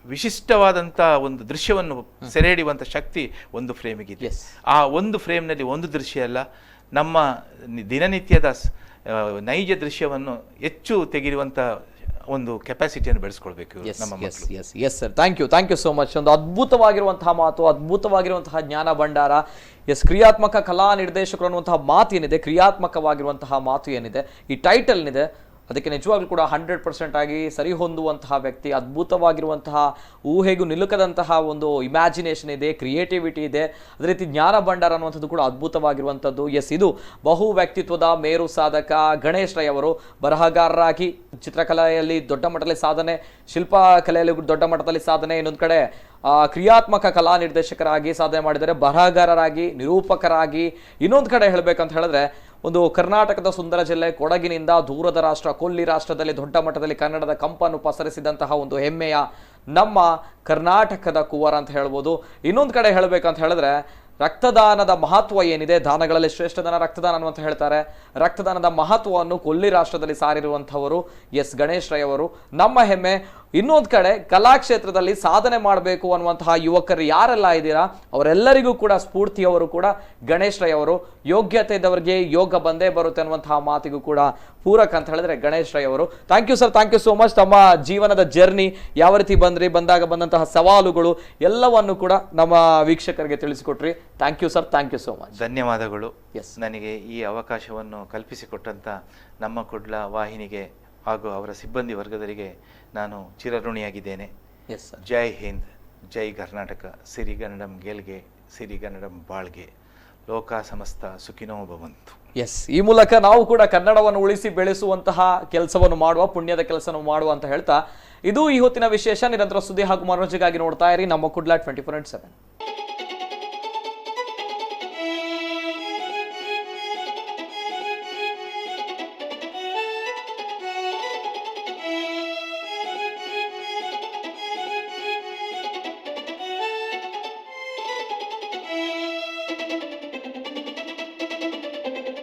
S2: ವಿಶಿಷ್ಟವಾದಂಥ ಒಂದು ದೃಶ್ಯವನ್ನು ಸೆರೆ ಹಿಡಿಯುವಂಥ ಶಕ್ತಿ ಒಂದು ಫ್ರೇಮಿಗಿದೆ. ಆ ಒಂದು ಫ್ರೇಮ್ನಲ್ಲಿ ಒಂದು ದೃಶ್ಯ ಅಲ್ಲ, ನಮ್ಮ ದಿನನಿತ್ಯದ ನೈಜ ದೃಶ್ಯವನ್ನು ಹೆಚ್ಚು ತೆಗೆಯುವಂಥ ಒಂದು ಕೆಪಾಸಿಟಿಯನ್ನು ಬೆಳೆಸ್ಕೊಳ್ಬೇಕು ನಮ್ಮ ಮಕ್ಕಳು.
S1: Yes sir, thank you so much. ಒಂದು ಅದ್ಭುತವಾಗಿರುವಂತಹ ಮಾತು, ಅದ್ಭುತವಾಗಿರುವಂತಹ ಜ್ಞಾನ ಭಂಡಾರ. ಎಸ್, ಕ್ರಿಯಾತ್ಮಕ ಕಲಾ ನಿರ್ದೇಶಕರು ಅನ್ನುವಂತಹ ಮಾತು ಏನಿದೆ, ಕ್ರಿಯಾತ್ಮಕವಾಗಿರುವಂತಹ ಮಾತು ಏನಿದೆ, ಈ ಟೈಟಲ್ ಏನಿದೆ, ಅದಕ್ಕೆ ನಿಜವಾಗ್ಲೂ ಕೂಡ 100% ಆಗಿ ಸರಿ ಹೊಂದುವಂತಹ ವ್ಯಕ್ತಿ. ಅದ್ಭುತವಾಗಿರುವಂತಹ ಊಹೆಗೂ ನಿಲುಕದಂತಹ ಒಂದು ಇಮ್ಯಾಜಿನೇಷನ್ ಇದೆ, ಕ್ರಿಯೇಟಿವಿಟಿ ಇದೆ. ಅದೇ ರೀತಿ ಜ್ಞಾನ ಭಂಡಾರ ಅನ್ನುವಂಥದ್ದು ಕೂಡ ಅದ್ಭುತವಾಗಿರುವಂಥದ್ದು. ಎಸ್, ಇದು ಬಹು ವ್ಯಕ್ತಿತ್ವದ ಮೇರು ಸಾಧಕ ಗಣೇಶ್ ರೈ ಅವರು ಬರಹಗಾರರಾಗಿ ಚಿತ್ರಕಲೆಯಲ್ಲಿ ದೊಡ್ಡ ಮಟ್ಟದಲ್ಲಿ ಸಾಧನೆ, ಶಿಲ್ಪಕಲೆಯಲ್ಲಿ ದೊಡ್ಡ ಮಟ್ಟದಲ್ಲಿ ಸಾಧನೆ, ಇನ್ನೊಂದು ಕಡೆ ಕ್ರಿಯಾತ್ಮಕ ಕಲಾ ನಿರ್ದೇಶಕರಾಗಿ ಸಾಧನೆ ಮಾಡಿದ್ದಾರೆ, ಬರಹಗಾರರಾಗಿ, ನಿರೂಪಕರಾಗಿ. ಇನ್ನೊಂದು ಕಡೆ ಹೇಳಬೇಕಂತ ಹೇಳಿದ್ರೆ ಒಂದು ಕರ್ನಾಟಕದ ಸುಂದರ ಜಿಲ್ಲೆ ಕೊಡಗಿನಿಂದ ದೂರದ ರಾಷ್ಟ್ರ ಕೊಲ್ಲಿ ರಾಷ್ಟ್ರದಲ್ಲಿ ದೊಡ್ಡ ಮಟ್ಟದಲ್ಲಿ ಕನ್ನಡದ ಕಂಪನ್ನು ಪಸರಿಸಿದಂತಹ ಒಂದು ಹೆಮ್ಮೆಯ ನಮ್ಮ ಕರ್ನಾಟಕದ ಕುವರ ಅಂತ ಹೇಳ್ಬೋದು. ಇನ್ನೊಂದು ಕಡೆ ಹೇಳಬೇಕಂತ ಹೇಳಿದ್ರೆ ರಕ್ತದಾನದ ಮಹತ್ವ ಏನಿದೆ, ದಾನಗಳಲ್ಲಿ ಶ್ರೇಷ್ಠ ದಾನ ರಕ್ತದಾನ ಅನ್ನುವಂತ ಹೇಳ್ತಾರೆ. ರಕ್ತದಾನದ ಮಹತ್ವವನ್ನು ಕೊಲ್ಲಿ ರಾಷ್ಟ್ರದಲ್ಲಿ ಸಾರಿರುವಂಥವರು ಎಸ್ ಗಣೇಶ್ ರೈ ಅವರು ನಮ್ಮ ಹೆಮ್ಮೆ. ಇನ್ನೊಂದು ಕಡೆ ಕಲಾಕ್ಷೇತ್ರದಲ್ಲಿ ಸಾಧನೆ ಮಾಡಬೇಕು ಅನ್ನುವಂತಹ ಯುವಕರು ಯಾರೆಲ್ಲ ಇದ್ದೀರಾ ಅವರೆಲ್ಲರಿಗೂ ಕೂಡ ಸ್ಫೂರ್ತಿಯವರು ಕೂಡ ಗಣೇಶ್ ರೈ ಅವರು. ಯೋಗ್ಯತೆ ಇದ್ದವರಿಗೆ ಯೋಗ ಬಂದೇ ಬರುತ್ತೆ ಅನ್ನುವಂತಹ ಮಾತಿಗೂ ಕೂಡ ಪೂರಕ ಅಂತ ಹೇಳಿದ್ರೆ ಗಣೇಶ್ ರೈ ಅವರು. Thank you sir, thank you so much. ತಮ್ಮ ಜೀವನದ ಜರ್ನಿ ಯಾವ ರೀತಿ ಬಂದಾಗ ಬಂದಂತಹ ಸವಾಲುಗಳು ಎಲ್ಲವನ್ನು ಕೂಡ ನಮ್ಮ ವೀಕ್ಷಕರಿಗೆ ತಿಳಿಸಿಕೊಟ್ರಿ. Thank you sir, thank you so much.
S2: ಧನ್ಯವಾದಗಳು. ನನಗೆ ಈ ಅವಕಾಶವನ್ನು ಕಲ್ಪಿಸಿಕೊಟ್ಟಂತ ನಮ್ಮ ಕುಡ್ಲ ವಾಹಿನಿಗೆ ಹಾಗೂ ಅವರ ಸಿಬ್ಬಂದಿ ವರ್ಗದವರಿಗೆ ನಾನು ಚಿರಋಣಿಯಾಗಿದ್ದೇನೆ. ಜೈ ಹಿಂದ್, ಜೈ ಕರ್ನಾಟಕ, ಸಿರಿಗನ್ನಡಂ ಗೆಲ್ಗೆ, ಸಿರಿಗನ್ನಡಂ ಬಾಳ್ಗೆ, ಲೋಕ ಸಮಸ್ತ ಸುಖಿನೋ ಭವಂತು.
S1: ಎಸ್, ಈ ಮೂಲಕ ನಾವು ಕೂಡ ಕನ್ನಡವನ್ನು ಉಳಿಸಿ ಬೆಳೆಸುವಂತಹ ಕೆಲಸವನ್ನು ಮಾಡುವ, ಪುಣ್ಯದ ಕೆಲಸವನ್ನು ಮಾಡುವ ಅಂತ ಹೇಳ್ತಾ ಇದು ಈ ಹೊತ್ತಿನ ವಿಶೇಷ. ನಿರಂತರ ಸುದ್ದಿ ಹಾಗೂ ಮನೋರಂಜನೆಗಾಗಿ ನೋಡ್ತಾ ಇರಿ ನಮ್ಮ ಕುಡ್ಲ 24/7.